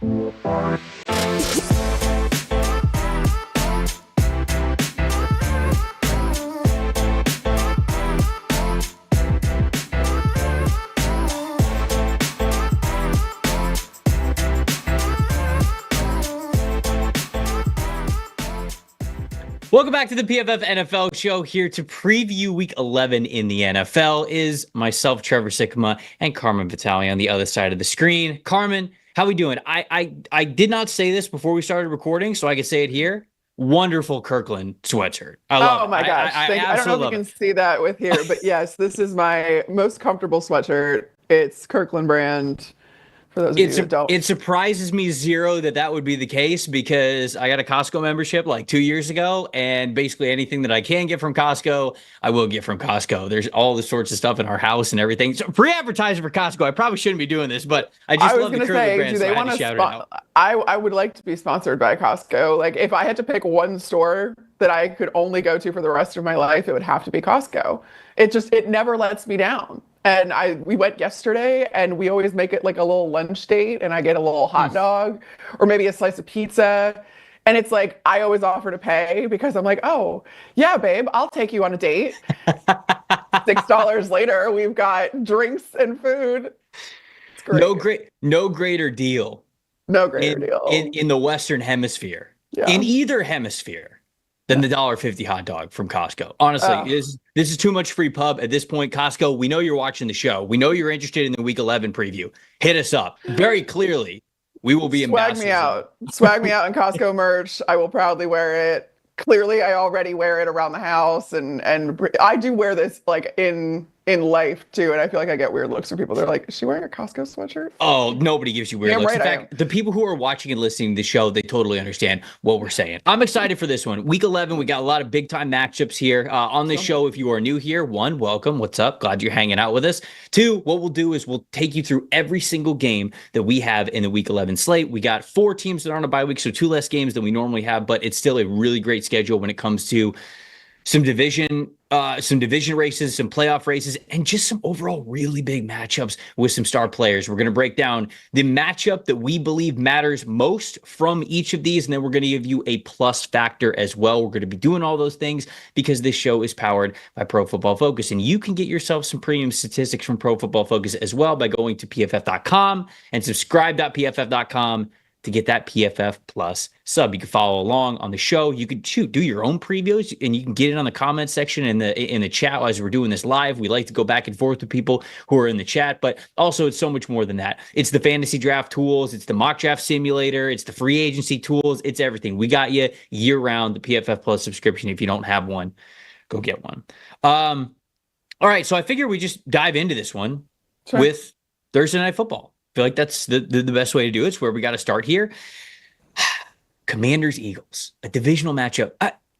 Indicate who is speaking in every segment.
Speaker 1: Welcome back to the PFF NFL show. Here to preview week 11 in the NFL is myself, Trevor Sikkema, and Carmen Vitali on the other side of the screen. Carmen, how we doing? I did not say this before we started recording, so I can say it here. Wonderful Kirkland sweatshirt. I love it.
Speaker 2: Oh my gosh. I don't know if you can see that with here, but yes, this is my most comfortable sweatshirt. It's Kirkland brand. For those of you that don't.
Speaker 1: It surprises me zero that would be the case, because I got a Costco membership like 2 years ago, and basically anything that I can get from Costco, I will get from Costco. There's all the sorts of stuff in our house and everything. So free advertising for Costco. I probably shouldn't be doing this, but I just love the Kirkland brand, so I had to shout it out.
Speaker 2: I would like to be sponsored by Costco. Like, if I had to pick one store that I could only go to for the rest of my life, it would have to be Costco. It never lets me down. And we went yesterday, and we always make it like a little lunch date, and I get a little hot dog or maybe a slice of pizza. And it's like, I always offer to pay, because I'm like, oh, yeah, babe, I'll take you on a date. $6 later, we've got drinks and food. It's great.
Speaker 1: No greater deal.
Speaker 2: No greater deal.
Speaker 1: In the Western Hemisphere. Yeah. In either hemisphere. Than the $1.50 hot dog from Costco. Honestly, this is too much free pub at this point. Costco, we know you're watching the show. We know you're interested in the Week 11 preview. Hit us up. Very clearly, we will be ambassadors.
Speaker 2: Swag me out in Costco merch. I will proudly wear it. Clearly, I already wear it around the house, and I do wear this like in life too, and I feel like I get weird looks from people. They're like, is she wearing a Costco sweatshirt?
Speaker 1: Oh, nobody gives you weird looks. In fact, the people who are watching and listening to the show, they totally understand what we're saying. I'm excited for this one. Week 11, we got a lot of big time matchups here on this show. If you are new here, one, welcome. What's up? Glad you're hanging out with us. Two, what we'll do is we'll take you through every single game that we have in the Week 11 slate. We got 4 teams that are on a bye week, so 2 less games than we normally have, but it's still a really great schedule when it comes to some division races, some playoff races, and just some overall really big matchups with some star players. We're going to break down the matchup that we believe matters most from each of these, and then we're going to give you a plus factor as well. We're going to be doing all those things because this show is powered by Pro Football Focus, and you can get yourself some premium statistics from Pro Football Focus as well by going to pff.com and subscribe.pff.com to get that PFF Plus sub. You can follow along on the show. You can do your own previews, and you can get it on the comment section in the chat as we're doing this live. We like to go back and forth with people who are in the chat, but also it's so much more than that. It's the fantasy draft tools, it's the mock draft simulator, it's the free agency tools, it's everything. We got you year round, the PFF Plus subscription. If you don't have one, go get one. All right, so I figure we just dive into this one with Thursday Night Football. I feel like that's the best way to do it. It's where we got to start here. Commanders-Eagles, a divisional matchup.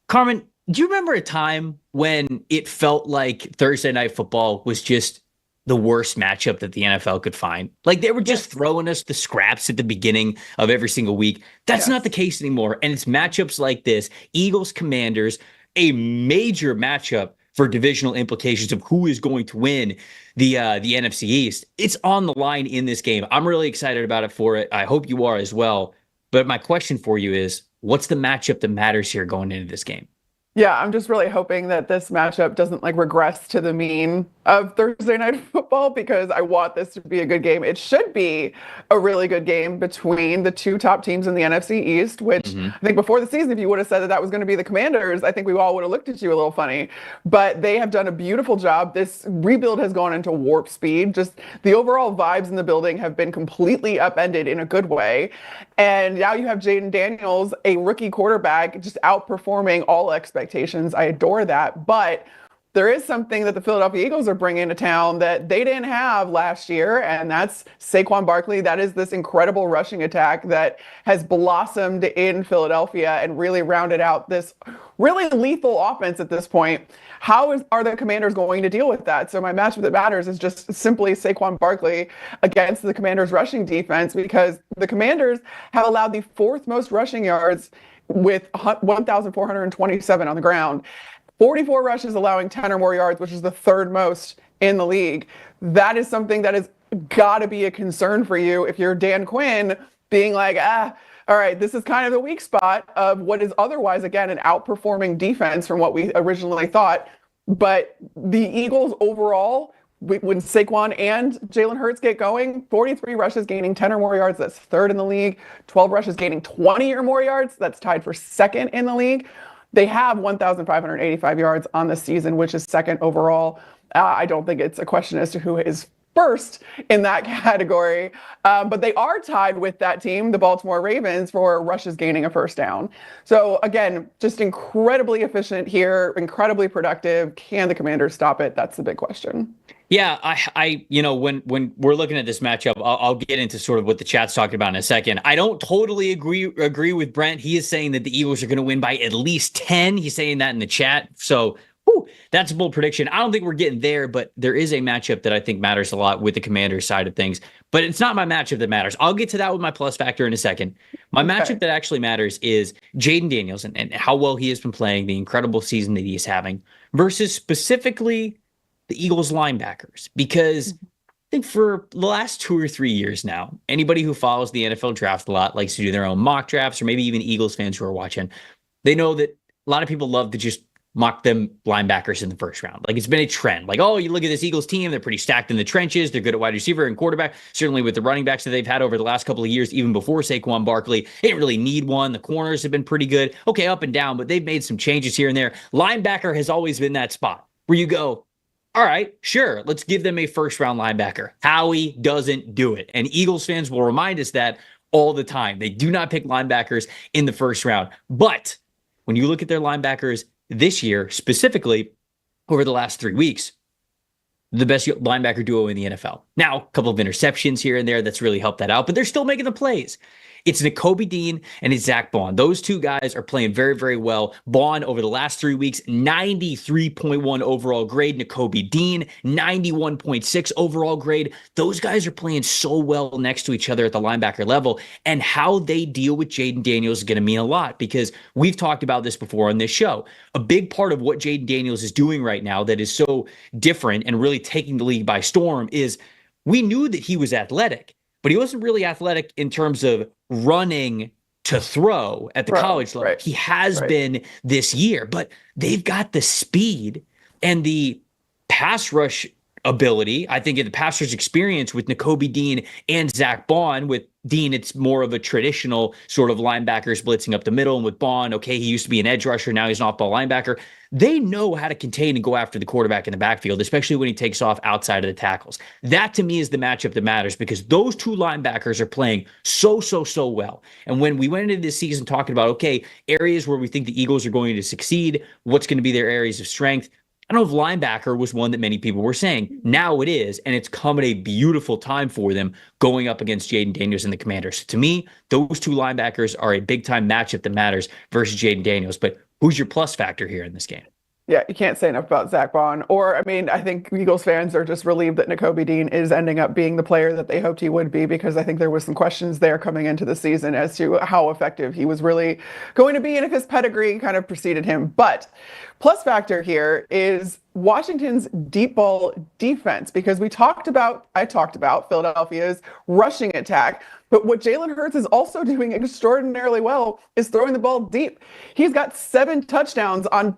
Speaker 1: Carmen, do you remember a time when it felt like Thursday Night Football was just the worst matchup that the NFL could find? Like, they were just throwing us the scraps at the beginning of every single week. That's not the case anymore. And it's matchups like this, Eagles-Commanders, a major matchup for divisional implications of who is going to win the NFC East. It's on the line in this game. I'm really excited about it for it. I hope you are as well. But my question for you is, what's the matchup that matters here going into this game?
Speaker 2: Yeah, I'm just really hoping that this matchup doesn't like regress to the mean of Thursday Night Football, because I want this to be a good game. It should be a really good game between the 2 top teams in the NFC East, which I think before the season, if you would have said that was going to be the Commanders, I think we all would have looked at you a little funny. But they have done a beautiful job. This rebuild has gone into warp speed. Just the overall vibes in the building have been completely upended in a good way. And now you have Jaden Daniels, a rookie quarterback, just outperforming all expectations. I adore that. But there is something that the Philadelphia Eagles are bringing to town that they didn't have last year, and that's Saquon Barkley. That is this incredible rushing attack that has blossomed in Philadelphia and really rounded out this really lethal offense at this point. Are the Commanders going to deal with that? So my matchup that matters is just simply Saquon Barkley against the Commanders' rushing defense, because the Commanders have allowed the 4th most rushing yards with 1,427 on the ground. 44 rushes allowing 10 or more yards, which is the 3rd most in the league. That is something that has got to be a concern for you if you're Dan Quinn, being like, all right, this is kind of the weak spot of what is otherwise, again, an outperforming defense from what we originally thought. But the Eagles overall, when Saquon and Jalen Hurts get going, 43 rushes gaining 10 or more yards, that's third in the league. 12 rushes gaining 20 or more yards, that's tied for second in the league. They have 1,585 yards on the season, which is second overall. I don't think it's a question as to who is first in that category. But they are tied with that team, the Baltimore Ravens, for rushes gaining a first down. So again, just incredibly efficient here, incredibly productive. Can the Commanders stop it? That's the big question.
Speaker 1: Yeah, I when we're looking at this matchup, I'll get into sort of what the chat's talking about in a second. I don't totally agree with Brent. He is saying that the Eagles are going to win by at least 10. He's saying that in the chat. So that's a bold prediction. I don't think we're getting there, but there is a matchup that I think matters a lot with the Commanders side of things. But it's not my matchup that matters. I'll get to that with my plus factor in a second. My matchup that actually matters is Jaden Daniels and how well he has been playing, the incredible season that he is having, versus specifically the Eagles linebackers. Because I think for the last 2 or 3 years now, anybody who follows the NFL draft a lot likes to do their own mock drafts, or maybe even Eagles fans who are watching. They know that a lot of people love to just mock them linebackers in the first round. Like, it's been a trend. Like, oh, you look at this Eagles team, they're pretty stacked in the trenches. They're good at wide receiver and quarterback. Certainly with the running backs that they've had over the last couple of years, even before Saquon Barkley, they didn't really need one. The corners have been pretty good. Okay, up and down, but they've made some changes here and there. Linebacker has always been that spot where you go, all right, sure, let's give them a first-round linebacker. Howie doesn't do it. And Eagles fans will remind us that all the time. They do not pick linebackers in the first round. But when you look at their linebackers this year, specifically over the last 3 weeks, the best linebacker duo in the NFL. Now, a couple of interceptions here and there that's really helped that out, but they're still making the plays. It's Nakobe Dean and it's Zach Bond. Those two guys are playing very, very well. Bond, over the last 3 weeks, 93.1 overall grade. Nakobe Dean, 91.6 overall grade. Those guys are playing so well next to each other at the linebacker level, and how they deal with Jaden Daniels is going to mean a lot, because we've talked about this before on this show. A big part of what Jaden Daniels is doing right now that is so different and really taking the league by storm is we knew that he was athletic, but he wasn't really athletic in terms of running to throw at the college level. He has been this year, but they've got the speed and the pass rush ability. I think in the pass rush experience with Nakobe Dean and Zach Bond. With Dean, it's more of a traditional sort of linebackers blitzing up the middle. And with Bond, okay, he used to be an edge rusher. Now he's an off-ball linebacker. They know how to contain and go after the quarterback in the backfield, especially when he takes off outside of the tackles. That, to me, is the matchup that matters, because those two linebackers are playing so well. And when we went into this season talking about, okay, areas where we think the Eagles are going to succeed, what's going to be their areas of strength, I don't know if linebacker was one that many people were saying. Now it is, and it's come at a beautiful time for them going up against Jaden Daniels and the Commanders. So to me, those two linebackers are a big-time matchup that matters versus Jaden Daniels. But who's your plus factor here in this game?
Speaker 2: Yeah, you can't say enough about Zach Bond. Or, I mean, I think Eagles fans are just relieved that Nakobe Dean is ending up being the player that they hoped he would be, because I think there was some questions there coming into the season as to how effective he was really going to be and if his pedigree kind of preceded him. But plus factor here is Washington's deep ball defense, because I talked about Philadelphia's rushing attack. But what Jalen Hurts is also doing extraordinarily well is throwing the ball deep. He's got 7 touchdowns on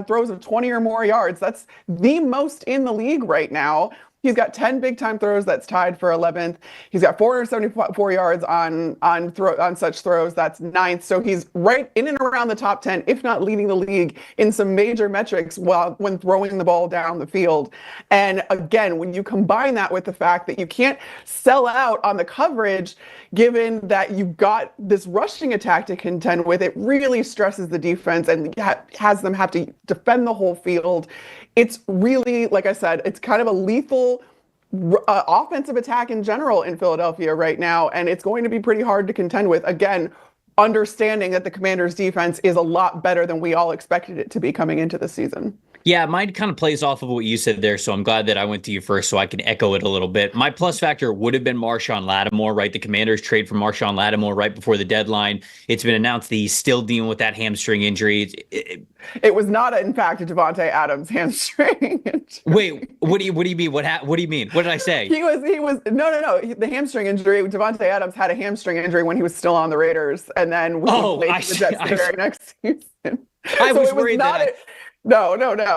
Speaker 2: throws of 20 or more yards. That's the most in the league right now. He's got 10 big-time throws. That's tied for 11th. He's got 474 yards on such throws. That's 9th. So he's right in and around the top 10, if not leading the league in some major metrics when throwing the ball down the field. And again, when you combine that with the fact that you can't sell out on the coverage, given that you've got this rushing attack to contend with, it really stresses the defense and has them have to defend the whole field. It's really, like I said, it's kind of a lethal offensive attack in general in Philadelphia right now, and it's going to be pretty hard to contend with. Again, understanding that the Commanders' defense is a lot better than we all expected it to be coming into the season.
Speaker 1: Yeah, mine kind of plays off of what you said there, so I'm glad that I went to you first so I can echo it a little bit. My plus factor would have been Marshawn Lattimore, right? The Commanders trade for Marshawn Lattimore right before the deadline. It's been announced that he's still dealing with that hamstring injury.
Speaker 2: It was not, in fact, a Devontae Adams hamstring injury.
Speaker 1: Wait, what do you mean? What do you mean? What did I say?
Speaker 2: He was no. The hamstring injury. Devontae Adams had a hamstring injury when he was still on the Raiders, and then we played the Jets the very next season.
Speaker 1: I was worried that.
Speaker 2: No.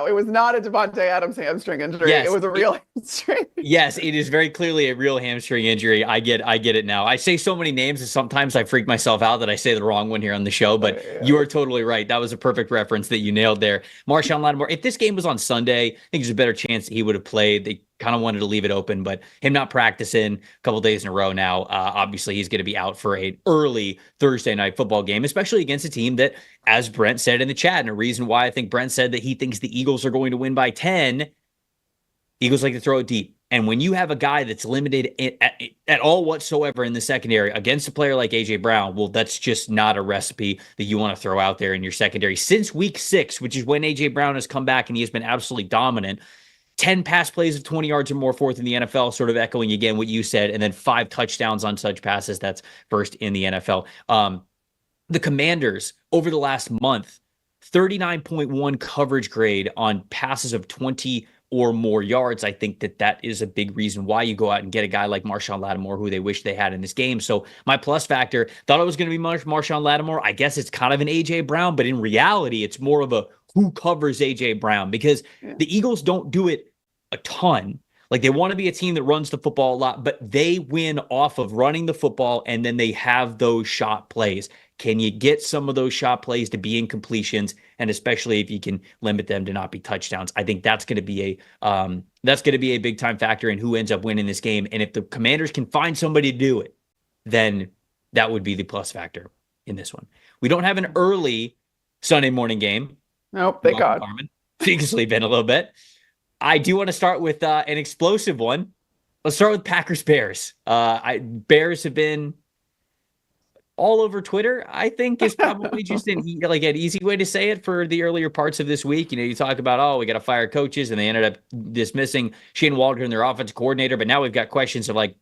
Speaker 2: It was not a Devontae Adams hamstring injury.
Speaker 1: Yes,
Speaker 2: it was a real hamstring.
Speaker 1: Yes, it is very clearly a real hamstring injury. I get it now. I say so many names and sometimes I freak myself out that I say the wrong one here on the show, but you are totally right. That was a perfect reference that you nailed there. Marshawn Lattimore, if this game was on Sunday, I think there's a better chance that he would have played. They kind of wanted to leave it open, but him not practicing a couple days in a row now, obviously he's going to be out for an early Thursday night football game, especially against a team that, as Brent said in the chat, and a reason why I think Brent said that he thinks the Eagles are going to win by 10, Eagles like to throw it deep. And when you have a guy that's limited at all whatsoever in the secondary against a player like A.J. Brown, well, that's just not a recipe that you want to throw out there in your secondary. Since week 6, which is when A.J. Brown has come back and he has been absolutely dominant, 10 pass plays of 20 yards or more, fourth in the NFL, sort of echoing again what you said, and then 5 touchdowns on such passes. That's first in the NFL. The Commanders, over the last month, 39.1 coverage grade on passes of 20 or more yards. I think that is a big reason why you go out and get a guy like Marshawn Lattimore, who they wish they had in this game. So my plus factor, thought it was going to be Marshawn Lattimore. I guess it's kind of an A.J. Brown, but in reality, it's more of a who covers A.J. Brown, because the Eagles don't do it a ton. Like, they want to be a team that runs the football a lot, but they win off of running the football, and then they have those shot plays. Can you get some of those shot plays to be incompletions, and especially if you can limit them to not be touchdowns? I think that's going to be a big time factor in who ends up winning this game. And if the Commanders can find somebody to do it, then that would be the plus factor in this one. We don't have an early Sunday morning game.
Speaker 2: Nope, thank God.
Speaker 1: Carmen. So you can sleep in a little bit. I do want to start with an explosive one. Let's start with Packers-Bears. Bears have been all over Twitter, I think, is probably just an easy way to say it for the earlier parts of this week. You know, you talk about, we got to fire coaches, and they ended up dismissing Shane Waldron, their offensive coordinator. But now we've got questions of like,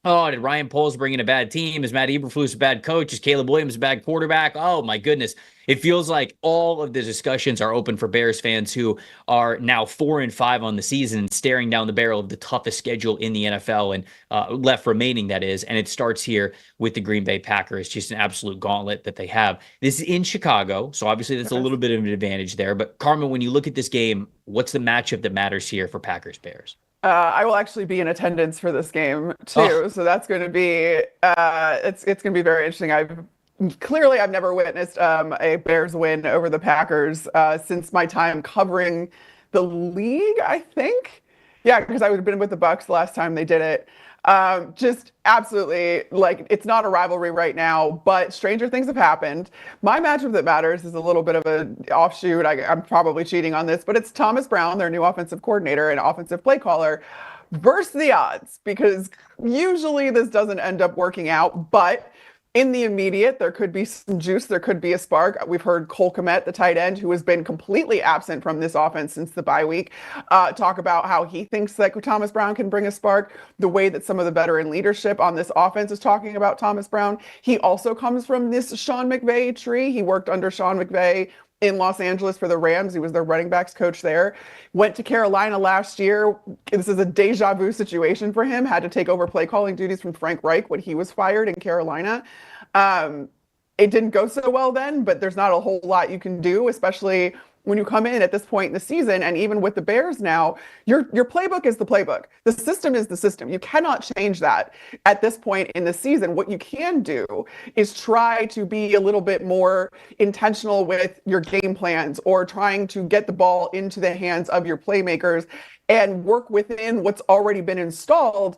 Speaker 1: did Ryan Poles bring in a bad team? Is Matt Eberflus a bad coach? Is Caleb Williams a bad quarterback? Oh, my goodness. It feels like all of the discussions are open for Bears fans who are now 4-5 on the season, staring down the barrel of the toughest schedule in the NFL and left remaining, that is. And it starts here with the Green Bay Packers, just an absolute gauntlet that they have. This is in Chicago, so obviously that's a little bit of an advantage there. But Carmen, when you look at this game, what's the matchup that matters here for Packers-Bears?
Speaker 2: I will actually be in attendance for this game too, so that's going to be it's going to be very interesting. I've never witnessed a Bears win over the Packers since my time covering the league, I think. Yeah, because I would have been with the Bucs last time they did it. Just absolutely, like, it's not a rivalry right now, but stranger things have happened. My matchup that matters is a little bit of an offshoot. I'm probably cheating on this, but it's Thomas Brown, their new offensive coordinator and offensive play caller, versus the odds, because usually this doesn't end up working out, but in the immediate, there could be some juice. There could be a spark. We've heard Cole Kmet, the tight end, who has been completely absent from this offense since the bye week, talk about how he thinks that Thomas Brown can bring a spark. The way that some of the veteran leadership on this offense is talking about Thomas Brown. He also comes from this Sean McVay tree. He worked under Sean McVay in Los Angeles for the Rams. He was their running backs coach there. Went to Carolina last year. This is a deja vu situation for him. Had to take over play calling duties from Frank Reich when he was fired in Carolina. It didn't go so well then, but there's not a whole lot you can do, especially when you come in at this point in the season. And even with the Bears now, your playbook is the playbook. The system is the system. You cannot change that at this point in the season. What you can do is try to be a little bit more intentional with your game plans, or trying to get the ball into the hands of your playmakers and work within what's already been installed.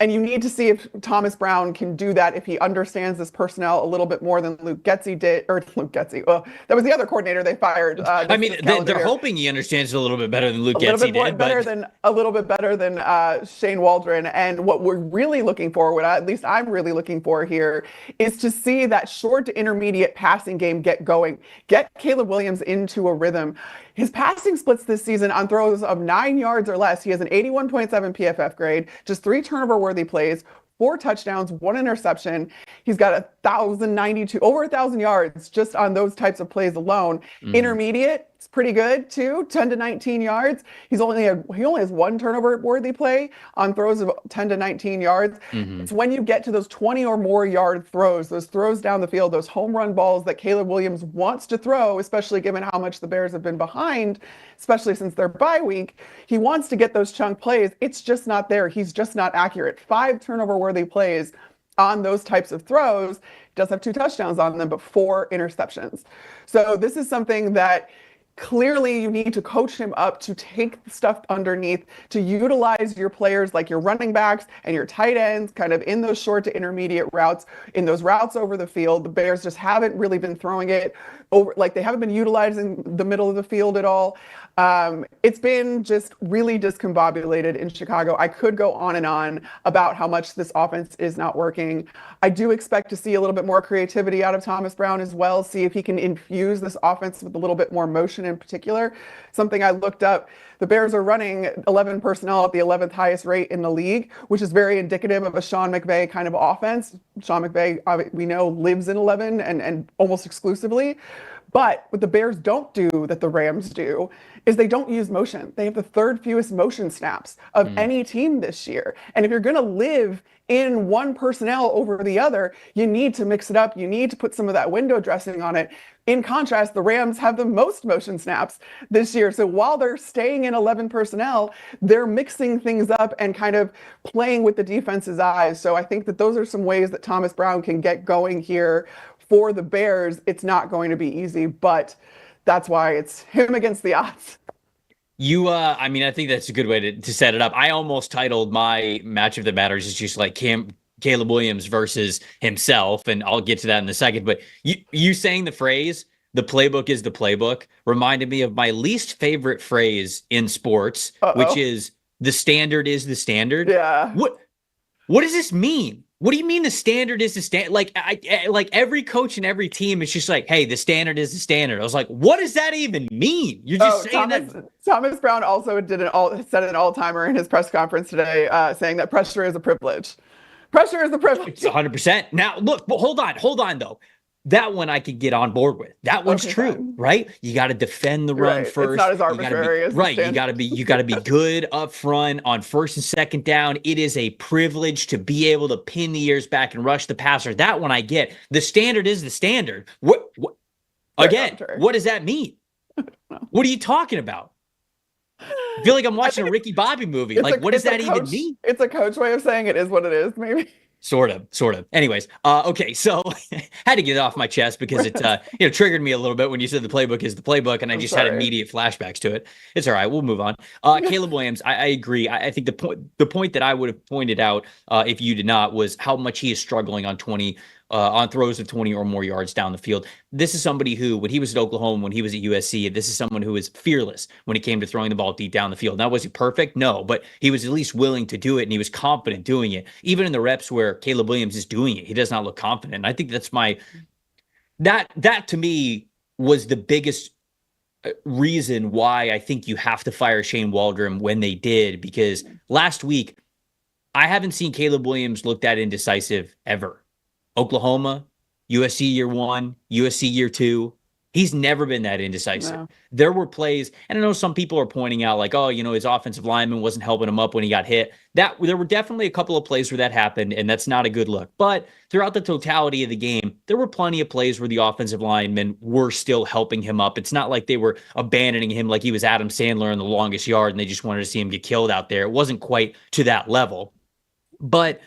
Speaker 2: And you need to see if Thomas Brown can do that, if he understands this personnel a little bit more than Luke Getsy did, or Luke Getsy. Well, that was the other coordinator they fired.
Speaker 1: I mean, they're hoping he understands it a little bit better than Luke Getsy did.
Speaker 2: A little bit better than Shane Waldron. And what we're really looking for, what at least I'm really looking for here, is to see that short to intermediate passing game get going, get Caleb Williams into a rhythm. His passing splits this season on throws of 9 yards or less. He has an 81.7 PFF grade, just 3 turnover-worthy plays, 4 touchdowns, 1 interception. He's got 1,092, over 1,000 yards just on those types of plays alone. Intermediate, it's pretty good too, 10 to 19 yards. He only has 1 turnover-worthy play on throws of 10 to 19 yards. It's when you get to those 20 or more yard throws, those throws down the field, those home run balls that Caleb Williams wants to throw, especially given how much the Bears have been behind, especially since their bye week. He wants to get those chunk plays. It's just not there. He's just not accurate. 5 turnover-worthy plays on those types of throws. He does have 2 touchdowns on them, but 4 interceptions. So this is something that clearly you need to coach him up to take the stuff underneath, to utilize your players like your running backs and your tight ends kind of in those short to intermediate routes, in those routes over the field. The Bears just haven't really been throwing it over, like they haven't been utilizing the middle of the field at all. It's been just really discombobulated in Chicago. I could go on and on about how much this offense is not working. I do expect to see a little bit more creativity out of Thomas Brown as well, see if he can infuse this offense with a little bit more motion in particular. Something I looked up, the Bears are running 11 personnel at the 11th highest rate in the league, which is very indicative of a Sean McVay kind of offense. Sean McVay, we know, lives in 11 and almost exclusively. But what the Bears don't do that the Rams do is they don't use motion. They have the 3rd fewest motion snaps of any team this year. And if you're going to live in one personnel over the other, you need to mix it up. You need to put some of that window dressing on it. In contrast, the Rams have the most motion snaps this year. So while they're staying in 11 personnel, they're mixing things up and kind of playing with the defense's eyes. So I think that those are some ways that Thomas Brown can get going here. For the Bears, it's not going to be easy, but that's why it's him against the odds.
Speaker 1: I mean, I think that's a good way to set it up. I almost titled my matchup that matters is just like Caleb Williams versus himself, and I'll get to that in a second. But you saying the phrase, the playbook is the playbook, reminded me of my least favorite phrase in sports, which is the standard is the standard.
Speaker 2: Yeah.
Speaker 1: What does this mean? What do you mean the standard is the standard? Like, like every coach and every team is just like, hey, the standard is the standard. I was like, what does that even mean? You're just saying that.
Speaker 2: Thomas Brown also said an all-timer in his press conference today, saying that pressure is a privilege. Pressure is a privilege.
Speaker 1: It's 100%. Now, look, but hold on, though. That one I could get on board with. That one's true, fine. Right? You got to defend the run first.
Speaker 2: It's not as arbitrary as
Speaker 1: right. You got to be good up front on 1st and 2nd down. It is a privilege to be able to pin the ears back and rush the passer. That one I get. The standard is the standard. What again? What does that mean? What are you talking about? I feel like I'm watching a Ricky Bobby movie. Like, what does that even mean?
Speaker 2: It's a coach way of saying it is what it is, maybe.
Speaker 1: Sort of. Anyways, okay, so had to get it off my chest because it triggered me a little bit when you said the playbook is the playbook, and I just had immediate flashbacks to it. It's all right. We'll move on. Caleb Williams, I agree. I think the point that I would have pointed out if you did not was how much he is struggling on on throws of 20 or more yards down the field. This is somebody who, when he was at Oklahoma, when he was at USC, this is someone who was fearless when it came to throwing the ball deep down the field. Now, was he perfect? No, but he was at least willing to do it, and he was confident doing it. Even in the reps where Caleb Williams is doing it, he does not look confident. And I think that's that to me was the biggest reason why I think you have to fire Shane Waldron when they did, because last week, I haven't seen Caleb Williams look that indecisive ever. Oklahoma, USC year 1, USC year 2. He's never been that indecisive. No. There were plays, and I know some people are pointing out like, his offensive lineman wasn't helping him up when he got hit. There were definitely a couple of plays where that happened, and that's not a good look. But throughout the totality of the game, there were plenty of plays where the offensive linemen were still helping him up. It's not like they were abandoning him like he was Adam Sandler in The Longest Yard, and they just wanted to see him get killed out there. It wasn't quite to that level. But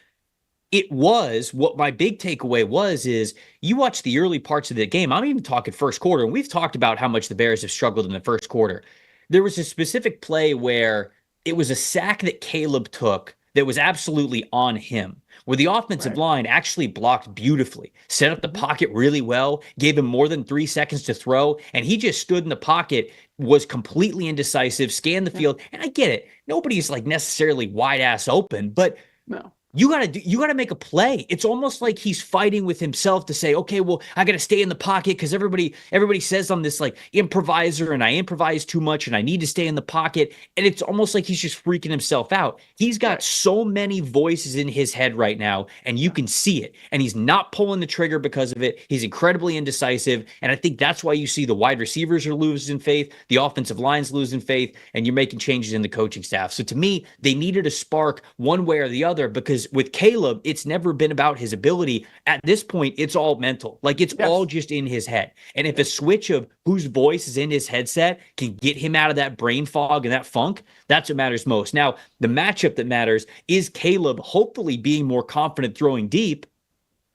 Speaker 1: it was, what my big takeaway is you watch the early parts of the game. I'm even talking first quarter, and we've talked about how much the Bears have struggled in the first quarter. There was a specific play where it was a sack that Caleb took that was absolutely on him, where the offensive line actually blocked beautifully, set up the pocket really well, gave him more than 3 seconds to throw, and he just stood in the pocket, was completely indecisive, scanned the field. And I get it. Nobody's like necessarily wide ass open, but
Speaker 2: no.
Speaker 1: You gotta make a play. It's almost like he's fighting with himself to say, okay, well, I gotta stay in the pocket because everybody says I'm this like improviser and I improvise too much and I need to stay in the pocket. And it's almost like he's just freaking himself out. He's got so many voices in his head right now, and you can see it. And he's not pulling the trigger because of it. He's incredibly indecisive. And I think that's why you see the wide receivers are losing faith, the offensive line's losing faith, and you're making changes in the coaching staff. So to me, they needed a spark one way or the other, because with Caleb, it's never been about his ability. At this point, it's all mental. Like, it's all just in his head. And if a switch of whose voice is in his headset can get him out of that brain fog and that funk, that's what matters most. Now, the matchup that matters is Caleb hopefully being more confident throwing deep.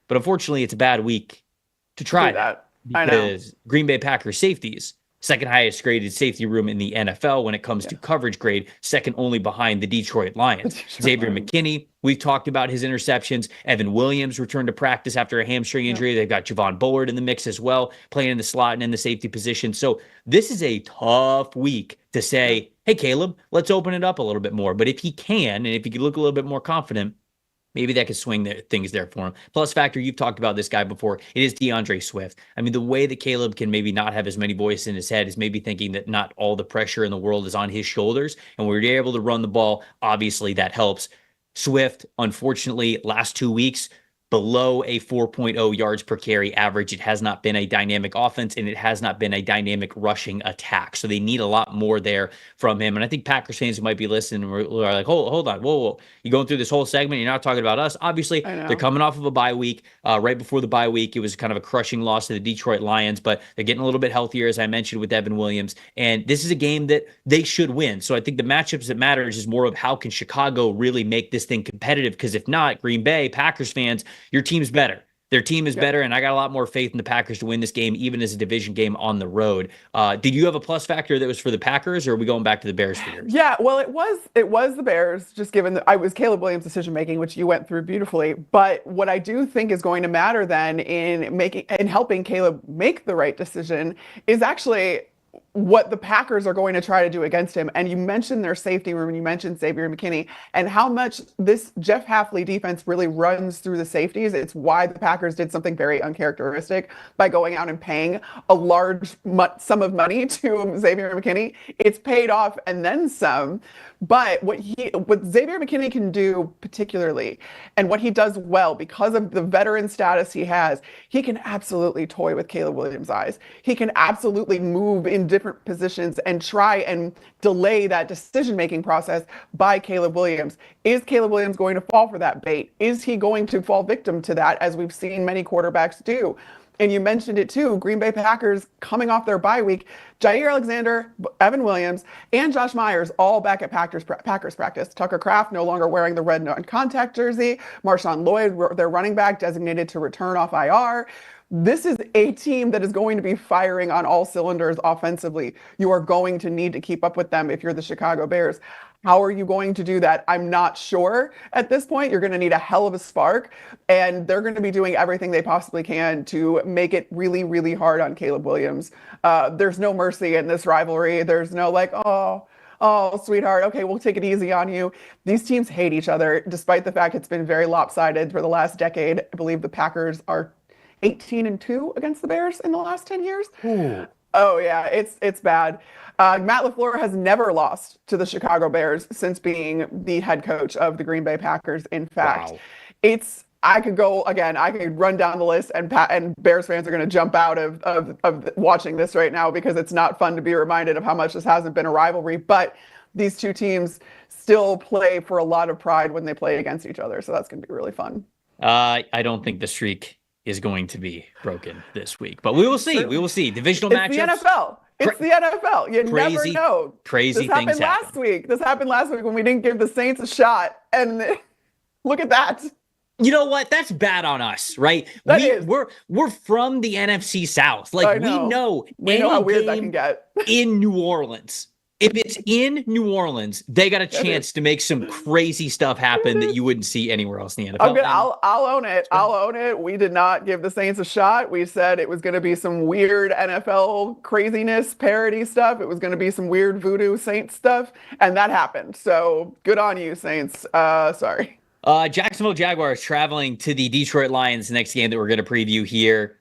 Speaker 1: But unfortunately, it's a bad week to try that. Because Green Bay Packers safeties, second highest graded safety room in the NFL when it comes to coverage grade, second only behind the Detroit Lions. Xavier McKinney, we've talked about his interceptions. Evan Williams returned to practice after a hamstring injury. They've got Javon Bullard in the mix as well, playing in the slot and in the safety position. So this is a tough week to say, hey, Caleb, let's open it up a little bit more. But if he can, and if he could look a little bit more confident, maybe that could swing things there for him. Plus factor, you've talked about this guy before. It is DeAndre Swift. I mean, the way that Caleb can maybe not have as many voices in his head is maybe thinking that not all the pressure in the world is on his shoulders. And when we're able to run the ball, obviously that helps. Swift, unfortunately, last 2 weeks, below a 4.0 yards per carry average. It has not been a dynamic offense, and it has not been a dynamic rushing attack. So they need a lot more there from him. And I think Packers fans who might be listening are like, hold on, whoa. You're going through this whole segment, you're not talking about us. Obviously, they're coming off of a bye week. Right before the bye week, it was kind of a crushing loss to the Detroit Lions, but they're getting a little bit healthier, as I mentioned, with Evan Williams. And this is a game that they should win. So I think the matchups that matters is more of how can Chicago really make this thing competitive, because if not, Green Bay, Packers fans, your team's better. Their team is better, and I got a lot more faith in the Packers to win this game, even as a division game on the road. Did you have a plus factor that was for the Packers, or are we going back to the Bears for yours?
Speaker 2: Yeah, well, it was the Bears, just given that I was Caleb Williams' decision making, which you went through beautifully. But what I do think is going to matter then in helping Caleb make the right decision is actually what the Packers are going to try to do against him. And you mentioned their safety room, and you mentioned Xavier McKinney, and how much this Jeff Hafley defense really runs through the safeties. It's why the Packers did something very uncharacteristic by going out and paying a large sum of money to Xavier McKinney. It's paid off and then some. But what Xavier McKinney can do particularly, and what he does well because of the veteran status he has, he can absolutely toy with Caleb Williams' eyes. He can absolutely move in different positions and try and delay that decision-making process by Caleb Williams. Is Caleb Williams going to fall for that bait? Is he going to fall victim to that, as we've seen many quarterbacks do? And you mentioned it too, Green Bay Packers coming off their bye week, Jair Alexander, Evan Williams, and Josh Myers all back at Packers practice. Tucker Kraft no longer wearing the red non-contact jersey. Marshawn Lloyd, their running back, designated to return off IR. This is a team that is going to be firing on all cylinders offensively. You are going to need to keep up with them if you're the Chicago Bears. How are you going to do that? I'm not sure at this point. You're going to need a hell of a spark, and they're going to be doing everything they possibly can to make it really, really hard on Caleb Williams. There's no mercy in this rivalry. There's no like, oh, sweetheart, okay, we'll take it easy on you. These teams hate each other, despite the fact it's been very lopsided for the last decade. I believe the Packers are 18-2 against the Bears in the last 10 years.
Speaker 1: Ooh.
Speaker 2: Oh yeah, it's bad. Matt LaFleur has never lost to the Chicago Bears since being the head coach of the Green Bay Packers. In fact, I could go again. I could run down the list, and Bears fans are going to jump out of watching this right now, because it's not fun to be reminded of how much this hasn't been a rivalry. But these two teams still play for a lot of pride when they play against each other, so that's going to be really fun.
Speaker 1: I don't think the streak is going to be broken this week, but we will see. We will see. Divisional matchups.
Speaker 2: It's the NFL. It's the NFL. You never know.
Speaker 1: Crazy things happen.
Speaker 2: This happened last week when we didn't give the Saints a shot, and look at that.
Speaker 1: You know what? That's bad on us, right? We're from the NFC South. Like, we know
Speaker 2: how weird that can get
Speaker 1: in New Orleans If it's in New Orleans, they got a chance to make some crazy stuff happen that you wouldn't see anywhere else in the NFL.
Speaker 2: I'll own it. I'll own it. We did not give the Saints a shot. We said it was going to be some weird NFL craziness, parody stuff. It was going to be some weird voodoo Saints stuff, and that happened. So good on you, Saints. Sorry.
Speaker 1: Jacksonville Jaguars traveling to the Detroit Lions, the next game that we're going to preview here.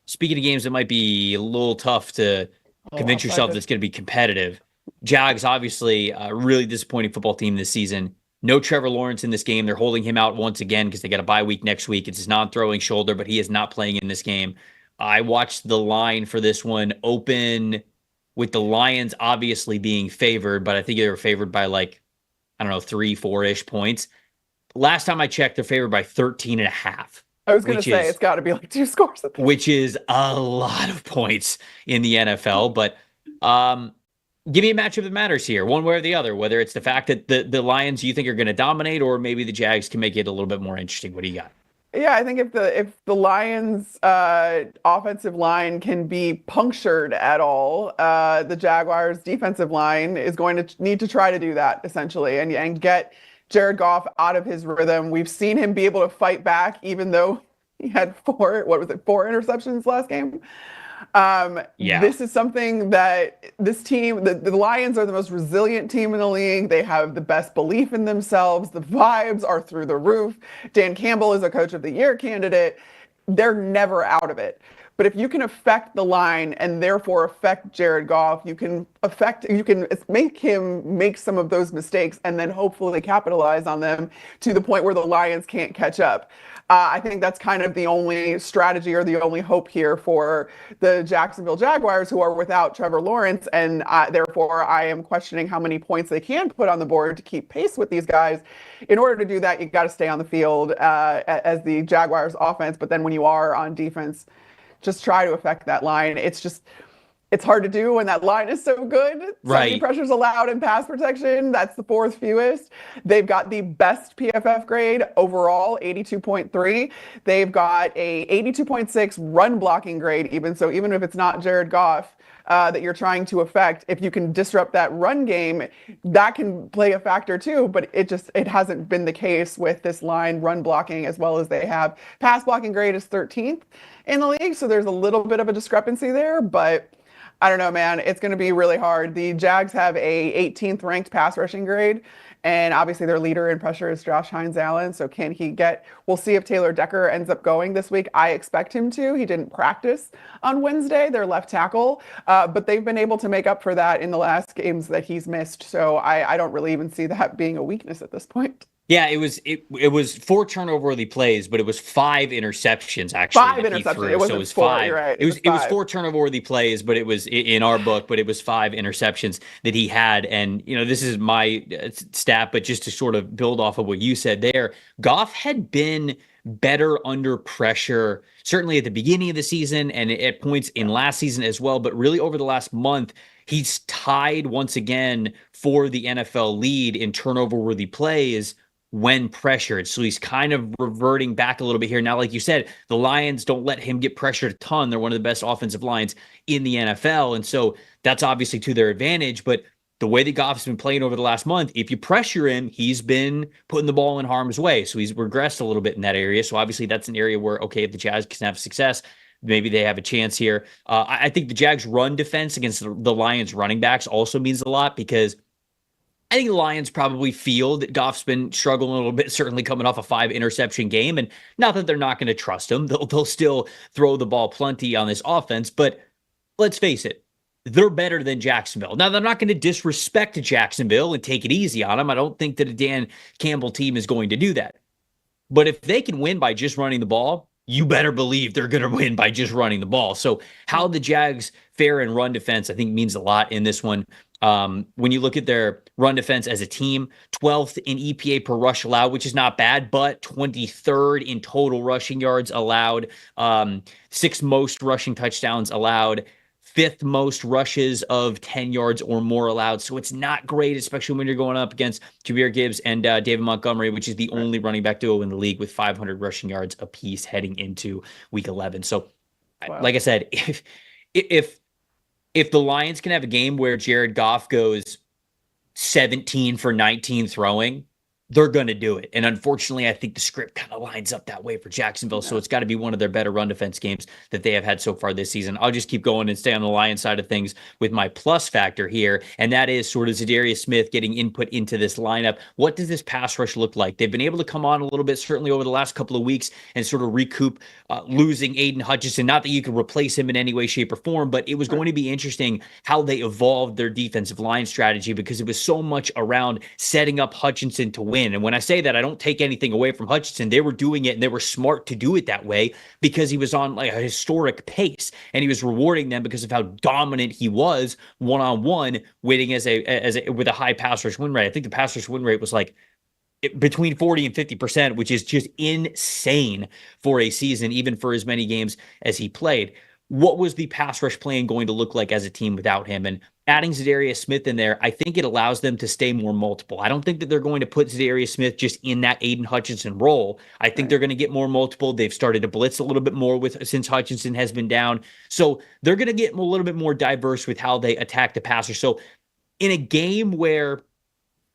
Speaker 1: Speaking of games that might be a little tough to convince yourself that it's going to be competitive. Jags, obviously, a really disappointing football team this season. No Trevor Lawrence in this game. They're holding him out once again because they got a bye week next week. It's his non-throwing shoulder, but he is not playing in this game. I watched the line for this one open with the Lions obviously being favored, but I think they were favored by 3-4-ish points. Last time I checked, they're favored by 13.5.
Speaker 2: I was going to say it's got to be 2 scores.
Speaker 1: Which is a lot of points in the NFL. But give me a matchup that matters here, one way or the other, whether it's the fact that the Lions you think are going to dominate or maybe the Jags can make it a little bit more interesting. What do you got?
Speaker 2: Yeah, I think if the Lions offensive line can be punctured at all, the Jaguars defensive line is going to need to try to do that essentially and get Jared Goff out of his rhythm. We've seen him be able to fight back, even though he had 4 interceptions last game. This is something that this team, the Lions are the most resilient team in the league. They have the best belief in themselves. The vibes are through the roof. Dan Campbell is a coach of the year candidate. They're never out of it. But if you can affect the line and therefore affect Jared Goff, you can make him make some of those mistakes and then hopefully capitalize on them to the point where the Lions can't catch up. I think that's kind of the only strategy or the only hope here for the Jacksonville Jaguars, who are without Trevor Lawrence. And therefore, I am questioning how many points they can put on the board to keep pace with these guys. In order to do that, you got to stay on the field as the Jaguars offense. But then when you are on defense, just try to affect that line. It's hard to do when that line is so good.
Speaker 1: Right.
Speaker 2: 70 pressures allowed in pass protection. That's the 4th fewest. They've got the best PFF grade overall, 82.3. They've got a 82.6 run blocking grade even. So even if it's not Jared Goff that you're trying to affect, if you can disrupt that run game, that can play a factor too. But it hasn't been the case with this line run blocking as well as they have. Pass blocking grade is 13th in the league. So there's a little bit of a discrepancy there, but I don't know, man. It's going to be really hard. The Jags have a 18th ranked pass rushing grade, and obviously their leader in pressure is Josh Hines-Allen. So we'll see if Taylor Decker ends up going this week. I expect him to. He didn't practice on Wednesday, their left tackle, but they've been able to make up for that in the last games that he's missed. So I don't really even see that being a weakness at this point.
Speaker 1: Yeah, it was 4 turnover-worthy plays, but it was 5 interceptions actually.
Speaker 2: 5 interceptions. It wasn't 4. You're right.
Speaker 1: It was 4 turnover-worthy plays, but it was in our book, but it was 5 interceptions that he had. And this is my stat, but just to sort of build off of what you said there, Goff had been better under pressure, certainly at the beginning of the season and at points in last season as well. But really over the last month, he's tied once again for the NFL lead in turnover-worthy plays when pressured. So he's kind of reverting back a little bit here. Now, like you said, the Lions don't let him get pressured a ton. They're one of the best offensive lines in the NFL. And so that's obviously to their advantage. But the way that Goff's been playing over the last month, if you pressure him, he's been putting the ball in harm's way. So he's regressed a little bit in that area. So obviously that's an area where, okay, if the Jags can have success, maybe they have a chance here. I think the Jags' run defense against the Lions running backs also means a lot, because I think the Lions probably feel that Goff's been struggling a little bit, certainly coming off a 5 interception game. And not that they're not going to trust him. They'll still throw the ball plenty on this offense. But let's face it, they're better than Jacksonville. Now, they're not going to disrespect Jacksonville and take it easy on them. I don't think that a Dan Campbell team is going to do that. But if they can win by just running the ball, you better believe they're going to win by just running the ball. So how the Jags fare in run defense, I think, means a lot in this one. When you look at their run defense as a team, 12th in EPA per rush allowed, which is not bad, but 23rd in total rushing yards allowed, 6th most rushing touchdowns allowed, 5th most rushes of 10 yards or more allowed. So it's not great, especially when you're going up against Jahmyr Gibbs and David Montgomery, which is the only running back duo in the league with 500 rushing yards apiece heading into week 11. So, Like I said, if if the Lions can have a game where Jared Goff goes 17 for 19 throwing, they're going to do it. And unfortunately, I think the script kind of lines up that way for Jacksonville. Yeah. So it's got to be one of their better run defense games that they have had so far this season. I'll just keep going and stay on the Lions side of things with my plus factor here. And that is sort of Zadarius Smith getting input into this lineup. What does this pass rush look like? They've been able to come on a little bit, certainly over the last couple of weeks, and sort of recoup losing Aiden Hutchinson. Not that you could replace him in any way, shape, or form, but it was going to be interesting how they evolved their defensive line strategy, because it was so much around setting up Hutchinson to win. And when I say that, I don't take anything away from Hutchinson. They were doing it, and they were smart to do it that way because he was on like a historic pace, and he was rewarding them because of how dominant he was one-on-one, winning with a high pass rush win rate. I think the pass rush win rate was like between 40 and 50%, which is just insane for a season, even for as many games as he played. What was the pass rush plan going to look like as a team without him? And adding Zadarius Smith in there, I think it allows them to stay more multiple. I don't think that they're going to put Zadarius Smith just in that Aiden Hutchinson role. I think they're going to get more multiple. They've started to blitz a little bit more since Hutchinson has been down. So they're going to get a little bit more diverse with how they attack the passer. So in a game where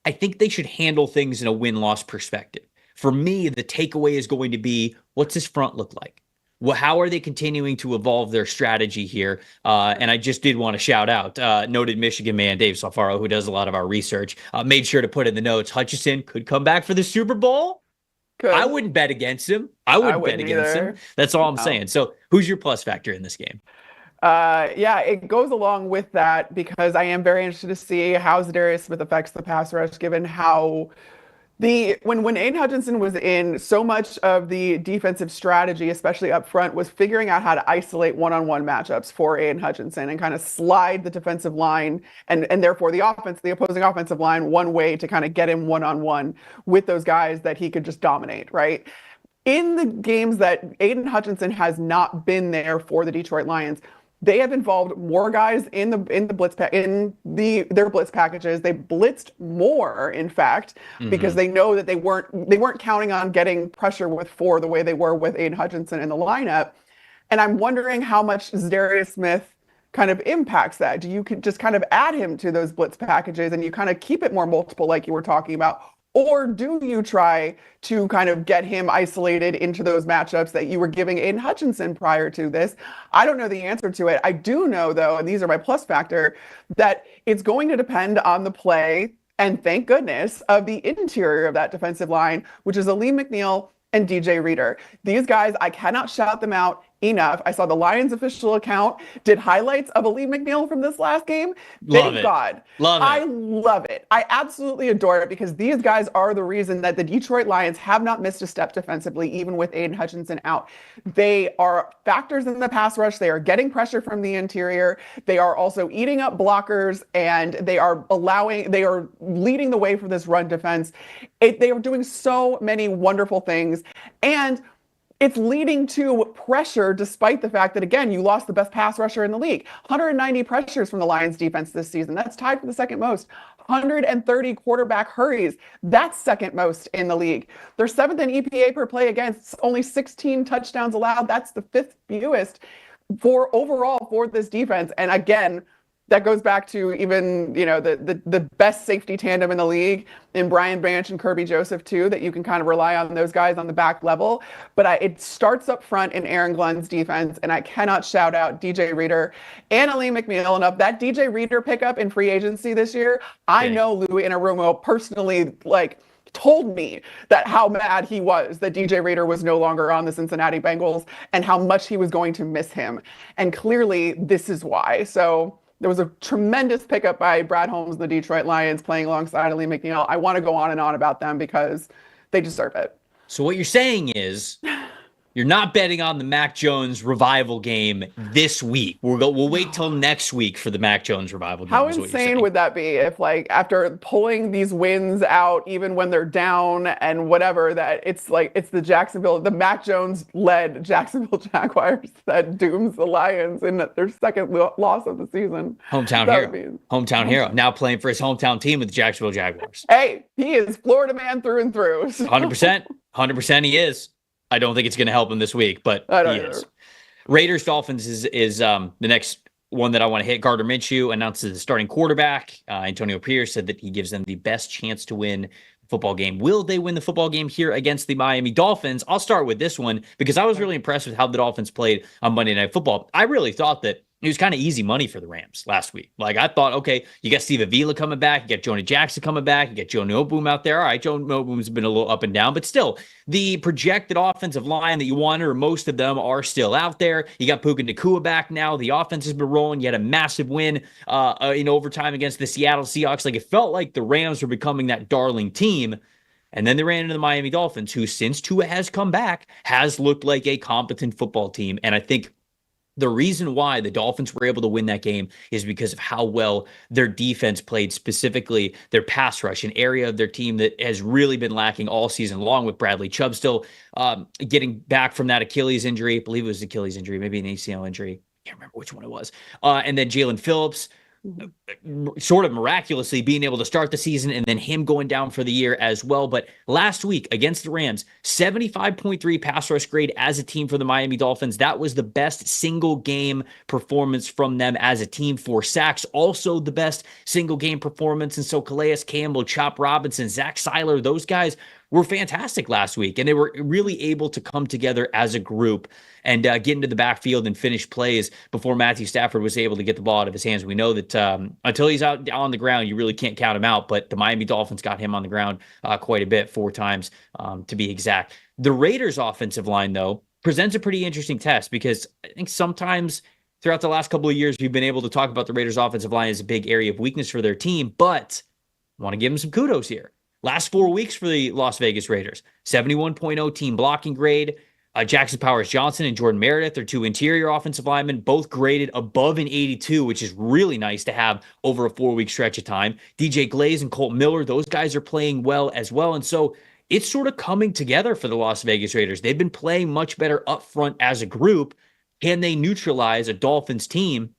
Speaker 1: I think they should handle things in a win-loss perspective, for me, the takeaway is going to be, what's this front look like? Well, how are they continuing to evolve their strategy here? And I just did want to shout out noted Michigan man Dave Salfaro, who does a lot of our research, made sure to put in the notes, Hutchinson could come back for the Super Bowl. Good. I wouldn't bet against him. I wouldn't bet against him. That's all I'm saying. So who's your plus factor in this game?
Speaker 2: Yeah, it goes along with that, because I am very interested to see how Zadarius Smith affects the pass rush, given how when Aiden Hutchinson was in, so much of the defensive strategy, especially up front, was figuring out how to isolate one-on-one matchups for Aiden Hutchinson and kind of slide the defensive line and therefore the opposing offensive line one way to kind of get him one-on-one with those guys that he could just dominate, right? In the games that Aiden Hutchinson has not been there for the Detroit Lions, they have involved more guys in their blitz packages. They blitzed more, in fact, because they know that they weren't counting on getting pressure with 4 the way they were with Aiden Hutchinson in the lineup. And I'm wondering how much Zadarius Smith kind of impacts that. Do you could just kind of add him to those blitz packages and you kind of keep it more multiple, like you were talking about? Or do you try to kind of get him isolated into those matchups that you were giving Aiden Hutchinson prior to this? I don't know the answer to it. I do know, though, and these are my plus factor, that it's going to depend on the play, and thank goodness, of the interior of that defensive line, which is Aleem McNeill and DJ Reader. These guys, I cannot shout them out enough. I saw the Lions official account did highlights of Aleem McNeill from this last game. Thank God. I love it. I absolutely adore it, because these guys are the reason that the Detroit Lions have not missed a step defensively, even with Aiden Hutchinson out. They are factors in the pass rush. They are getting pressure from the interior. They are also eating up blockers, and they are leading the way for this run defense. They are doing so many wonderful things. And it's leading to pressure, despite the fact that, again, you lost the best pass rusher in the league. 190 pressures from the Lions defense this season. That's tied for the second most. 130 quarterback hurries. That's second most in the league. They're 7th in EPA per play against, only 16 touchdowns allowed. That's the 5th fewest overall for this defense. And again, that goes back to even, the best safety tandem in the league in Brian Branch and Kirby Joseph too, that you can kind of rely on those guys on the back level. But it starts up front in Aaron Glenn's defense, and I cannot shout out DJ Reader and Aleem McNeill enough. That DJ Reader pickup in free agency this year, I know Louis Anarumo personally, told me that how mad he was that DJ Reader was no longer on the Cincinnati Bengals and how much he was going to miss him. And clearly this is why. So there was a tremendous pickup by Brad Holmes, the Detroit Lions, playing alongside Aleem McNeill. I want to go on and on about them because they deserve it.
Speaker 1: So what you're saying is you're not betting on the Mac Jones revival game this week. We'll wait till next week for the Mac Jones revival game.
Speaker 2: How insane would that be if, after pulling these wins out, even when they're down and whatever, that it's the Mac Jones-led Jacksonville Jaguars that dooms the Lions in their second loss of the season.
Speaker 1: Hometown hero. Now playing for his hometown team with the Jacksonville Jaguars.
Speaker 2: Hey, he is Florida man through and through. So.
Speaker 1: 100% he is. I don't think it's going to help him this week, but he is. Raiders Dolphins is the next one that I want to hit, Gardner Minshew announces the starting quarterback. Antonio Pierce said that he gives them the best chance to win football game. Will they win the football game here against the Miami Dolphins? I'll start with this one because I was really impressed with how the Dolphins played on Monday Night Football. I really thought that it was kind of easy money for the Rams last week. Like, I thought, okay, you got Steve Avila coming back, you got Jonah Jackson coming back, you got Joe Noteboom out there. All right, Joe Noteboom's been a little up and down, but still, the projected offensive line that you wanted, or most of them, are still out there. You got Puka Nacua back now. The offense has been rolling. You had a massive win in overtime against the Seattle Seahawks. Like, it felt like the Rams were becoming that darling team. And then they ran into the Miami Dolphins, who, since Tua has come back, has looked like a competent football team. And I think the reason why the Dolphins were able to win that game is because of how well their defense played, specifically their pass rush, an area of their team that has really been lacking all season long, with Bradley Chubb still getting back from that Achilles injury. I believe it was Achilles injury, maybe an ACL injury. I can't remember which one it was. And then Jalen Phillips sort of miraculously being able to start the season, and then him going down for the year as well. But last week against the Rams, 75.3 pass rush grade as a team for the Miami Dolphins. That was the best single game performance from them as a team. 4 sacks, also the best single game performance. And so Calais Campbell, Chop Robinson, Zach Seiler, those guys were fantastic last week, and they were really able to come together as a group and get into the backfield and finish plays before Matthew Stafford was able to get the ball out of his hands. We know that until he's out on the ground, you really can't count him out, but the Miami Dolphins got him on the ground quite a bit, 4 times to be exact. The Raiders' offensive line, though, presents a pretty interesting test, because I think sometimes throughout the last couple of years, we've been able to talk about the Raiders' offensive line as a big area of weakness for their team, but I want to give them some kudos here. Last 4 weeks for the Las Vegas Raiders, 71.0 team blocking grade. Jackson Powers-Johnson and Jordan Meredith are 2 interior offensive linemen, both graded above an 82, which is really nice to have over a 4-week stretch of time. DJ Glaze and Colt Miller, those guys are playing well as well. And so it's sort of coming together for the Las Vegas Raiders. They've been playing much better up front as a group. Can they neutralize a Dolphins team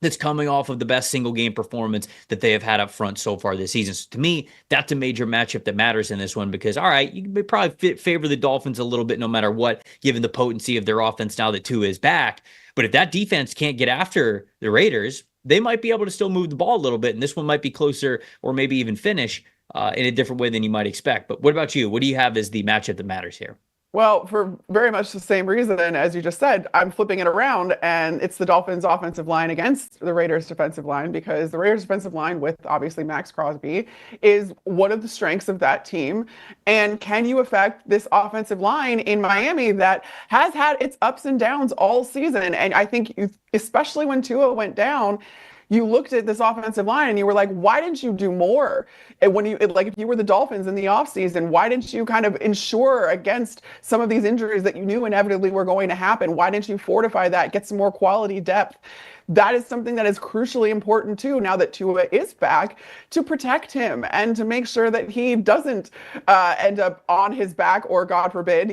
Speaker 1: that's coming off of the best single game performance that they have had up front so far this season? So to me, that's a major matchup that matters in this one, because, all right, you can probably favor the Dolphins a little bit no matter what, given the potency of their offense now that Tua is back. But if that defense can't get after the Raiders, they might be able to still move the ball a little bit, and this one might be closer or maybe even finish in a different way than you might expect. But what about you? What do you have as the matchup that matters here?
Speaker 2: Well, for very much the same reason as you just said, I'm flipping it around, and it's the Dolphins' offensive line against the Raiders' defensive line, because the Raiders' defensive line, with obviously Max Crosby, is one of the strengths of that team. And can you affect this offensive line in Miami that has had its ups and downs all season? And I think, especially when Tua went down, you looked at this offensive line and you were like, why didn't you do more? And when if you were the Dolphins in the offseason, why didn't you kind of ensure against some of these injuries that you knew inevitably were going to happen? Why didn't you fortify that, get some more quality depth? That is something that is crucially important too, now that Tua is back, to protect him and to make sure that he doesn't end up on his back, or, God forbid,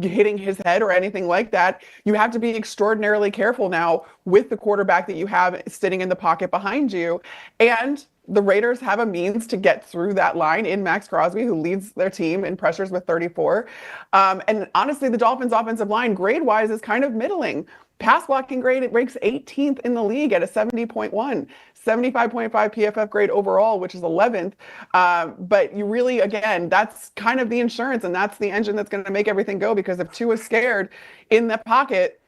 Speaker 2: hitting his head or anything like that. You have to be extraordinarily careful now with the quarterback that you have sitting in the pocket behind you. And the Raiders have a means to get through that line in Max Crosby, who leads their team in pressures with 34. And honestly, the Dolphins' offensive line, grade-wise, is kind of middling. Pass blocking grade, it ranks 18th in the league at a 70.1, 75.5 PFF grade overall, which is 11th. But you really, again, that's kind of the insurance, and that's the engine that's going to make everything go, because if Tua's scared in the pocket,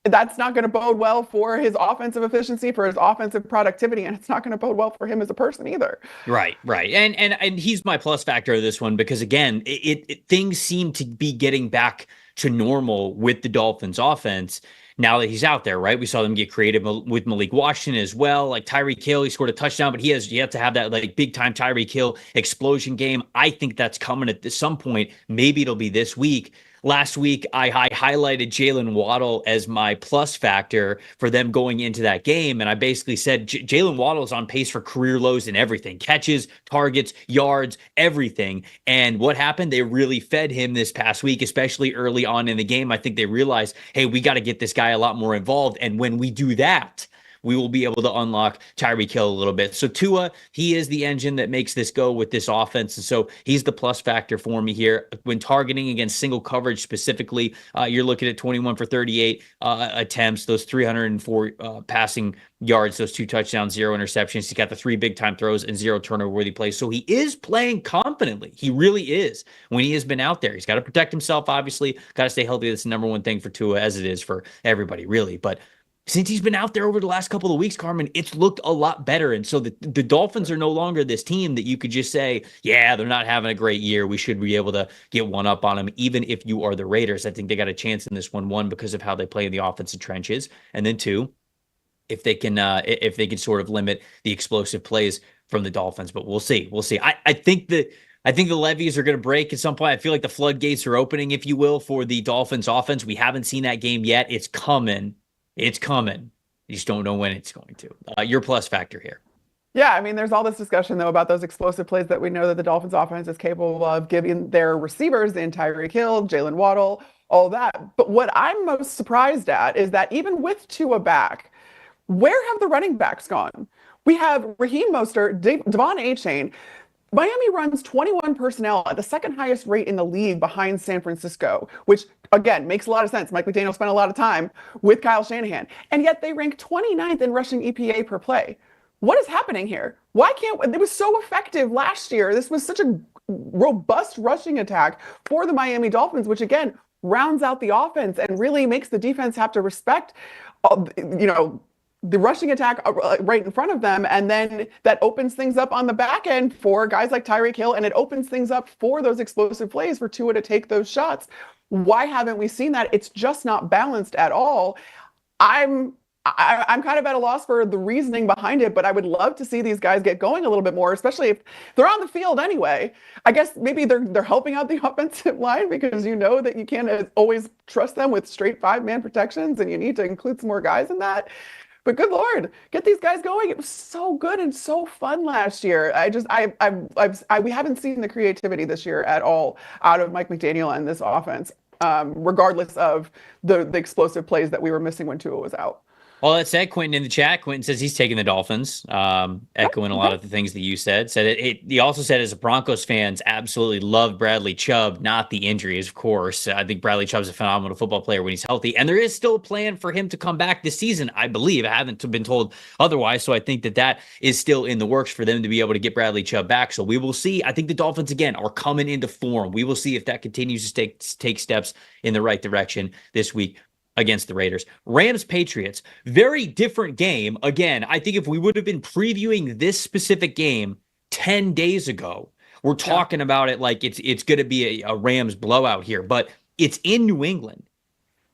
Speaker 2: that's not going to bode well for his offensive efficiency, for his offensive productivity, and it's not going to bode well for him as a person either.
Speaker 1: Right. And he's my plus factor of this one, because, again, things seem to be getting back to normal with the Dolphins offense now that he's out there, right? We saw them get creative with Malik Washington as well. Like Tyreek Hill, he scored a touchdown, but you have to have that big time Tyreek Hill explosion game. I think that's coming at some point. Maybe it'll be this week. Last week, I highlighted Jalen Waddle as my plus factor for them going into that game. And I basically said Jalen Waddle is on pace for career lows in everything: catches, targets, yards, everything. And what happened? They really fed him this past week, especially early on in the game. I think they realized, hey, we got to get this guy a lot more involved. And when we do that, we will be able to unlock Tyreek Hill a little bit. So Tua, he is the engine that makes this go with this offense. And so he's the plus factor for me here. When targeting against single coverage specifically, you're looking at 21 for 38 attempts, those 304 passing yards, those 2 touchdowns, 0 interceptions. He's got the 3 big-time throws and 0 turnover-worthy plays. So he is playing confidently. He really is when he has been out there. He's got to protect himself, obviously. Got to stay healthy. That's the number one thing for Tua, as it is for everybody, really. But since he's been out there over the last couple of weeks, Carmen, it's looked a lot better. And so the Dolphins are no longer this team that you could just say, yeah, they're not having a great year. We should be able to get one up on them, even if you are the Raiders. I think they got a chance in this one because of how they play in the offensive trenches. And then 2, if they can sort of limit the explosive plays from the Dolphins. But we'll see. I think the levees are going to break at some point. I feel like the floodgates are opening, if you will, for the Dolphins offense. We haven't seen that game yet. It's coming. You just don't know when it's going to. Your plus factor here.
Speaker 2: Yeah, I mean, there's all this discussion, though, about those explosive plays that we know that the Dolphins offense is capable of giving their receivers, in Tyreek Hill, Jalen Waddle, all that. But what I'm most surprised at is that even with Tua back, where have the running backs gone? We have Raheem Mostert, Devon Achane. Miami runs 21 personnel at the second highest rate in the league behind San Francisco, which, again, makes a lot of sense. Mike McDaniel spent a lot of time with Kyle Shanahan, and yet they rank 29th in rushing EPA per play. What is happening here? Why can't it was so effective last year? This was such a robust rushing attack for the Miami Dolphins, which, again, rounds out the offense and really makes the defense have to respect, the rushing attack right in front of them. And then that opens things up on the back end for guys like Tyreek Hill. And it opens things up for those explosive plays for Tua to take those shots. Why haven't we seen that? It's just not balanced at all. I'm kind of at a loss for the reasoning behind it, but I would love to see these guys get going a little bit more, especially if they're on the field anyway. I guess maybe they're helping out the offensive line because you know that you can't always trust them with straight 5-man protections, and you need to include some more guys in that. But good Lord, get these guys going. It was so good and so fun last year. We haven't seen the creativity this year at all out of Mike McDaniel and this offense, regardless of the explosive plays that we were missing when Tua was out.
Speaker 1: Well, that said, Quentin in the chat, Quentin says he's taking the Dolphins, echoing a lot of the things that you said. He also said, as a Broncos fans, absolutely love Bradley Chubb, not the injuries, of course. I think Bradley Chubb's a phenomenal football player when he's healthy. And there is still a plan for him to come back this season, I believe. I haven't been told otherwise. So I think that is still in the works for them to be able to get Bradley Chubb back. So we will see. I think the Dolphins, again, are coming into form. We will see if that continues to take steps in the right direction this week against the Raiders. Rams Patriots, very different game. Again, I think if we would have been previewing this specific game 10 days ago, we're talking about it like it's going to be a Rams blowout here, but it's in New England.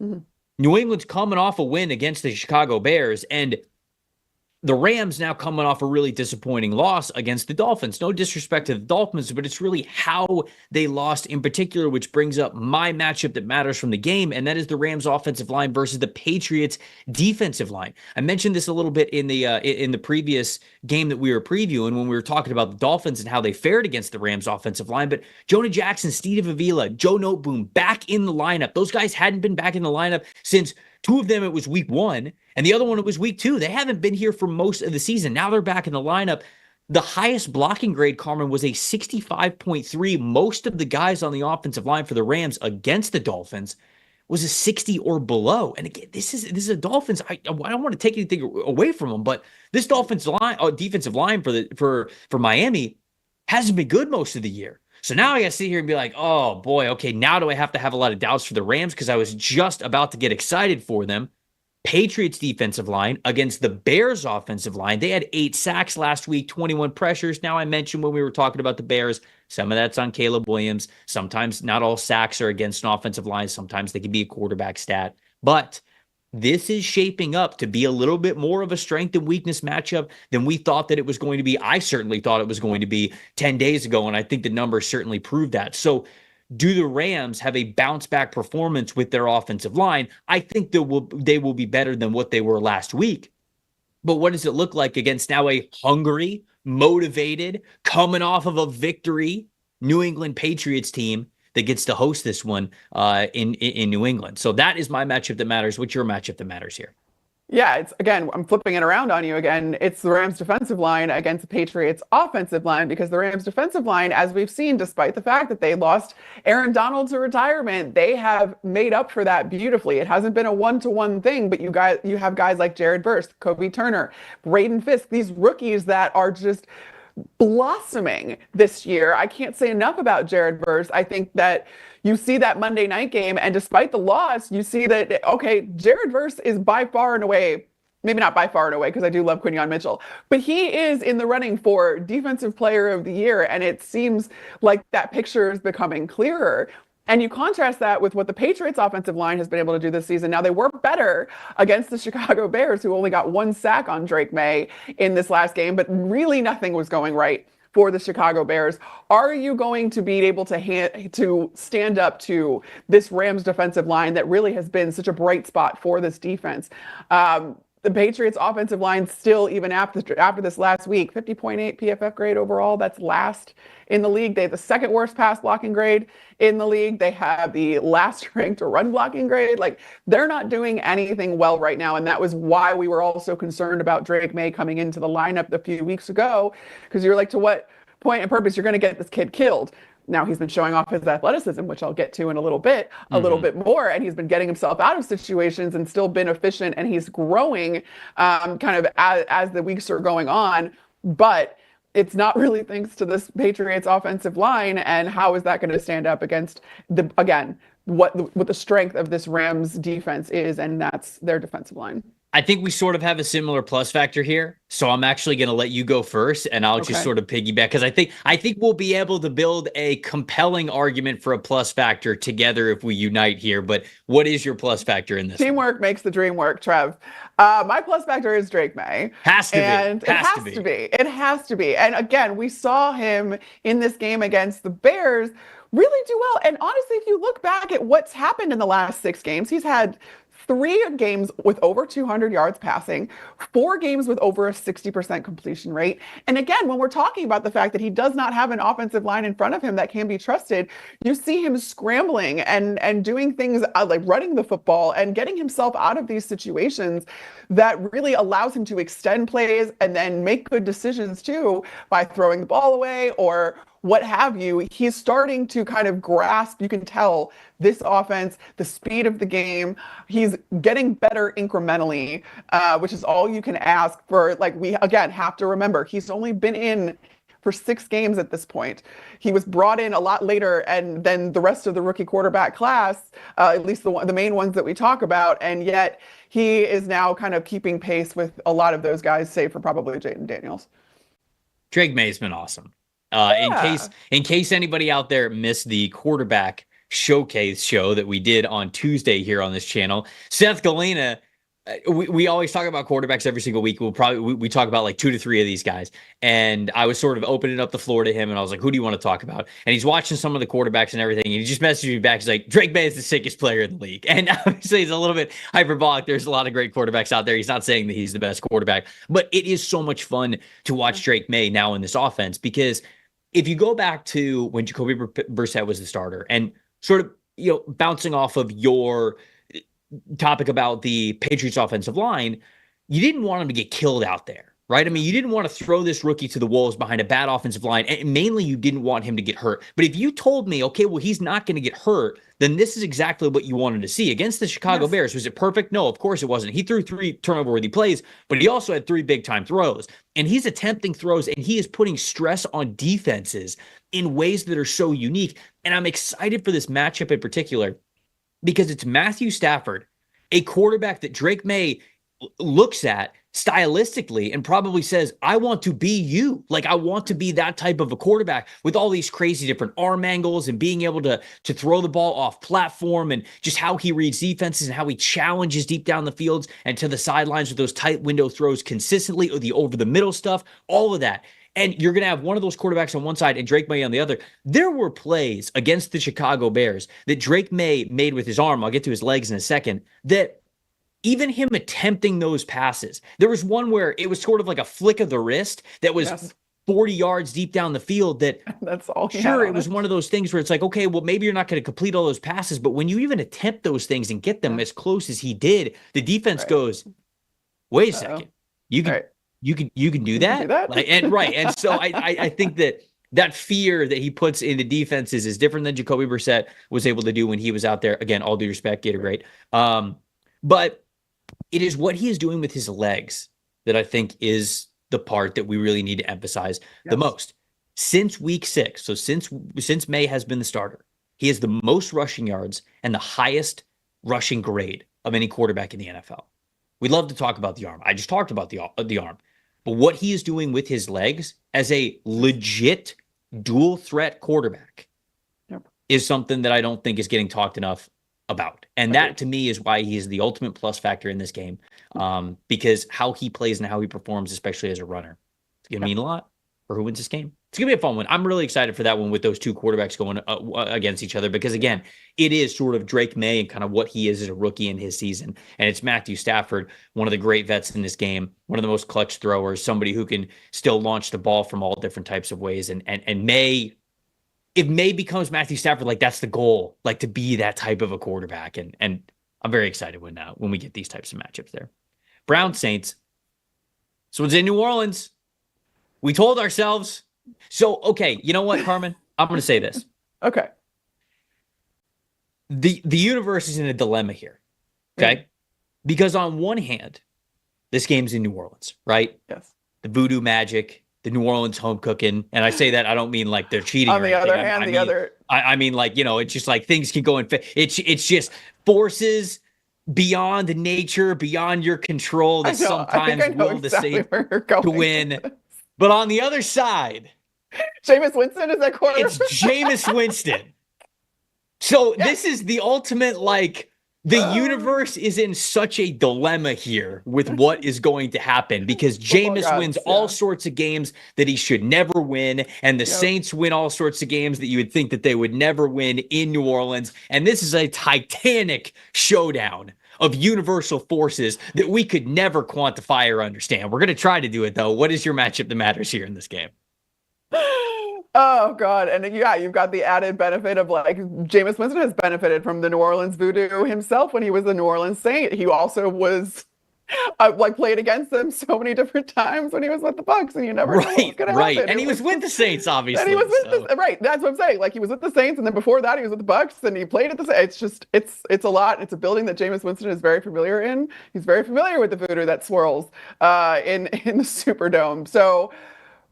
Speaker 1: Mm-hmm. New England's coming off a win against the Chicago Bears, and the Rams now coming off a really disappointing loss against the Dolphins. No disrespect to the Dolphins, but it's really how they lost in particular, which brings up my matchup that matters from the game, and that is the Rams offensive line versus the Patriots defensive line. I mentioned this a little bit in the previous game that we were previewing when we were talking about the Dolphins and how they fared against the Rams offensive line, but Jonah Jackson, Steve Avila, Joe Noteboom back in the lineup. Those guys hadn't been back in the lineup since two of them, it was week 1, and the other one, it was week 2. They haven't been here for most of the season. Now they're back in the lineup. The highest blocking grade, Carmen, was a 65.3. Most of the guys on the offensive line for the Rams against the Dolphins was a 60 or below. And again, this is a Dolphins. I don't want to take anything away from them, but this defensive line for Miami hasn't been good most of the year. So now I got to sit here and be like, oh boy, okay, now do I have to have a lot of doubts for the Rams because I was just about to get excited for them. Patriots defensive line against the Bears offensive line. They had 8 sacks last week, 21 pressures. Now I mentioned when we were talking about the Bears, some of that's on Caleb Williams. Sometimes not all sacks are against an offensive line. Sometimes they can be a quarterback stat. But this is shaping up to be a little bit more of a strength and weakness matchup than we thought that it was going to be. I certainly thought it was going to be 10 days ago, and I think the numbers certainly proved that. So do the Rams have a bounce back performance with their offensive line? I think they will be better than what they were last week. But what does it look like against now a hungry, motivated, coming off of a victory New England Patriots team that gets to host this one in New England? So that is my matchup that matters. What's your matchup that matters here?
Speaker 2: Yeah, it's again, I'm flipping it around on you again. It's the Rams defensive line against the Patriots offensive line because the Rams defensive line, as we've seen, despite the fact that they lost Aaron Donald to retirement, they have made up for that beautifully. It hasn't been a one-to-one thing, but you have guys like Jared Verse, Kobe Turner, Braden Fisk, these rookies that are just blossoming this year. I can't say enough about Jared Verse. I think that you see that Monday night game, and despite the loss, you see that, okay, Jared Verse is by far and away, maybe not by far and away, because I do love Quinyon Mitchell, but he is in the running for Defensive Player of the Year, and it seems like that picture is becoming clearer. And you contrast that with what the Patriots offensive line has been able to do this season. Now, they were better against the Chicago Bears, who only got 1 sack on Drake May in this last game, but really nothing was going right for the Chicago Bears. Are you going to be able to stand up to this Rams defensive line that really has been such a bright spot for this defense? The Patriots offensive line still, even after this last week, 50.8 PFF grade overall. That's last in the league. They have the second worst pass blocking grade in the league. They have the last ranked run blocking grade. Like, they're not doing anything well right now. And that was why we were all so concerned about Drake May coming into the lineup a few weeks ago, because you're like, to what point and purpose you're going to get this kid killed? Now he's been showing off his athleticism, which I'll get to in a little bit more. And he's been getting himself out of situations and still been efficient. And he's growing kind of as the weeks are going on. But it's not really thanks to this Patriots offensive line. And how is that going to stand up against what the strength of this Rams defense is? And that's their defensive line.
Speaker 1: I think we sort of have a similar plus factor here. So I'm actually going to let you go first, and I'll just sort of piggyback, because I think we'll be able to build a compelling argument for a plus factor together if we unite here. But what is your plus factor in this?
Speaker 2: Teamwork makes the dream work, Trev. My plus factor is Drake May.
Speaker 1: Has to be.
Speaker 2: It has to be. And again, we saw him in this game against the Bears really do well. And honestly, if you look back at what's happened in the last 6 games, he's had 3 games with over 200 yards passing, 4 games with over a 60% completion rate. And again, when we're talking about the fact that he does not have an offensive line in front of him that can be trusted, you see him scrambling and doing things like running the football and getting himself out of these situations that really allows him to extend plays and then make good decisions too by throwing the ball away or what have you. He's starting to kind of grasp, you can tell, this offense, the speed of the game. He's getting better incrementally, which is all you can ask for. Like, we, again, have to remember, he's only been in for 6 games at this point. He was brought in a lot later and than the rest of the rookie quarterback class, at least the main ones that we talk about, and yet he is now kind of keeping pace with a lot of those guys, save for probably Jaden Daniels.
Speaker 1: Drake May's been awesome. In case anybody out there missed the quarterback showcase show that we did on Tuesday here on this channel, Seth Galena, we always talk about quarterbacks every single week. We talk about like 2 to 3 of these guys. And I was sort of opening up the floor to him, and I was like, who do you want to talk about? And he's watching some of the quarterbacks and everything. And he just messaged me back. He's like, Drake May is the sickest player in the league. And obviously he's a little bit hyperbolic. There's a lot of great quarterbacks out there. He's not saying that he's the best quarterback, but it is so much fun to watch Drake May now in this offense, because if you go back to when Jacoby Brissett was the starter, and sort of, bouncing off of your topic about the Patriots offensive line, you didn't want him to get killed out there, right? I mean, you didn't want to throw this rookie to the wolves behind a bad offensive line, and mainly you didn't want him to get hurt. But if you told me, okay, well, he's not going to get hurt, then this is exactly what you wanted to see. Against the Chicago Bears, was it perfect? No, of course it wasn't. He threw 3 turnover-worthy plays, but he also had 3 big-time throws. And he's attempting throws, and he is putting stress on defenses in ways that are so unique. And I'm excited for this matchup in particular, because it's Matthew Stafford, a quarterback that Drake May looks at stylistically and probably says, I want to be you. Like, I want to be that type of a quarterback with all these crazy different arm angles and being able to throw the ball off platform, and just how he reads defenses and how he challenges deep down the fields and to the sidelines with those tight window throws consistently, or the over the middle stuff, all of that. And you're going to have one of those quarterbacks on one side and Drake May on the other. There were plays against the Chicago Bears that Drake May made with his arm, I'll get to his legs in a second, that even him attempting those passes, there was one where it was sort of like a flick of the wrist that was 40 yards deep down the field. That's all. Sure, it was one of those things where it's like, okay, well, maybe you're not going to complete all those passes, but when you even attempt those things and get them as close as he did, the defense goes, wait a second, you can
Speaker 2: right.
Speaker 1: you can do that? Like, and so I think that fear that he puts into defenses is different than Jacoby Brissett was able to do when he was out there. Again, all due respect, Gator great. But it is what he is doing with his legs that I think is the part that we really need to emphasize the most. Since week 6, so since May has been the starter, he has the most rushing yards and the highest rushing grade of any quarterback in the NFL. We'd love to talk about the arm. I just talked about the arm. But what he is doing with his legs as a legit dual threat quarterback is something that I don't think is getting talked enough about. And that to me is why he is the ultimate plus factor in this game, because how he plays and how he performs, especially as a runner, it's going to mean a lot for who wins this game. It's going to be a fun one. I'm really excited for that one with those two quarterbacks going against each other because, again, it is sort of Drake May and kind of what he is as a rookie in his season. And it's Matthew Stafford, one of the great vets in this game, one of the most clutch throwers, somebody who can still launch the ball from all different types of ways. And May, if May becomes Matthew Stafford, like that's the goal, like to be that type of a quarterback. And I'm very excited when we get these types of matchups there. Browns Saints. So it's in New Orleans. We told ourselves. So, okay, you know what, Carmen? I'm going to say this.
Speaker 2: Okay.
Speaker 1: The universe is in a dilemma here, okay? Because on one hand, this game's in New Orleans, right?
Speaker 2: Yes.
Speaker 1: The voodoo magic, the New Orleans home cooking. And I say that, I don't mean like they're cheating
Speaker 2: on the other hand,
Speaker 1: I mean like, you know, it's just like things can go in. It's just forces beyond nature, beyond your control that sometimes will decide to win. But on the other side,
Speaker 2: Jameis Winston is that quarterback.
Speaker 1: It's Jameis Winston. So this is the ultimate, like, the universe is in such a dilemma here with what is going to happen because Jameis wins all sorts of games that he should never win, and the Saints win all sorts of games that you would think that they would never win in New Orleans. And this is a titanic showdown of universal forces that we could never quantify or understand. We're going to try to do it, though. What is your matchup that matters here in this game?
Speaker 2: Oh, God. And yeah, you've got the added benefit of like Jameis Winston has benefited from the New Orleans voodoo himself when he was the New Orleans Saint. He also was like played against them so many different times when he was with the Bucs, and you never know what was going to happen.
Speaker 1: And he was with the Saints, obviously.
Speaker 2: And he was with right. That's what I'm saying. Like he was with the Saints, and then before that, he was with the Bucs, and he played at the Saints. It's just it's a lot. It's a building that Jameis Winston is very familiar in. He's very familiar with the voodoo that swirls in the Superdome. So.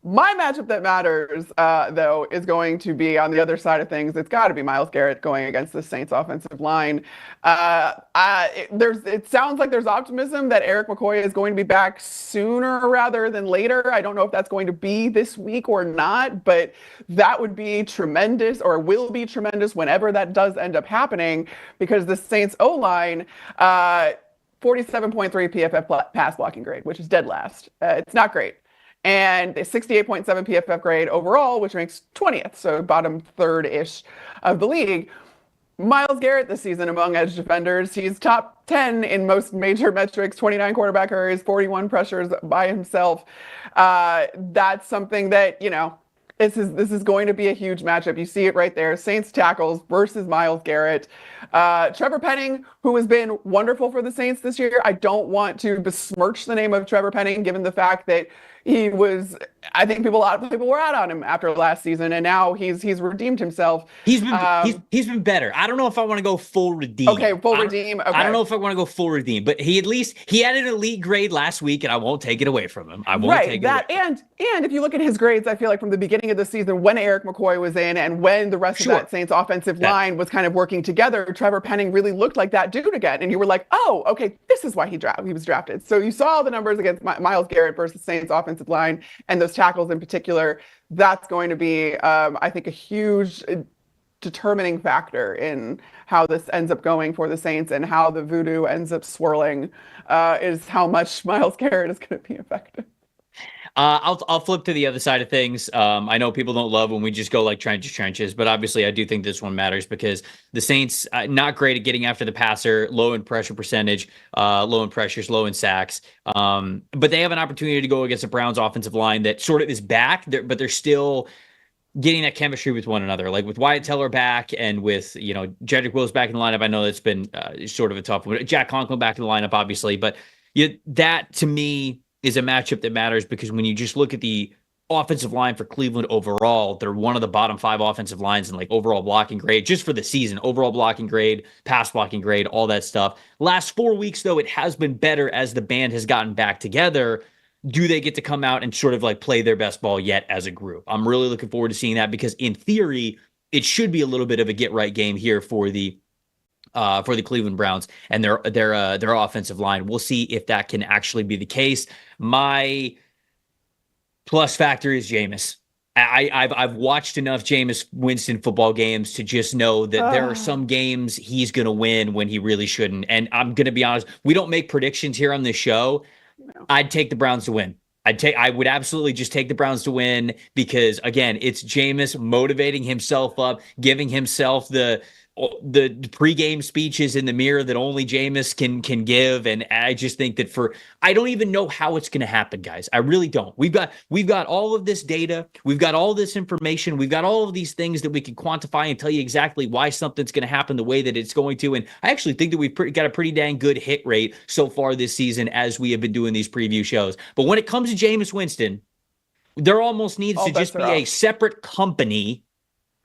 Speaker 2: My matchup that matters, though, is going to be on the other side of things. It's got to be Myles Garrett going against the Saints offensive line. It sounds like there's optimism that Eric McCoy is going to be back sooner rather than later. I don't know if that's going to be this week or not, but that would be tremendous, or will be tremendous whenever that does end up happening, because the Saints O-line, 47.3 PFF pass blocking grade, which is dead last. It's not great. And a 68.7 PFF grade overall, which ranks 20th, so bottom third-ish of the league. Myles Garrett this season among edge defenders, he's top 10 in most major metrics, 29 quarterback hurries, 41 pressures by himself. That's something that, you know, this is going to be a huge matchup. You see it right there. Saints tackles versus Myles Garrett. Trevor Penning, who has been wonderful for the Saints this year. I don't want to besmirch the name of Trevor Penning, given the fact that he was, I think a lot of people were out on him after last season, and now he's redeemed himself.
Speaker 1: He's been better. I don't know if I want to go full redeem.
Speaker 2: Okay, full redeem. Okay.
Speaker 1: I don't know if I want to go full redeem, but he had an elite grade last week, and I won't take it away from him. I won't take it away. And
Speaker 2: if you look at his grades, I feel like from the beginning of the season, when Eric McCoy was in, and when the rest of that Saints offensive line was kind of working together, Trevor Penning really looked like that dude again, and you were like, oh, okay, this is why he was drafted. So you saw the numbers against Myles Garrett versus Saints offensive line, and those tackles in particular. That's going to be, I think, a huge determining factor in how this ends up going for the Saints, and how the voodoo ends up swirling is how much Myles Garrett is going to be effective.
Speaker 1: I'll flip to the other side of things. I know people don't love when we just go like trenches, but obviously I do think this one matters because the Saints not great at getting after the passer, low in pressure percentage, low in pressures, low in sacks. But they have an opportunity to go against the Browns offensive line that sort of is back, but they're still getting that chemistry with one another, like with Wyatt Teller back and with, Jedrick Wills back in the lineup. I know that's been sort of a tough one. Jack Conklin back in the lineup, obviously, but that to me is a matchup that matters because when you just look at the offensive line for Cleveland overall, they're one of the bottom 5 offensive lines in like overall blocking grade just for the season, overall blocking grade, pass blocking grade, all that stuff. Last 4 weeks, though, it has been better as the band has gotten back together. Do they get to come out and sort of like play their best ball yet as a group? I'm really looking forward to seeing that because in theory, it should be a little bit of a get right game here for the Cleveland Browns and their offensive line. We'll see if that can actually be the case. My plus factor is Jameis. I've watched enough Jameis Winston football games to just know that there are some games he's going to win when he really shouldn't. And I'm going to be honest, we don't make predictions here on this show. No. I'd take the Browns to win. I would absolutely just take the Browns to win because, again, it's Jameis motivating himself up, giving himself the pregame speeches in the mirror that only Jameis can give. And I just think that I don't even know how it's going to happen, guys. I really don't. We've got all of this data. We've got all this information. We've got all of these things that we can quantify and tell you exactly why something's going to happen the way that it's going to. And I actually think that we've got a pretty dang good hit rate so far this season as we have been doing these preview shows. But when it comes to Jameis Winston, there almost needs to just be a separate company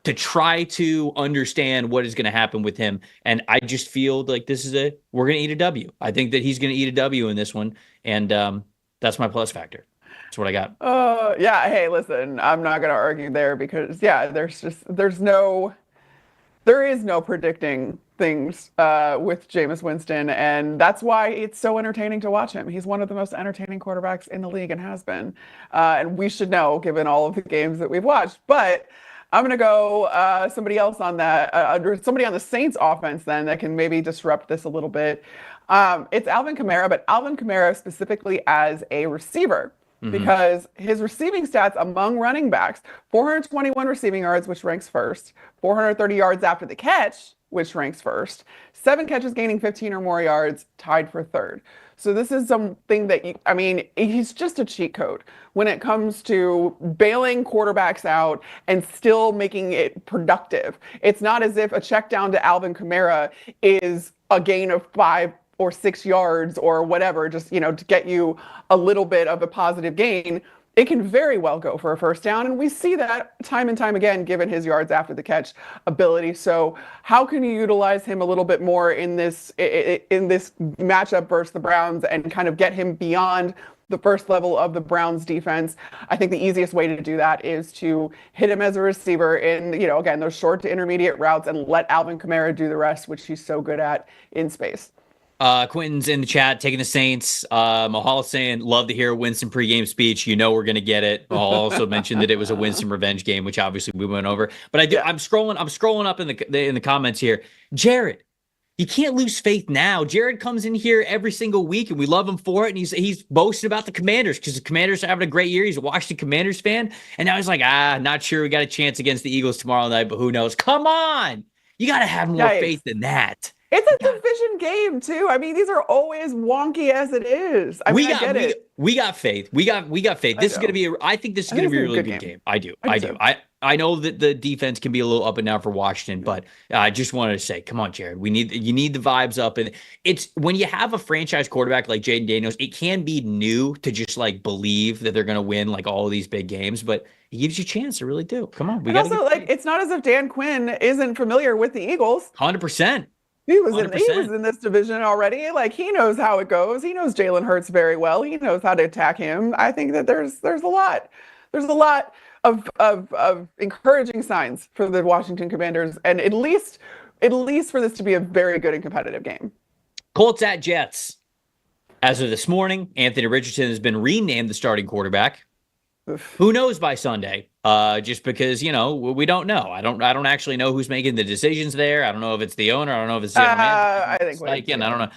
Speaker 1: to try to understand what is going to happen with him. And I just feel like we're going to eat a W. I think that he's going to eat a W in this one. And that's my plus factor. That's what I got.
Speaker 2: Yeah. Hey, listen, I'm not going to argue there because there is no predicting things with Jameis Winston. And that's why it's so entertaining to watch him. He's one of the most entertaining quarterbacks in the league and has been. And we should know, given all of the games that we've watched, but I'm going to go somebody else on that, somebody on the Saints offense then that can maybe disrupt this a little bit. It's Alvin Kamara, but Alvin Kamara specifically as a receiver because his receiving stats among running backs, 421 receiving yards, which ranks first, 430 yards after the catch, which ranks first, 7 catches gaining 15 or more yards, tied for third. So this is something that, he's just a cheat code when it comes to bailing quarterbacks out and still making it productive. It's not as if a check down to Alvin Kamara is a gain of 5 or 6 yards or whatever, just, to get you a little bit of a positive gain. It can very well go for a first down, and we see that time and time again, given his yards after the catch ability. So how can you utilize him a little bit more in this matchup versus the Browns and kind of get him beyond the first level of the Browns defense? I think the easiest way to do that is to hit him as a receiver in, again, those short to intermediate routes and let Alvin Kamara do the rest, which he's so good at in space.
Speaker 1: Quentin's in the chat taking the Saints. Mahal saying, love to hear a Winston pregame speech. We're going to get it. Mahal also mentioned that it was a Winston revenge game, which obviously we went over. But I'm scrolling up in the comments here. Jared, you can't lose faith now. Jared comes in here every single week, and we love him for it. And he's boasting about the Commanders because the Commanders are having a great year. He's a Washington Commanders fan, and now he's like, not sure we got a chance against the Eagles tomorrow night, but who knows? Come on, you got to have more faith than that.
Speaker 2: It's a division game too. These are always wonky as it is. I get it.
Speaker 1: We got faith. We got faith. This is going to be. I think this is going to be a really good game. I do. I know that the defense can be a little up and down for Washington, but I just wanted to say, come on, Jared. You need the vibes up, and it's when you have a franchise quarterback like Jaden Daniels, it can be new to just like believe that they're going to win like all of these big games, but it gives you a chance to really do. Come on,
Speaker 2: it's not as if Dan Quinn isn't familiar with the Eagles.
Speaker 1: 100%.
Speaker 2: He was in this division already. Like, he knows how it goes. He knows Jalen Hurts very well. He knows how to attack him. I think that there's a lot of encouraging signs for the Washington Commanders, and at least for this to be a very good and competitive game.
Speaker 1: Colts at Jets. As of this morning, Anthony Richardson has been renamed the starting quarterback. Oof. Who knows by Sunday? Just because, we don't know. I don't actually know who's making the decisions there. I don't know if it's the owner. I don't know if it's the
Speaker 2: I think
Speaker 1: I don't know.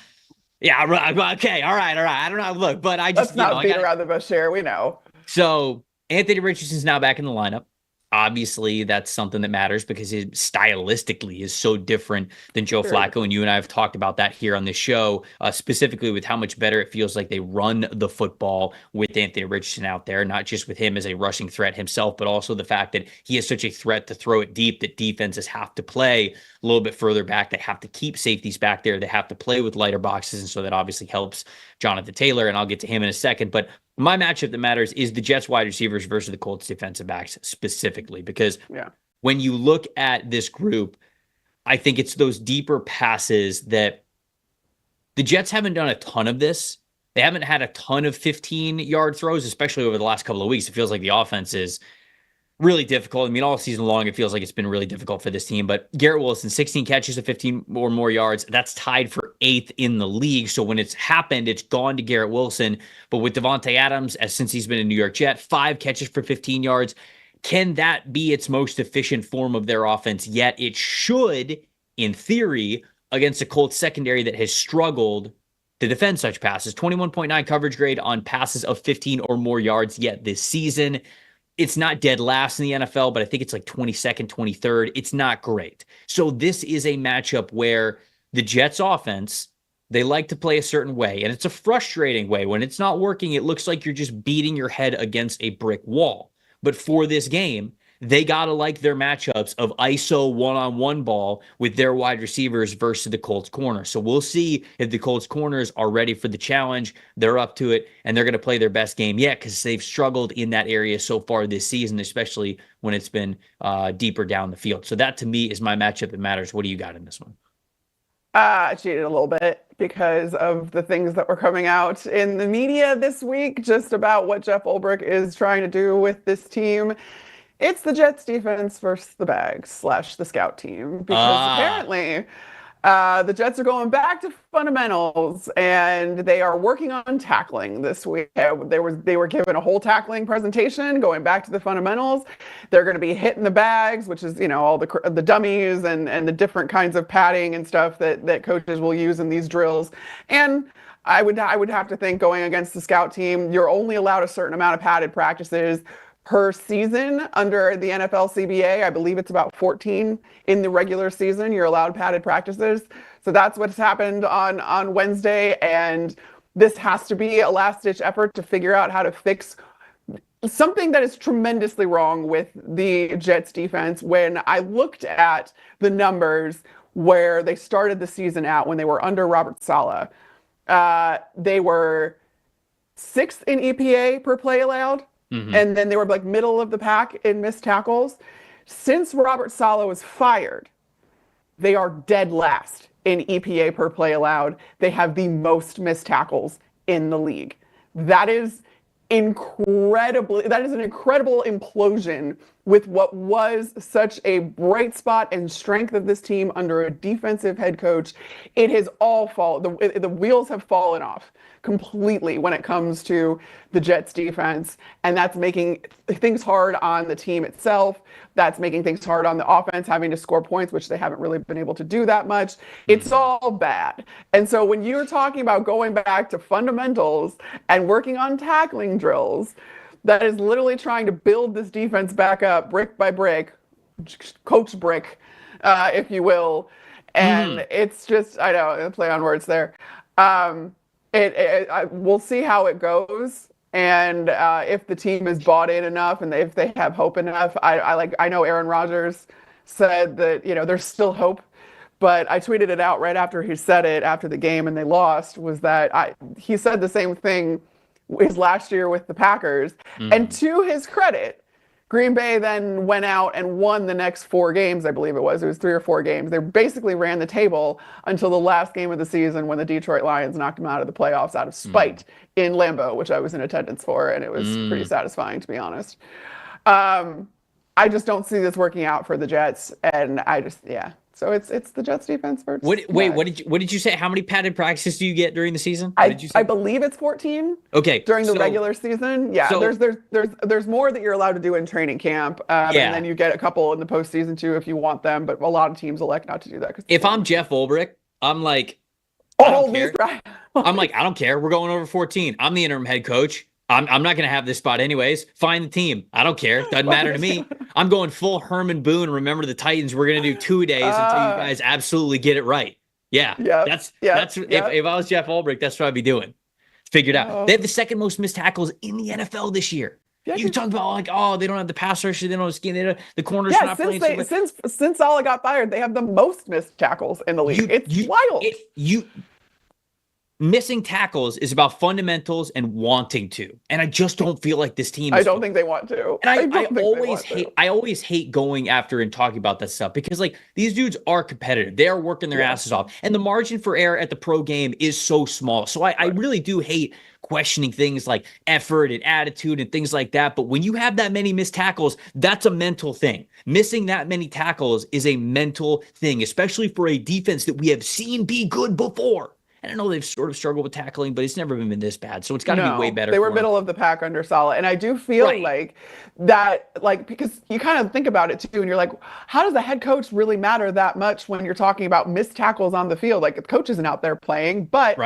Speaker 1: Yeah. Okay. All right. I don't know. Look, but I just,
Speaker 2: let's not beat around the bush here. We know.
Speaker 1: So Anthony Richardson's now back in the lineup. Obviously, that's something that matters because he stylistically is so different than Joe Flacco. And you and I have talked about that here on this show, specifically with how much better it feels like they run the football with Anthony Richardson out there, not just with him as a rushing threat himself, but also the fact that he is such a threat to throw it deep that defenses have to play a little bit further back. They have to keep safeties back there. They have to play with lighter boxes, and so that obviously helps Jonathan Taylor, and I'll get to him in a second. But my matchup that matters is the Jets wide receivers versus the Colts defensive backs specifically, because when you look at this group, I think it's those deeper passes that the Jets haven't done a ton of this. They haven't had a ton of 15-yard throws, especially over the last couple of weeks. It feels like the offense is really difficult. I mean, all season long, it feels like it's been really difficult for this team. But Garrett Wilson, 16 catches of 15 or more yards. That's tied for 8th in the league. So when it's happened, it's gone to Garrett Wilson. But with Devontae Adams, since he's been a New York Jet, 5 catches for 15 yards. Can that be its most efficient form of their offense? Yet it should, in theory, against a Colts secondary that has struggled to defend such passes. 21.9 coverage grade on passes of 15 or more yards yet this season. It's not dead last in the NFL, but I think it's like 22nd, 23rd. It's not great. So this is a matchup where the Jets offense, they like to play a certain way, and it's a frustrating way. When it's not working, it looks like you're just beating your head against a brick wall. But for this game, they got to like their matchups of ISO one-on-one ball with their wide receivers versus the Colts corner. So we'll see if the Colts corners are ready for the challenge. They're up to it, and they're going to play their best game yet, because they've struggled in that area so far this season, especially when it's been deeper down the field. So that, to me, is my matchup that matters. What do you got in this one?
Speaker 2: I cheated a little bit because of the things that were coming out in the media this week, just about what Jeff Ulbrich is trying to do with this team. It's the Jets defense versus the Bags / the scout team, because apparently the Jets are going back to fundamentals, and they are working on tackling this week. They were given a whole tackling presentation, going back to the fundamentals. They're going to be hitting the bags, which is, all the dummies and the different kinds of padding and stuff that coaches will use in these drills. And I would have to think, going against the scout team, you're only allowed a certain amount of padded practices per season under the NFL CBA. I believe it's about 14 in the regular season. You're allowed padded practices. So that's what's happened on Wednesday. And this has to be a last-ditch effort to figure out how to fix something that is tremendously wrong with the Jets defense. When I looked at the numbers where they started the season out, when they were under Robert Saleh, they were 6th in EPA per play allowed. Mm-hmm. And then they were like middle of the pack in missed tackles. Since Robert Saleh was fired, they are dead last in EPA per play allowed. They have the most missed tackles in the league. That is an incredible implosion with what was such a bright spot and strength of this team under a defensive head coach. It has all fallen. The wheels have fallen off completely when it comes to the Jets defense, and that's making things hard on the team itself. That's making things hard on the offense, having to score points, which they haven't really been able to do that much. It's all bad. And so when you're talking about going back to fundamentals and working on tackling drills, that is literally trying to build this defense back up brick by brick, coach brick, if you will. And it's just, I know, play on words there. We'll see how it goes, and if the team is bought in enough, and if they have hope enough. I know Aaron Rodgers said that there's still hope, but I tweeted it out right after he said it after the game and they lost. Was that he said the same thing his last year with the Packers, and to his credit, Green Bay then went out and won the next 4 games, I believe it was 3 or 4 games. They basically ran the table until the last game of the season when the Detroit Lions knocked them out of the playoffs out of spite in Lambeau, which I was in attendance for, and it was pretty satisfying, to be honest. I just don't see this working out for the Jets, and So it's the Jets defense versus.
Speaker 1: What did you say? How many padded practices do you get during the season?
Speaker 2: I believe it's 14.
Speaker 1: Okay.
Speaker 2: During the regular season, there's more that you're allowed to do in training camp, and then you get a couple in the postseason too if you want them. But a lot of teams elect not to do that.
Speaker 1: If I'm Jeff Ulbrich, I'm like, I don't care. I'm like, I don't care. We're going over 14. I'm the interim head coach. I'm not going to have this spot anyways. Find the team. I don't care. Doesn't matter to me. I'm going full Herman Boone. Remember the Titans. We're going to do 2 days until you guys absolutely get it right. Yeah. That's if I was Jeff Ulbrich, that's what I'd be doing. Figured out. They have the second most missed tackles in the NFL this year.
Speaker 2: Yeah,
Speaker 1: you talk about like, oh, they don't have the pass rush, they don't have skin, the corners
Speaker 2: yeah,
Speaker 1: not playing.
Speaker 2: since Saleh got fired, they have the most missed tackles in the league. It's wild.
Speaker 1: Missing tackles is about fundamentals and wanting to. And I just don't feel like this team is.
Speaker 2: I don't think they want to.
Speaker 1: And I always hate going after and talking about that stuff because like these dudes are competitive. They are working their asses off. And the margin for error at the pro game is so small. So I really do hate questioning things like effort and attitude and things like that. But when you have that many missed tackles, that's a mental thing. Missing that many tackles is a mental thing, especially for a defense that we have seen be good before. And I know they've sort of struggled with tackling, but it's never been this bad. So it's got to be way better.
Speaker 2: They were middle of the pack under Saleh. And I do feel like that, like, because you kind of think about it too, and you're like, how does the head coach really matter that much when you're talking about missed tackles on the field? Like, the coach isn't out there playing, but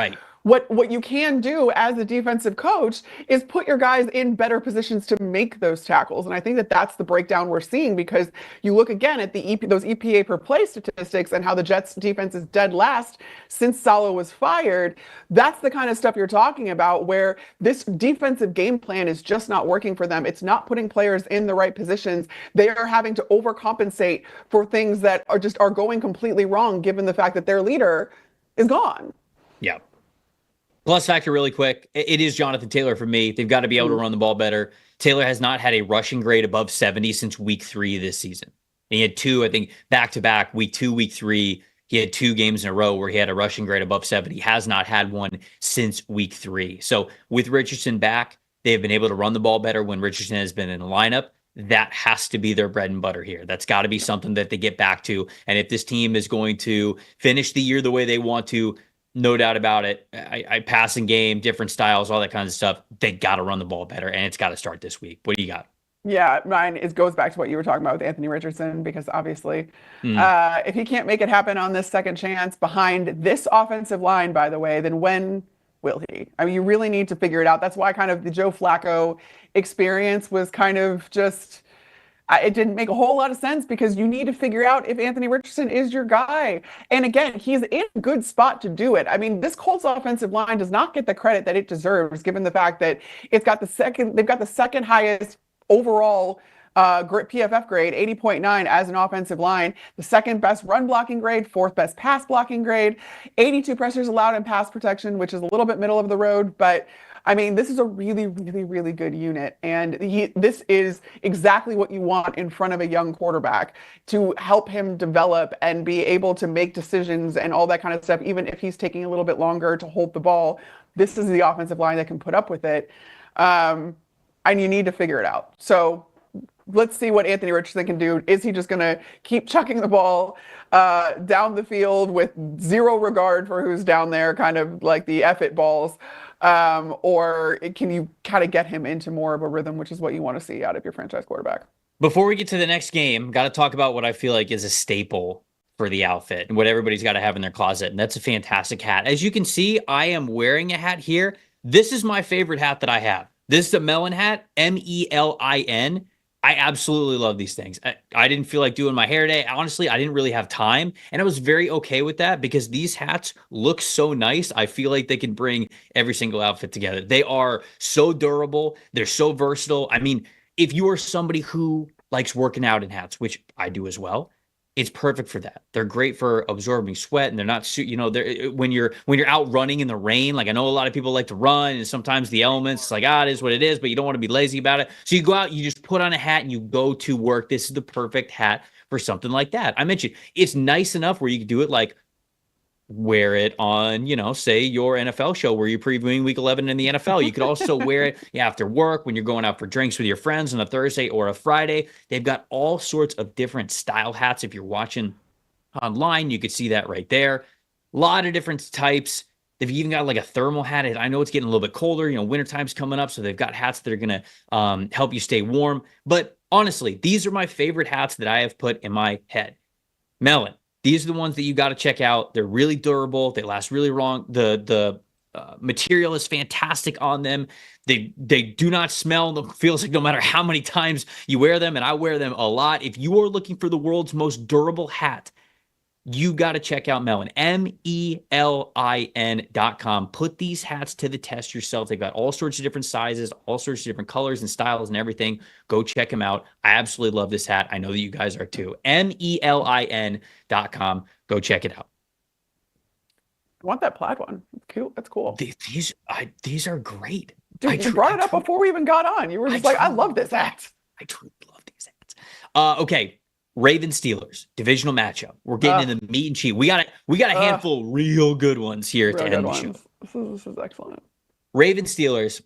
Speaker 2: what you can do as a defensive coach is put your guys in better positions to make those tackles. And I think that that's the breakdown we're seeing, because you look again at those EPA per play statistics and how the Jets defense is dead last since Saleh was fired. That's the kind of stuff you're talking about, where this defensive game plan is just not working for them. It's not putting players in the right positions. They are having to overcompensate for things that are going completely wrong, given the fact that their leader is gone.
Speaker 1: Yeah. Plus factor really quick, it is Jonathan Taylor for me. They've got to be able to run the ball better. Taylor has not had a rushing grade above 70 since week 3 this season. And he had 2, I think, back-to-back, week 2, week 3. He had 2 games in a row where he had a rushing grade above 70. He has not had one since week 3. So with Richardson back, they've been able to run the ball better when Richardson has been in the lineup. That has to be their bread and butter here. That's got to be something that they get back to. And if this team is going to finish the year the way they want to, no doubt about it. I passing game, different styles, all that kind of stuff. They got to run the ball better, and it's got to start this week. What do you got?
Speaker 2: Yeah, mine goes back to what you were talking about with Anthony Richardson, because obviously, if he can't make it happen on this second chance behind this offensive line, by the way, then when will he? I mean, you really need to figure it out. That's why kind of the Joe Flacco experience was kind of just... it didn't make a whole lot of sense, because you need to figure out if Anthony Richardson is your guy. And again, he's in a good spot to do it. I mean, this Colts offensive line does not get the credit that it deserves, given the fact that they've got the second highest overall PFF grade, 80.9 as an offensive line, the second best run blocking grade, 4th best pass blocking grade, 82 pressures allowed in pass protection, which is a little bit middle of the road, but I mean, this is a really, really, really good unit. And this is exactly what you want in front of a young quarterback, to help him develop and be able to make decisions and all that kind of stuff, even if he's taking a little bit longer to hold the ball. This is the offensive line that can put up with it. And you need to figure it out. So let's see what Anthony Richardson can do. Is he just going to keep chucking the ball down the field with zero regard for who's down there, kind of like the F it balls? Or can you kind of get him into more of a rhythm, which is what you want to see out of your franchise quarterback?
Speaker 1: Before we get to the next game, got to talk about what I feel like is a staple for the outfit and what everybody's got to have in their closet. And that's a fantastic hat. As you can see, I am wearing a hat here. This is my favorite hat that I have. This is a Melon hat, MELIN. I absolutely love these things. I didn't feel like doing my hair today. Honestly, I didn't really have time. And I was very okay with that, because these hats look so nice. I feel like they can bring every single outfit together. They are so durable. They're so versatile. I mean, if you are somebody who likes working out in hats, which I do as well, it's perfect for that. They're great for absorbing sweat, and they're not, they're, when you're out running in the rain. Like, I know a lot of people like to run, and sometimes the elements, it's like, it is what it is, but you don't want to be lazy about it. So you go out, you just put on a hat, and you go to work. This is the perfect hat for something like that. I mentioned it's nice enough where you can do it like wear it on, say your NFL show where you're previewing week 11 in the NFL. You could also wear it after work when you're going out for drinks with your friends on a Thursday or a Friday. They've got all sorts of different style hats. If you're watching online, you could see that right there. A lot of different types. They've even got like a thermal hat. I know it's getting a little bit colder, wintertime's coming up, so they've got hats that are going to help you stay warm. But honestly, these are my favorite hats that I have put in my head. Melon. These are the ones that you got to check out. They're really durable. They last really long. The material is fantastic on them. They do not smell. It feels like no matter how many times you wear them, and I wear them a lot. If you are looking for the world's most durable hat, you got to check out Melin, MELIN.com. Put these hats to the test yourself. They've got all sorts of different sizes, all sorts of different colors and styles and everything. Go check them out. I absolutely love this hat. I know that you guys are too. MELIN.com. Go check it out.
Speaker 2: I want that plaid one. It's cute. That's cool.
Speaker 1: These are great.
Speaker 2: Dude, you brought it up before we even got on. You were just I love this hat.
Speaker 1: I truly love these hats. Okay. Ravens Steelers divisional matchup. We're getting in the meat and cheese. We got a handful of real good ones here to end the show.
Speaker 2: This is excellent.
Speaker 1: Ravens Steelers.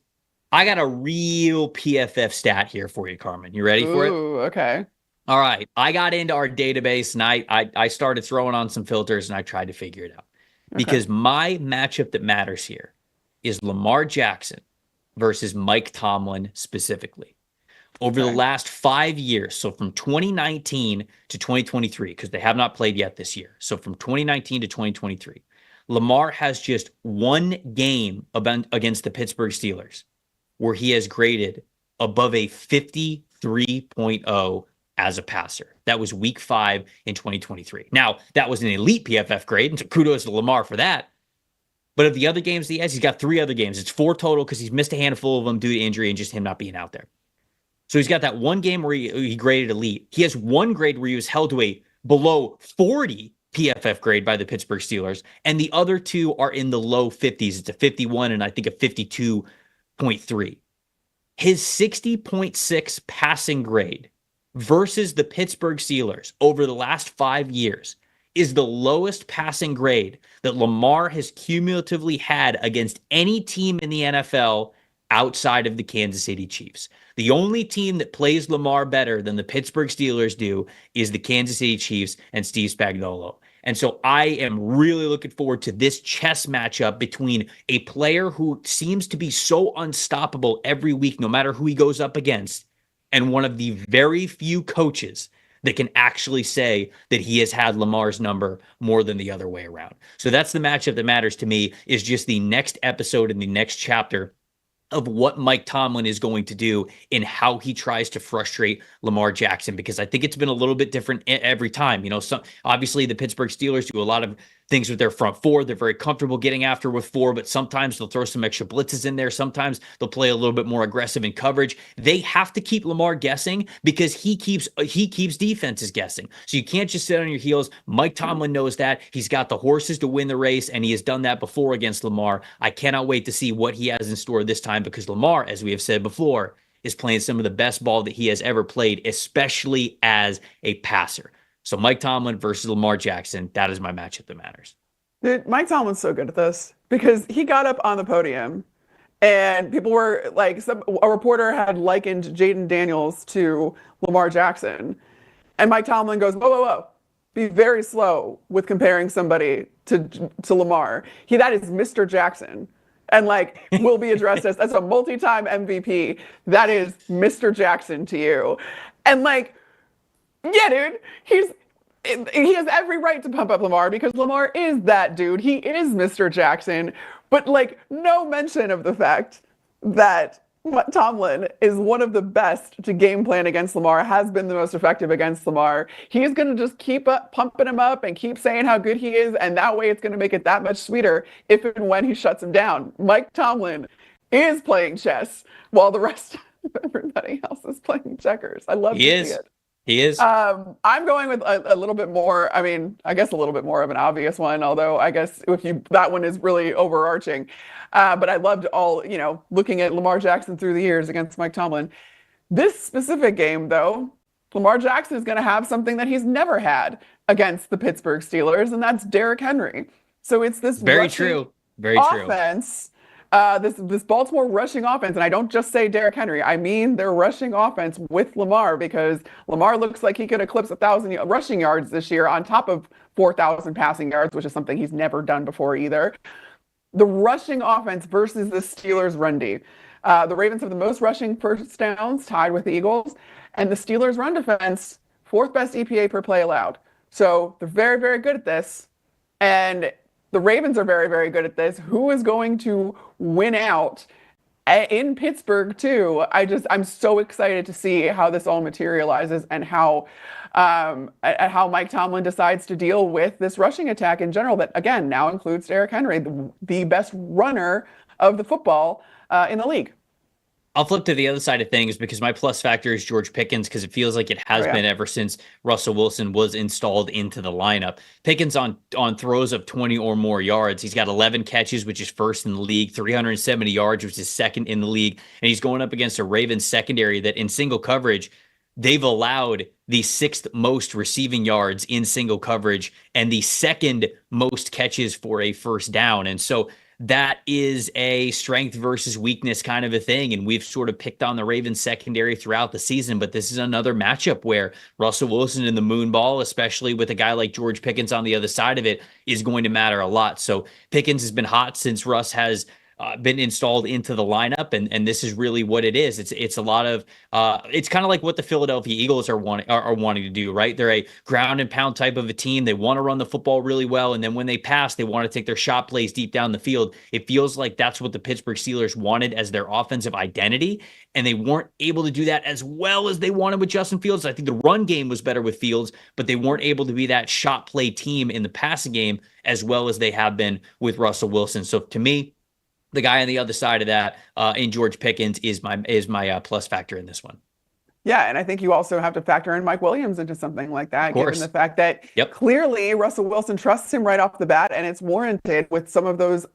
Speaker 1: I got a real PFF stat here for you, Carmen. You ready for it?
Speaker 2: Okay.
Speaker 1: All right. I got into our database and I started throwing on some filters and I tried to figure it out. Because my matchup that matters here is Lamar Jackson versus Mike Tomlin specifically. Over the last 5 years, so from 2019 to 2023, because they have not played yet this year. So from 2019 to 2023, Lamar has just one game against the Pittsburgh Steelers where he has graded above a 53.0 as a passer. That was week 5 in 2023. Now, that was an elite PFF grade, and so kudos to Lamar for that. But of the other games he has, he's got 3 other games. It's 4 total because he's missed a handful of them due to injury and just him not being out there. So he's got that one game where he graded elite. He has one grade where he was held to a below 40 PFF grade by the Pittsburgh Steelers, and the other 2 are in the low 50s. It's a 51 and I think a 52.3. His 60.6 passing grade versus the Pittsburgh Steelers over the last 5 years is the lowest passing grade that Lamar has cumulatively had against any team in the NFL outside of the Kansas City Chiefs. The only team that plays Lamar better than the Pittsburgh Steelers do is the Kansas City Chiefs and Steve Spagnuolo. And so I am really looking forward to this chess matchup between a player who seems to be so unstoppable every week, no matter who he goes up against, and one of the very few coaches that can actually say that he has had Lamar's number more than the other way around. So that's the matchup that matters to me, is just the next episode in the next chapter of what Mike Tomlin is going to do in how he tries to frustrate Lamar Jackson, because I think it's been a little bit different every time. You know, obviously the Pittsburgh Steelers do a lot of things with their front 4. They're very comfortable getting after with 4, but sometimes they'll throw some extra blitzes in there. Sometimes they'll play a little bit more aggressive in coverage. They have to keep Lamar guessing because he keeps defenses guessing. So you can't just sit on your heels. Mike Tomlin knows that. He's got the horses to win the race, and he has done that before against Lamar. I cannot wait to see what he has in store this time, because Lamar, as we have said before, is playing some of the best ball that he has ever played, especially as a passer. So Mike Tomlin versus Lamar Jackson, that is my matchup that matters.
Speaker 2: Dude, Mike Tomlin's so good at this because he got up on the podium and people were like, a reporter had likened Jaden Daniels to Lamar Jackson. And Mike Tomlin goes, whoa, whoa, whoa. Be very slow with comparing somebody to Lamar. That is Mr. Jackson. And like will be addressed as a multi-time MVP. That is Mr. Jackson to you. And like, yeah, dude, he has every right to pump up Lamar because Lamar is that dude. He is Mr. Jackson. But like, no mention of the fact that Tomlin is one of the best to game plan against Lamar, has been the most effective against Lamar. He's going to just keep pumping him up and keep saying how good he is, and that way it's going to make it that much sweeter if and when he shuts him down. Mike Tomlin is playing chess while the rest of everybody else is playing checkers. I love to see it.
Speaker 1: He is.
Speaker 2: I'm going with a little bit more, I guess a little bit more of an obvious one, although I guess that one is really overarching. But I loved looking at Lamar Jackson through the years against Mike Tomlin. This specific game, though, Lamar Jackson is going to have something that he's never had against the Pittsburgh Steelers, and that's Derrick Henry. So it's this
Speaker 1: very true
Speaker 2: offense. This Baltimore rushing offense, and I don't just say Derrick Henry, I mean their rushing offense with Lamar, because Lamar looks like he could eclipse 1,000 rushing yards this year on top of 4,000 passing yards, which is something he's never done before either. The rushing offense versus the Steelers' run D. The Ravens have the most rushing first downs, tied with the Eagles, and the Steelers' run defense, 4th best EPA per play allowed. So they're very, very good at this, and the Ravens are very, very good at this. Who is going to win out in Pittsburgh too. I'm so excited to see how this all materializes and how Mike Tomlin decides to deal with this rushing attack in general that again now includes Derrick Henry, the best runner of the football in the league.
Speaker 1: I'll flip to the other side of things because my plus factor is George Pickens because it feels like it has been ever since Russell Wilson was installed into the lineup. Pickens on throws of 20 or more yards. He's got 11 catches, which is first in the league, 370 yards, which is second in the league. And he's going up against a Ravens secondary that in single coverage, they've allowed the 6th most receiving yards in single coverage and the 2nd most catches for a first down. And so that is a strength versus weakness kind of a thing. And we've sort of picked on the Ravens secondary throughout the season, but this is another matchup where Russell Wilson in the moon ball, especially with a guy like George Pickens on the other side of it, is going to matter a lot. So Pickens has been hot since Russ has been installed into the lineup, and this is really what it is. It's a lot of it's kind of like what the Philadelphia Eagles are wanting to do, right? They're a ground and pound type of a team. They want to run the football really well, and then when they pass, they want to take their shot plays deep down the field. It feels like that's what the Pittsburgh Steelers wanted as their offensive identity, and they weren't able to do that as well as they wanted with Justin Fields. I think the run game was better with Fields, but they weren't able to be that shot play team in the passing game as well as they have been with Russell Wilson. So to me, the guy on the other side of that in George Pickens is my plus factor in this one.
Speaker 2: Yeah, and I think you also have to factor in Mike Williams into something like that, given the fact that clearly Russell Wilson trusts him right off the bat, and it's warranted with some of those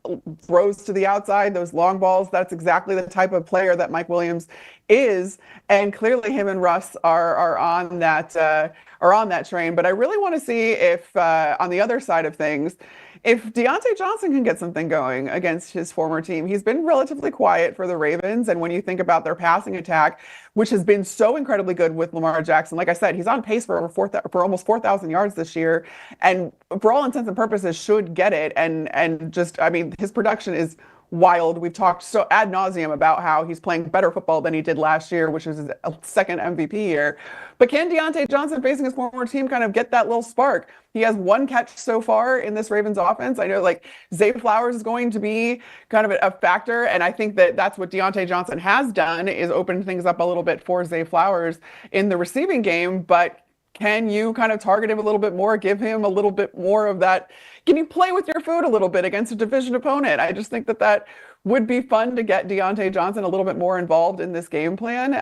Speaker 2: throws to the outside, those long balls. That's exactly the type of player that Mike Williams is, and clearly him and Russ are on that train. But I really want to see if on the other side of things, if Diontae Johnson can get something going against his former team. He's been relatively quiet for the Ravens, and when you think about their passing attack, which has been so incredibly good with Lamar Jackson, like I said, he's on pace for almost 4,000 yards this year, and for all intents and purposes should get it. And just, I mean, his production is wild. We've talked so ad nauseum about how he's playing better football than he did last year, which was his second MVP year. But can Diontae Johnson, facing his former team, kind of get that little spark? He has one catch so far in this Ravens offense. I know like Zay Flowers is going to be kind of a factor, and I think that that's what Diontae Johnson has done, is open things up a little bit for Zay Flowers in the receiving game. But can you kind of target him a little bit more, give him a little bit more of that? Can you play with your food a little bit against a division opponent? I just think that would be fun to get Diontae Johnson a little bit more involved in this game plan,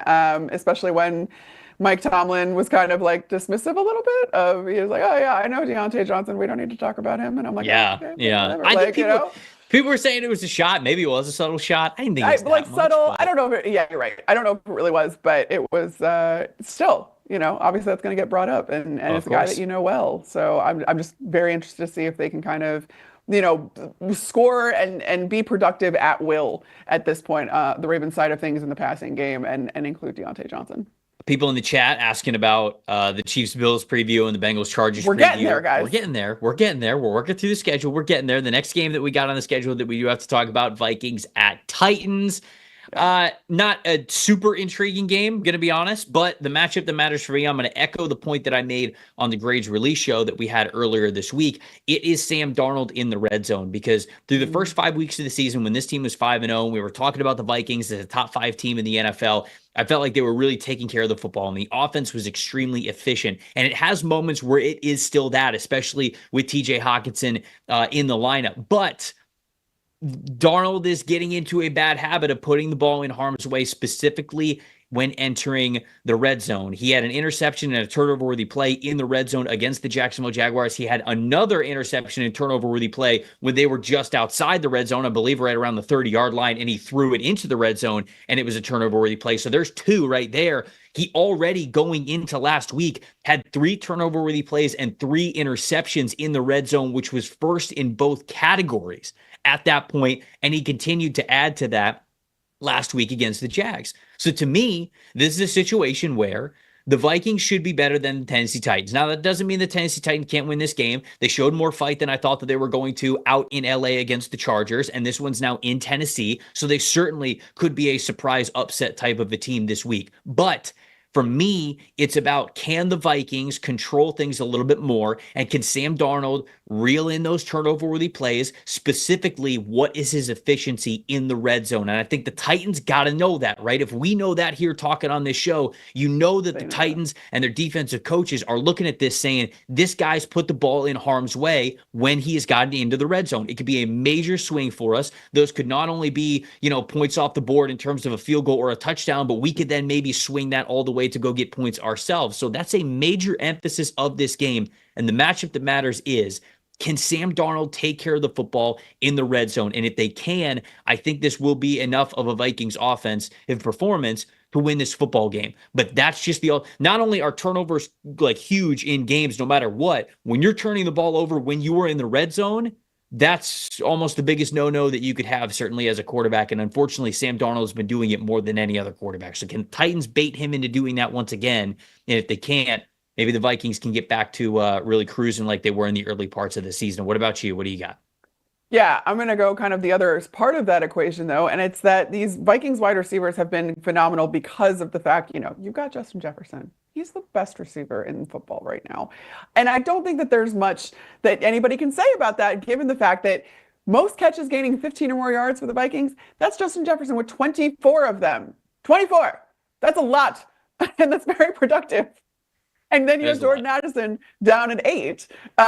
Speaker 2: especially when Mike Tomlin was kind of like dismissive a little bit of, he was like, oh yeah, I know Diontae Johnson, we don't need to talk about him. And I'm like,
Speaker 1: yeah,
Speaker 2: oh, okay,
Speaker 1: yeah.
Speaker 2: I think
Speaker 1: people were saying it was a shot. Maybe it was a subtle shot. I didn't think it was
Speaker 2: like
Speaker 1: that
Speaker 2: subtle.
Speaker 1: much,
Speaker 2: I don't know if yeah, you're right. I don't know if it really was, but it was still, obviously that's going to get brought up, and it's a guy that you know well. So I'm just very interested to see if they can kind of, score and be productive at will at this point, the Ravens side of things in the passing game, and include Diontae Johnson.
Speaker 1: People in the chat asking about the Chiefs-Bills preview and the Bengals-Chargers preview.
Speaker 2: We're getting there, guys.
Speaker 1: We're getting there. We're working through the schedule. We're getting there. The next game that we got on the schedule that we do have to talk about, Vikings at Titans. Not a super intriguing game, going to be honest, but the matchup that matters for me, I'm going to echo the point that I made on the Grades release show that we had earlier this week. It is Sam Darnold in the red zone, because through the first 5 weeks of the season, when this team was 5-0, we were talking about the Vikings as a top 5 team in the NFL. I felt like they were really taking care of the football, and the offense was extremely efficient. And it has moments where it is still that, especially with TJ Hockenson in the lineup. But Darnold is getting into a bad habit of putting the ball in harm's way, specifically when entering the red zone. He had an interception and a turnover-worthy play in the red zone against the Jacksonville Jaguars. He had another interception and turnover-worthy play when they were just outside the red zone, I believe right around the 30-yard line, and he threw it into the red zone, and it was a turnover-worthy play. So there's 2 right there. He already, going into last week, had 3 turnover-worthy plays and 3 interceptions in the red zone, which was first in both categories at that point, and he continued to add to that last week against the Jags. So to me, this is a situation where the Vikings should be better than the Tennessee Titans. Now, that doesn't mean the Tennessee Titans can't win this game. They showed more fight than I thought that they were going to out in LA against the Chargers, and this one's now in Tennessee, so they certainly could be a surprise upset type of a team this week. But for me, it's about, can the Vikings control things a little bit more, and can Sam Darnold reel in those turnover-worthy plays. Specifically, what is his efficiency in the red zone? And I think the Titans got to know that, right? If we know that here talking on this show, you know that the Titans and their defensive coaches are looking at this saying, this guy's put the ball in harm's way when he has gotten into the red zone. It could be a major swing for us. Those could not only be, points off the board in terms of a field goal or a touchdown, but we could then maybe swing that all the way to go get points ourselves. So that's a major emphasis of this game. And the matchup that matters is, can Sam Darnold take care of the football in the red zone? And if they can, I think this will be enough of a Vikings offense and performance to win this football game. But that's just not only are turnovers like huge in games, no matter what, when you're turning the ball over when you are in the red zone, that's almost the biggest no-no that you could have, certainly as a quarterback. And unfortunately, Sam Darnold has been doing it more than any other quarterback. So can Titans bait him into doing that once again? And if they can't, maybe the Vikings can get back to really cruising like they were in the early parts of the season. What about you? What do you got?
Speaker 2: Yeah, I'm going to go kind of the other part of that equation, though, and it's that these Vikings wide receivers have been phenomenal because of the fact, you've got Justin Jefferson. He's the best receiver in football right now. And I don't think that there's much that anybody can say about that, given the fact that most catches gaining 15 or more yards for the Vikings, that's Justin Jefferson with 24 of them. 24! That's a lot, and that's very productive. And then you have Jordan Addison down at 8,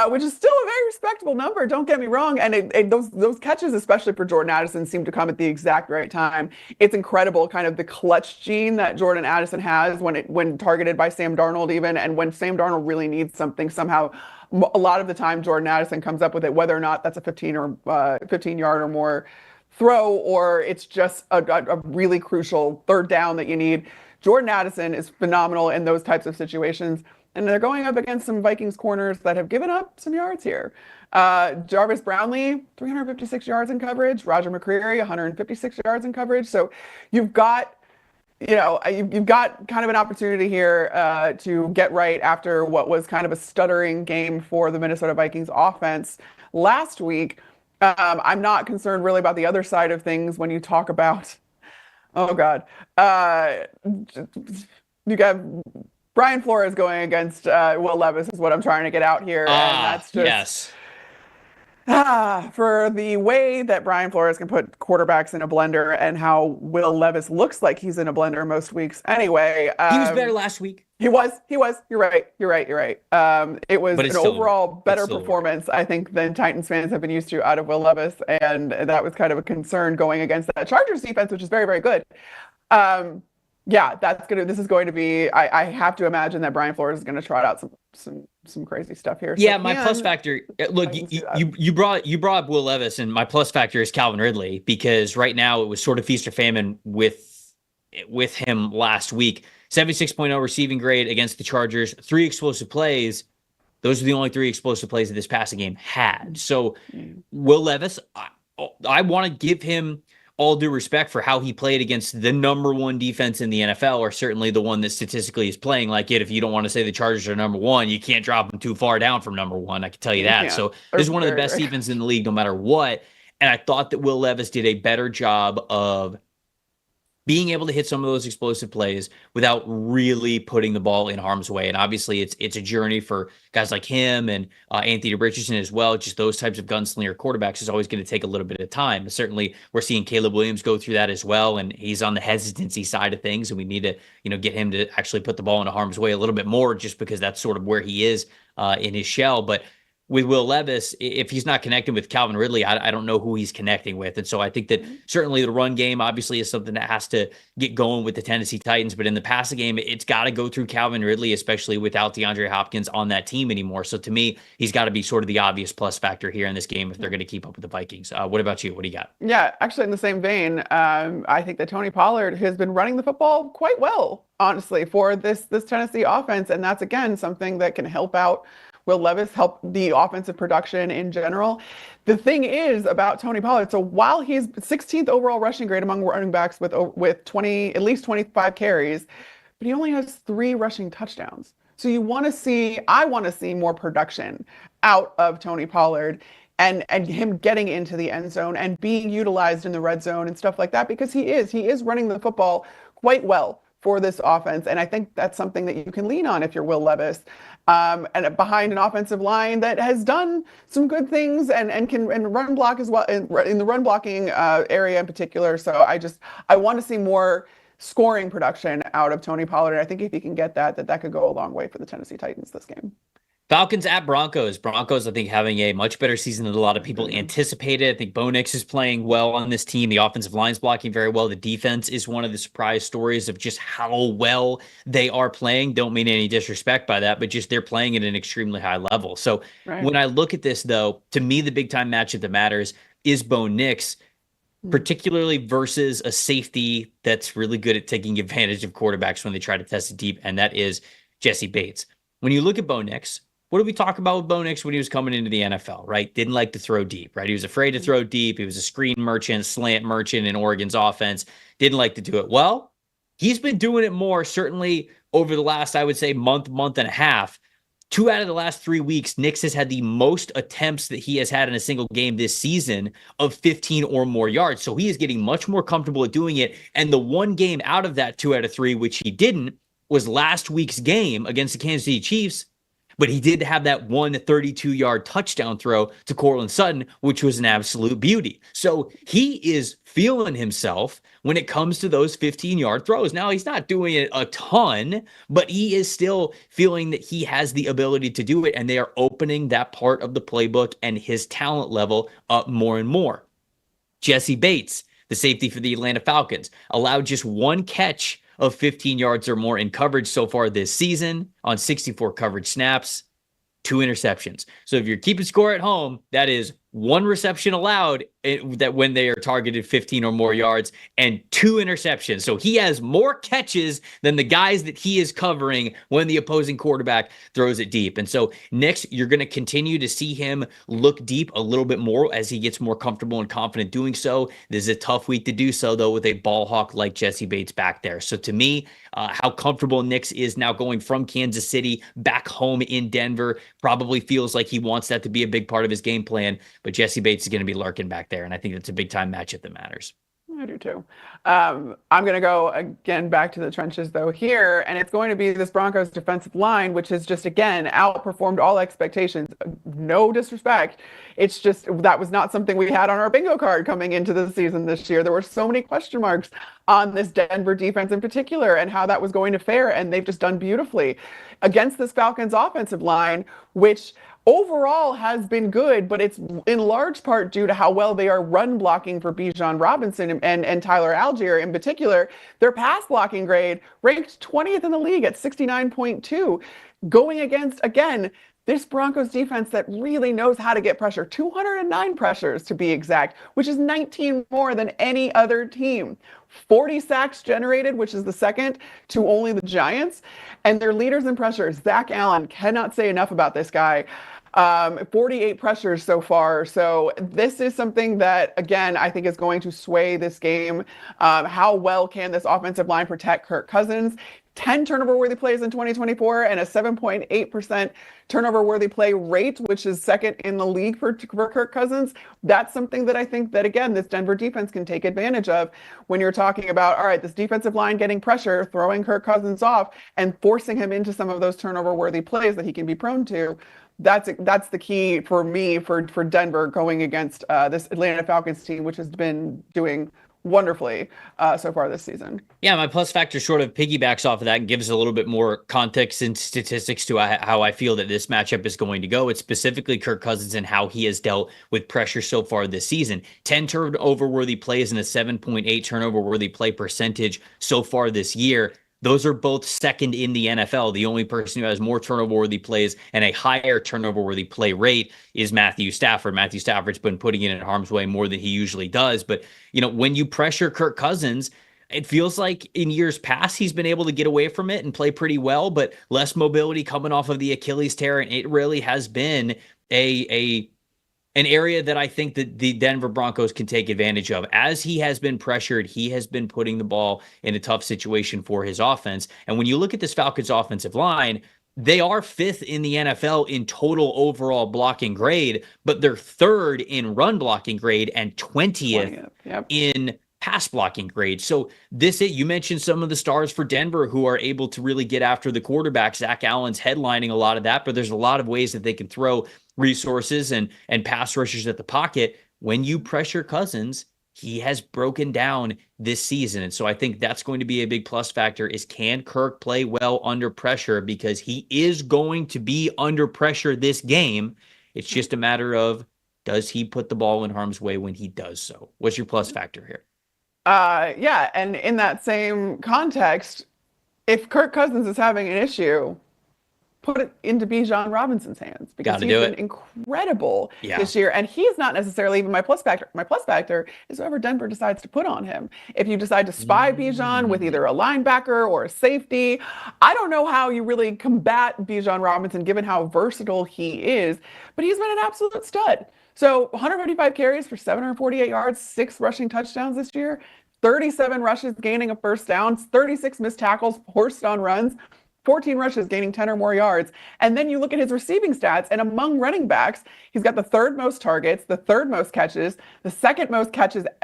Speaker 2: which is still a very respectable number. Don't get me wrong. And those catches, especially for Jordan Addison, seem to come at the exact right time. It's incredible, kind of the clutch gene that Jordan Addison has when targeted by Sam Darnold, even, and when Sam Darnold really needs something. Somehow, a lot of the time, Jordan Addison comes up with it, whether or not that's a 15-yard or more throw, or it's just a really crucial third down that you need. Jordan Addison is phenomenal in those types of situations, and they're going up against some Vikings corners that have given up some yards here. Jarvis Brownlee, 356 yards in coverage. Roger McCreary, 156 yards in coverage. So you've got, you've got kind of an opportunity here to get right after what was kind of a stuttering game for the Minnesota Vikings offense last week. I'm not concerned really about the other side of things when you talk about, oh God, you got Brian Flores going against Will Levis is what I'm trying to get out here. And that's just,
Speaker 1: yes.
Speaker 2: For the way that Brian Flores can put quarterbacks in a blender and how Will Levis looks like he's in a blender most weeks. Anyway.
Speaker 1: He was better last week.
Speaker 2: He was. You're right. It was an overall better performance, I think, than Titans fans have been used to out of Will Levis. And that was kind of a concern going against that Chargers defense, which is very, very good. This is going to be, I have to imagine that Brian Flores is going to trot out some crazy stuff here.
Speaker 1: Yeah, my plus factor, look, you brought up Will Levis, and my plus factor is Calvin Ridley, because right now it was sort of feast or famine with him last week. 76.0 receiving grade against the Chargers, 3 explosive plays. Those are the only 3 explosive plays that this passing game had. So Will Levis, I want to give him all due respect for how he played against the number 1 defense in the NFL, or certainly the one that statistically is playing like it. If you don't want to say the Chargers are number 1, you can't drop them too far down from number 1. I can tell you that. So this is one of the best defenses in the league, no matter what. And I thought that Will Levis did a better job of being able to hit some of those explosive plays without really putting the ball in harm's way. And obviously it's a journey for guys like him and Anthony Richardson as well. Just those types of gunslinger quarterbacks is always going to take a little bit of time. Certainly we're seeing Caleb Williams go through that as well. And he's on the hesitancy side of things. And we need to, get him to actually put the ball into harm's way a little bit more, just because that's sort of where he is in his shell. But with Will Levis, if he's not connecting with Calvin Ridley, I don't know who he's connecting with. And so I think that certainly the run game obviously is something that has to get going with the Tennessee Titans. But in the passing game, it's got to go through Calvin Ridley, especially without DeAndre Hopkins on that team anymore. So to me, he's got to be sort of the obvious plus factor here in this game if they're going to keep up with the Vikings. What about you? What do you got?
Speaker 2: Yeah, actually in the same vein, I think that Tony Pollard has been running the football quite well, honestly, for this Tennessee offense. And that's, again, something that can help out Will Levis, help the offensive production in general. The thing is about Tony Pollard, so while he's 16th overall rushing grade among running backs with at least 25 carries, but he only has 3 rushing touchdowns. So I want to see more production out of Tony Pollard and him getting into the end zone and being utilized in the red zone and stuff like that, because he is running the football quite well for this offense. And I think that's something that you can lean on if you're Will Levis. And behind an offensive line that has done some good things and can run block as well in the run blocking area in particular. So I want to see more scoring production out of Tony Pollard. And I think if he can get that could go a long way for the Tennessee Titans this game.
Speaker 1: Falcons at Broncos. Broncos, I think, having a much better season than a lot of people anticipated. I think Bo Nix is playing well on this team. The offensive line's blocking very well. The defense is one of the surprise stories of just how well they are playing. Don't mean any disrespect by that, but just they're playing at an extremely high level. So when I look at this, though, to me, the big time matchup that matters is Bo Nix, particularly versus a safety that's really good at taking advantage of quarterbacks when they try to test it deep, and that is Jessie Bates. When you look at Bo Nix, what did we talk about with Bo Nix when he was coming into the NFL, right? Didn't like to throw deep, right? He was afraid to throw deep. He was a screen merchant, slant merchant in Oregon's offense. Didn't like to do it. Well, he's been doing it more, certainly over the last, I would say, month and a half. 2 out of the last 3 weeks, Nix has had the most attempts that he has had in a single game this season of 15 or more yards. So he is getting much more comfortable at doing it. And the one game out of that 2 out of 3, which he didn't, was last week's game against the Kansas City Chiefs. But he did have that 132-yard touchdown throw to Courtland Sutton, which was an absolute beauty. So he is feeling himself when it comes to those 15-yard throws. Now, he's not doing it a ton, but he is still feeling that he has the ability to do it, and they are opening that part of the playbook and his talent level up more and more. Jessie Bates, the safety for the Atlanta Falcons, allowed just one catch of 15 yards or more in coverage so far this season on 64 coverage snaps, 2 interceptions. So if you're keeping score at home, that is 1 reception allowed that when they are targeted 15 or more yards, and 2 interceptions. So he has more catches than the guys that he is covering when the opposing quarterback throws it deep. And so next, you're going to continue to see him look deep a little bit more as he gets more comfortable and confident doing so. This is a tough week to do so, though, with a ball hawk like Jessie Bates back there. So to me, how comfortable Nix is now going from Kansas City back home in Denver probably feels like he wants that to be a big part of his game plan. But Jessie Bates is going to be lurking back there, and I think that's a big-time matchup that matters.
Speaker 2: I do too. I'm going to go again back to the trenches, though, here, and it's going to be this Broncos defensive line, which has just, again, outperformed all expectations. No disrespect. It's just that was not something we had on our bingo card coming into the season this year. There were so many question marks on this Denver defense in particular and how that was going to fare, and they've just done beautifully against this Falcons offensive line, which overall has been good, but it's in large part due to how well they are run blocking for Bijan Robinson and Tyler Algier in particular. Their pass blocking grade ranked 20th in the league at 69.2, going against, again, this Broncos defense that really knows how to get pressure. 209 pressures to be exact, which is 19 more than any other team. 40 sacks generated, which is the second to only the Giants. And their leaders in pressure, Zach Allen, cannot say enough about this guy. 48 pressures so far. So this is something that, again, I think is going to sway this game. How well can this offensive line protect Kirk Cousins? 10 turnover-worthy plays in 2024 and a 7.8% turnover-worthy play rate, which is second in the league for Kirk Cousins. That's something that I think that, again, this Denver defense can take advantage of when you're talking about, all right, this defensive line getting pressure, throwing Kirk Cousins off, and forcing him into some of those turnover-worthy plays that he can be prone to. That's the key for me for Denver going against this Atlanta Falcons team, which has been doing wonderfully so far this season.
Speaker 1: Yeah, my plus factor sort of piggybacks off of that and gives a little bit more context and statistics to how I feel that this matchup is going to go. It's specifically Kirk Cousins and how he has dealt with pressure so far this season. 10 turnover-worthy plays and a 7.8 turnover-worthy play percentage so far this year. Those are both second in the NFL. The only person who has more turnover-worthy plays and a higher turnover-worthy play rate is Matthew Stafford. Matthew Stafford's been putting it in harm's way more than he usually does. But, you know, when you pressure Kirk Cousins, it feels like in years past he's been able to get away from it and play pretty well, but less mobility coming off of the Achilles tear. And it really has been an area that I think that the Denver Broncos can take advantage of. As he has been pressured, he has been putting the ball in a tough situation for his offense. And when you look at this Falcons offensive line, they are 5th in the NFL in total overall blocking grade, but they're 3rd in run blocking grade and 20th. Yep. In pass blocking grade. So you mentioned some of the stars for Denver who are able to really get after the quarterback. Zach Allen's headlining a lot of that, but there's a lot of ways that they can throw resources and pass rushers at the pocket. When you pressure Cousins, he has broken down this season. And so I think that's going to be a big plus factor is, can Kirk play well under pressure? Because he is going to be under pressure this game. It's just a matter of, does he put the ball in harm's way when he does so? What's your plus factor here?
Speaker 2: Yeah, and in that same context, if Kirk Cousins is having an issue, put it into Bijan Robinson's hands, because he's been incredible this year. And he's not necessarily even my plus factor. My plus factor is whoever Denver decides to put on him. If you decide to spy Bijan with either a linebacker or a safety, I don't know how you really combat Bijan Robinson given how versatile he is, but he's been an absolute stud. So 155 carries for 748 yards, 6 rushing touchdowns this year, 37 rushes gaining a first down, 36 missed tackles, forced on runs, 14 rushes gaining 10 or more yards. And then you look at his receiving stats, and among running backs, he's got the 3rd most targets, the 3rd most catches, the 2nd most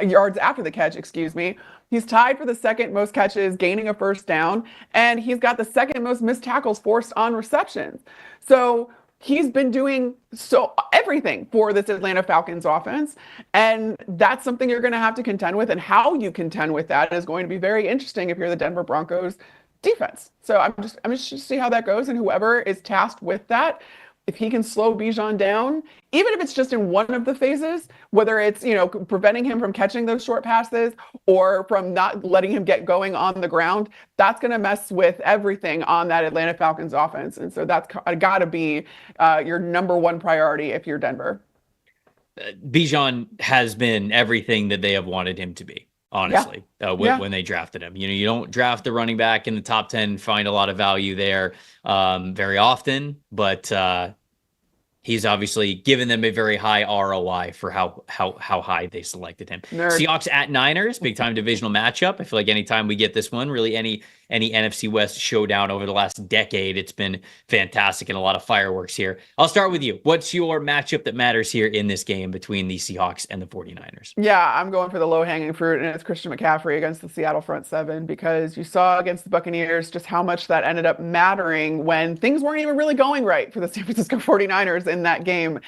Speaker 2: yards after the catch, excuse me. He's tied for the 2nd most catches gaining a first down, and he's got the 2nd most missed tackles forced on receptions. So he's been doing everything for this Atlanta Falcons offense, and that's something you're going to have to contend with, and how you contend with that is going to be very interesting if you're the Denver Broncos defense. So I'm just to see how that goes, and whoever is tasked with that, if he can slow Bijan down, even if it's just in one of the phases, whether it's, preventing him from catching those short passes or from not letting him get going on the ground, that's going to mess with everything on that Atlanta Falcons offense. And so that's got to be your number one priority if you're Denver.
Speaker 1: Bijan has been everything that they have wanted him to be. Honestly, when they drafted him, you don't draft the running back in the top 10, find a lot of value there very often, but he's obviously given them a very high ROI for how high they selected him. Seahawks at Niners, big time divisional matchup. I feel like anytime we get this one, really any NFC West showdown over the last decade, it's been fantastic and a lot of fireworks here. I'll start with you. What's your matchup that matters here in this game between the Seahawks and the 49ers?
Speaker 2: Yeah, I'm going for the low-hanging fruit, and it's Christian McCaffrey against the Seattle front 7, because you saw against the Buccaneers just how much that ended up mattering when things weren't even really going right for the San Francisco 49ers in that game.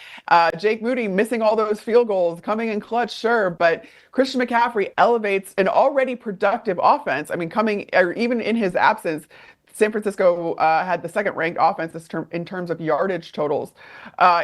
Speaker 2: Jake Moody missing all those field goals, coming in clutch, sure, but Christian McCaffrey elevates an already productive offense. I mean, even in his absence, San Francisco had the 2nd-ranked offense in terms of yardage totals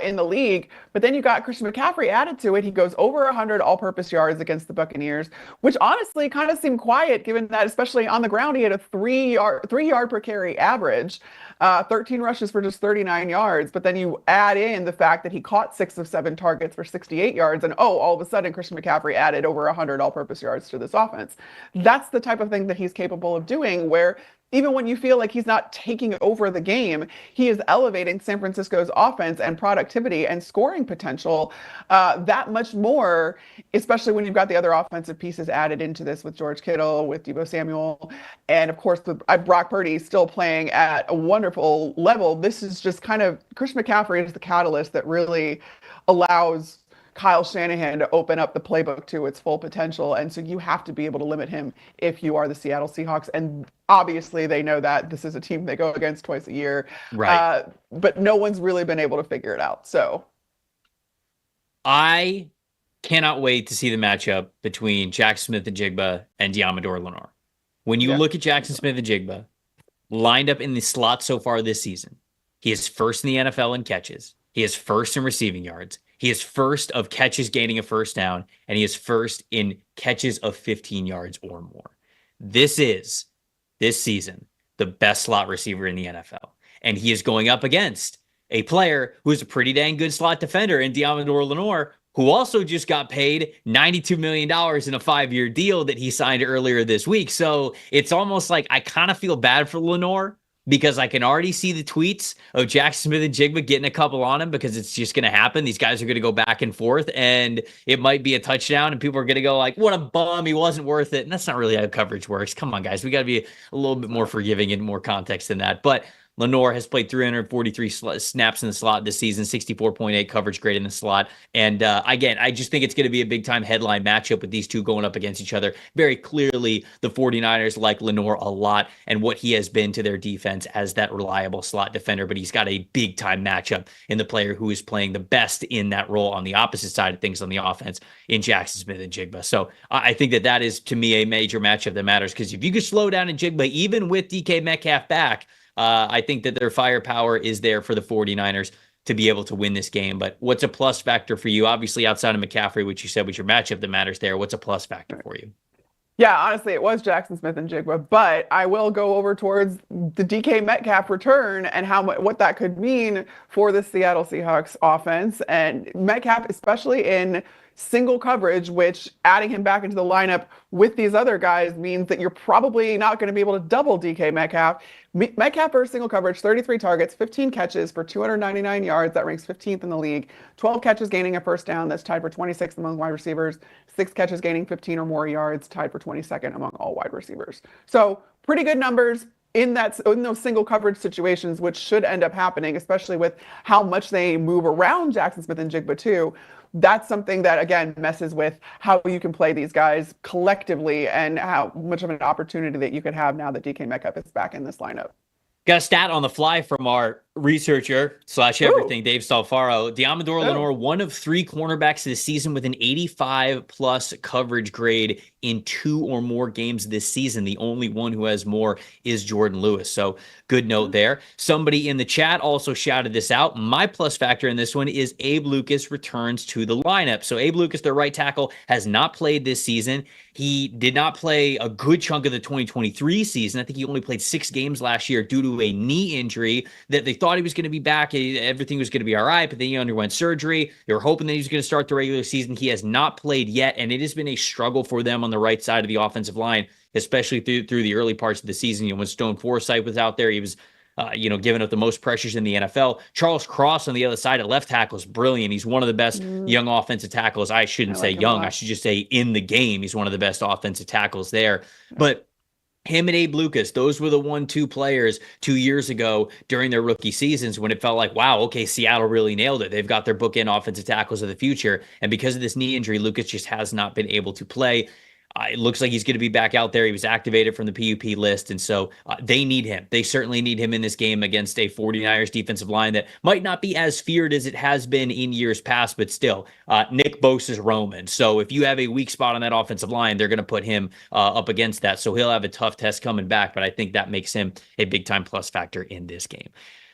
Speaker 2: in the league. But then you got Christian McCaffrey added to it. He goes over 100 all-purpose yards against the Buccaneers, which honestly kind of seemed quiet, given that, especially on the ground, he had a 3-yard per carry average, 13 rushes for just 39 yards. But then you add in the fact that he caught 6 of 7 targets for 68 yards, and all of a sudden Christian McCaffrey added over 100 all-purpose yards to this offense. That's the type of thing that he's capable of doing, where even when you feel like he's not taking over the game, he is elevating San Francisco's offense and productivity and scoring potential that much more, especially when you've got the other offensive pieces added into this with George Kittle, with Deebo Samuel, and of course, Brock Purdy still playing at a wonderful level. This is just kind of, Christian McCaffrey is the catalyst that really allows Kyle Shanahan to open up the playbook to its full potential. And so you have to be able to limit him if you are the Seattle Seahawks. And obviously they know that this is a team they go against twice a year.
Speaker 1: Right.
Speaker 2: But no one's really been able to figure it out. So
Speaker 1: I cannot wait to see the matchup between Jackson Smith-Njigba and Deommodore Lenoir. When you look at Jackson Smith-Njigba lined up in the slot so far this season, he is 1st in the NFL in catches. He is 1st in receiving yards. He is 1st of catches gaining a first down, and he is 1st in catches of 15 yards or more. This is, this season, the best slot receiver in the NFL. And he is going up against a player who is a pretty dang good slot defender in Deommodore Lenoir, who also just got paid $92 million in a 5-year deal that he signed earlier this week. So it's almost like I kind of feel bad for Lenoir, because I can already see the tweets of Jackson Smith-Njigba getting a couple on him, because it's just going to happen. These guys are going to go back and forth, and it might be a touchdown, and people are going to go like, what a bum, he wasn't worth it. And that's not really how coverage works. Come on, guys. We got to be a little bit more forgiving and more context than that. But Lenoir has played 343 snaps in the slot this season, 64.8 coverage grade in the slot. And again, I just think it's going to be a big-time headline matchup with these two going up against each other. Very clearly, the 49ers like Lenoir a lot and what he has been to their defense as that reliable slot defender, but he's got a big-time matchup in the player who is playing the best in that role on the opposite side of things on the offense in Jackson Smith-Njigba. So I think that is, to me, a major matchup that matters, because if you could slow down Njigba, even with DK Metcalf back, I think that their firepower is there for the 49ers to be able to win this game. But what's a plus factor for you? Obviously, outside of McCaffrey, which you said was your matchup that matters there, what's a plus factor for you?
Speaker 2: Yeah, honestly, it was Jackson Smith-Njigba, but I will go over towards the DK Metcalf return and what that could mean for the Seattle Seahawks offense. And Metcalf, especially in single coverage, which adding him back into the lineup with these other guys means that you're probably not going to be able to double DK Metcalf. Metcalf versus single coverage, 33 targets, 15 catches for 299 yards. That ranks 15th in the league. 12 catches gaining a first down. That's tied for 26th among wide receivers. 6 catches gaining 15 or more yards, tied for 22nd among all wide receivers. So pretty good numbers in those single coverage situations, which should end up happening, especially with how much they move around Jackson Smith-Njigba too. That's something that, again, messes with how you can play these guys collectively and how much of an opportunity that you could have now that DK Metcalf is back in this lineup.
Speaker 1: Got a stat on the fly from our researcher / everything, Dave Stalfaro. Deommodore Lenoir, one of 3 cornerbacks this season with an 85+ coverage grade in 2 or more games this season. The only one who has more is Jordan Lewis. So good note there. Somebody in the chat also shouted this out. My plus factor in this one is Abe Lucas returns to the lineup. So Abe Lucas, their right tackle, has not played this season. He did not play a good chunk of the 2023 season. I think he only played 6 games last year due to a knee injury that they thought he was going to be back. Everything was going to be all right, but then he underwent surgery. They were hoping that he was going to start the regular season. He has not played yet, and it has been a struggle for them on the right side of the offensive line, especially through the early parts of the season. When Stone Forsythe was out there, he was giving up the most pressures in the NFL. Charles Cross on the other side at left tackle is brilliant. He's one of the best young offensive tackles. I shouldn't say young. I should just say in the game. He's one of the best offensive tackles there. But him and Abe Lucas, those were the 1-2 players 2 years ago during their rookie seasons when it felt like, wow, okay, Seattle really nailed it. They've got their bookend offensive tackles of the future. And because of this knee injury, Lucas just has not been able to play. It looks like he's going to be back out there. He was activated from the PUP list, and so they need him. They certainly need him in this game against a 49ers defensive line that might not be as feared as it has been in years past, but still, Nick Bosa's Roman. So if you have a weak spot on that offensive line, they're going to put him up against that. So he'll have a tough test coming back, but I think that makes him a big-time plus factor in this game.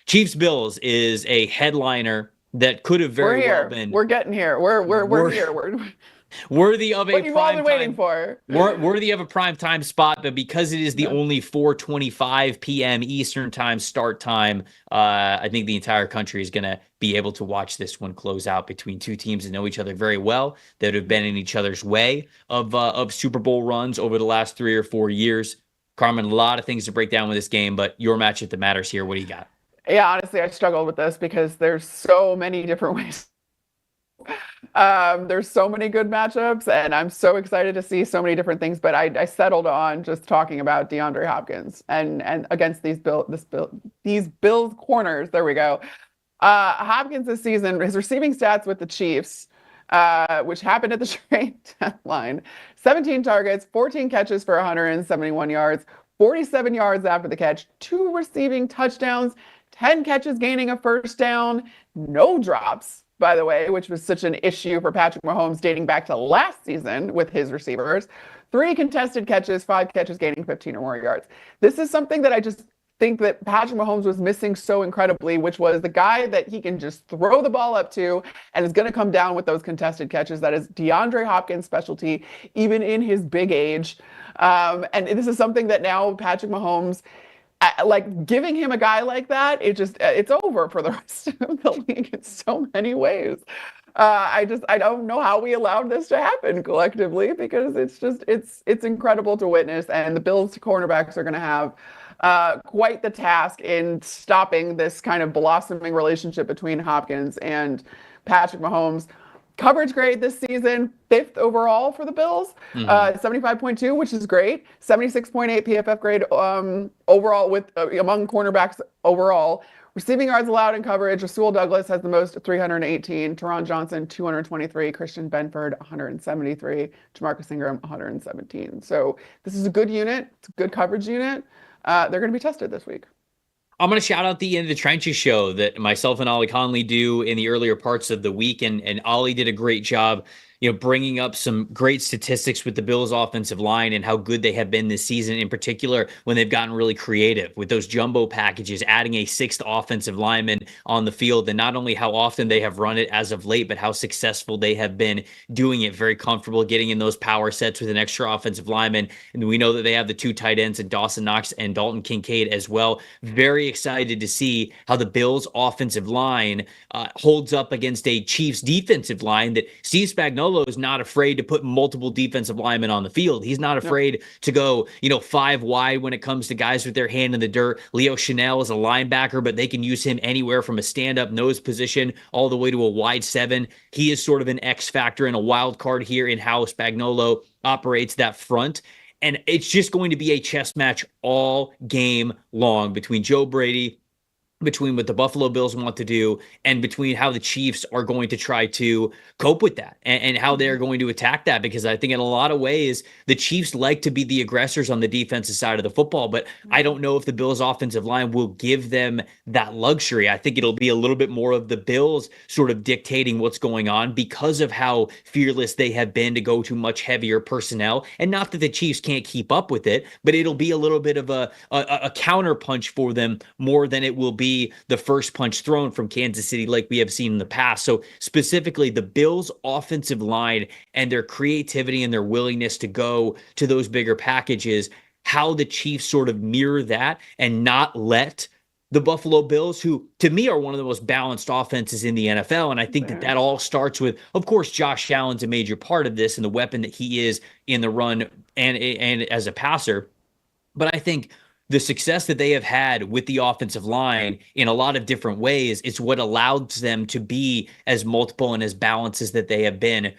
Speaker 1: Chiefs-Bills is a headliner that could have very well been.
Speaker 2: We're getting here. We're here.
Speaker 1: Worthy of
Speaker 2: what you've all been waiting for.
Speaker 1: Worthy of a primetime spot, but because it is the only 4:25 p.m. Eastern time start time, I think the entire country is going to be able to watch this one close out between two teams that know each other very well, that have been in each other's way of Super Bowl runs over the last 3 or 4 years. Carmen, a lot of things to break down with this game, but your matchup that matters here. What do you got?
Speaker 2: Yeah, honestly, I struggled with this because there's so many different ways. There's so many good matchups, and I'm so excited to see so many different things. But I settled on just talking about DeAndre Hopkins and against these Bills corners. There we go. Hopkins this season, his receiving stats with the Chiefs, which happened at the trade deadline: 17 targets, 14 catches for 171 yards, 47 yards after the catch, 2 receiving touchdowns, 10 catches gaining a first down, no drops, by the way, which was such an issue for Patrick Mahomes dating back to last season with his receivers. 3 contested catches, 5 catches gaining 15 or more yards. This is something that I just think that Patrick Mahomes was missing so incredibly, which was the guy that he can just throw the ball up to and is going to come down with those contested catches. That is DeAndre Hopkins' specialty, even in his big age. And this is something that now Patrick Mahomes, like giving him a guy like that, it's over for the rest of the league in so many ways. I don't know how we allowed this to happen collectively, because it's incredible to witness. And the Bills cornerbacks are going to have quite the task in stopping this kind of blossoming relationship between Hopkins and Patrick Mahomes. Coverage grade this season, 5th overall for the Bills, 75.2, which is great. 76.8 PFF grade overall with among cornerbacks overall. Receiving yards allowed in coverage, Rasul Douglas has the most, 318. Teron Johnson, 223. Christian Benford, 173. Jamarcus Ingram, 117. So this is a good unit. It's a good coverage unit. They're going to be tested this week.
Speaker 1: I'm going to shout out the In the Trenches show that myself and Ollie Conley do in the earlier parts of the week. And Ollie did a great job, bringing up some great statistics with the Bills offensive line and how good they have been this season, in particular when they've gotten really creative with those jumbo packages, adding a 6th offensive lineman on the field, and not only how often they have run it as of late, but how successful they have been doing it, very comfortable getting in those power sets with an extra offensive lineman. And we know that they have the 2 tight ends and Dawson Knox and Dalton Kincaid as well. Very excited to see how the Bills offensive line holds up against a Chiefs defensive line that Steve Spagnuolo is not afraid to put multiple defensive linemen on the field. He's not afraid to go, 5 wide when it comes to guys with their hand in the dirt. Leo Chanel is a linebacker, but they can use him anywhere from a stand-up nose position all the way to a wide 7. He is sort of an X factor and a wild card here in how Spagnuolo operates that front. And it's just going to be a chess match all game long between Joe Brady, between what the Buffalo Bills want to do, and between how the Chiefs are going to try to cope with that and how they're going to attack that. Because I think in a lot of ways, the Chiefs like to be the aggressors on the defensive side of the football, but I don't know if the Bills offensive line will give them that luxury. I think it'll be a little bit more of the Bills sort of dictating what's going on because of how fearless they have been to go to much heavier personnel. And not that the Chiefs can't keep up with it, but it'll be a little bit of a counter punch for them more than it will be the first punch thrown from Kansas City like we have seen in the past. So specifically the Bills offensive line and their creativity and their willingness to go to those bigger packages, how the Chiefs sort of mirror that and not let the Buffalo Bills, who to me are one of the most balanced offenses in the NFL. And I think that all starts with, of course, Josh Allen's a major part of this and the weapon that he is in the run and as a passer. But I think the success that they have had with the offensive line in a lot of different ways is what allows them to be as multiple and as balanced as that they have been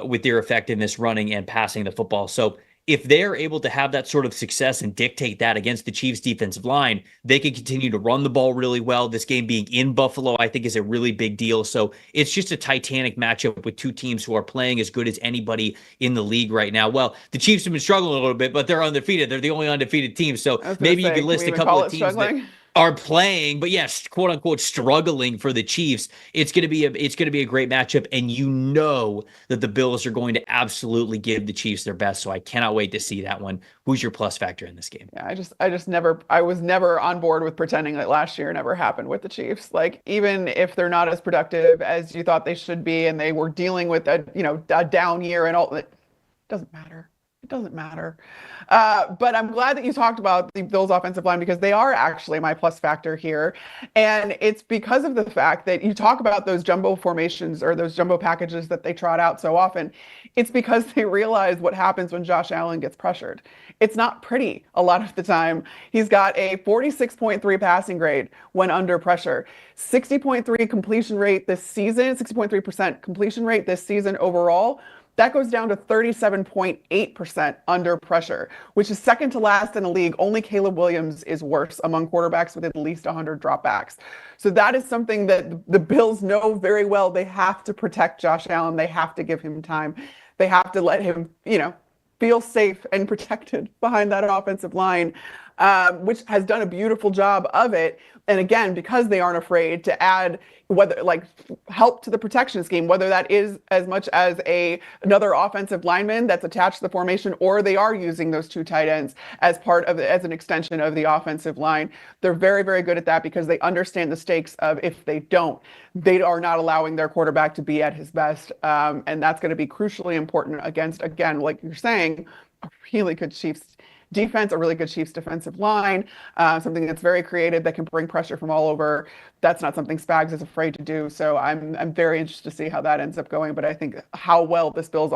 Speaker 1: with their effectiveness running and passing the football. So if they're able to have that sort of success and dictate that against the Chiefs defensive line, they can continue to run the ball really well. This game being in Buffalo, I think, is a really big deal. So it's just a titanic matchup with 2 teams who are playing as good as anybody in the league right now. Well, the Chiefs have been struggling a little bit, but they're undefeated. They're the only undefeated team. So maybe you could list a couple of teams that are playing, but yes, quote unquote, struggling for the Chiefs. It's going to be a great matchup. And that the Bills are going to absolutely give the Chiefs their best. So I cannot wait to see that one. Who's your plus factor in this game?
Speaker 2: Yeah, I was never on board with pretending that last year never happened with the Chiefs. Like, even if they're not as productive as you thought they should be, and they were dealing with a down year and all, it doesn't matter. It doesn't matter. But I'm glad that you talked about the Bills offensive line, because they are actually my plus factor here. And it's because of the fact that you talk about those jumbo formations or those jumbo packages that they trot out so often. It's because they realize what happens when Josh Allen gets pressured. It's not pretty a lot of the time. He's got a 46.3 passing grade when under pressure, 60.3 completion rate this season, 60.3% completion rate this season overall. That goes down to 37.8% under pressure, which is second to last in the league. Only Caleb Williams is worse among quarterbacks with at least 100 dropbacks. So that is something that the Bills know very well. They have to protect Josh Allen. They have to give him time. They have to let him, feel safe and protected behind that offensive line, which has done a beautiful job of it. And again, because they aren't afraid to add help to the protection scheme, whether that is as much as another offensive lineman that's attached to the formation, or they are using those 2 tight ends as as an extension of the offensive line. They're very, very good at that because they understand the stakes of, if they don't, they are not allowing their quarterback to be at his best. And that's going to be crucially important against, again, like you're saying, a really good Chiefs defense, a really good Chiefs defensive line, something that's very creative, that can bring pressure from all over. That's not something Spags is afraid to do. So I'm very interested to see how that ends up going. But I think how well this Bills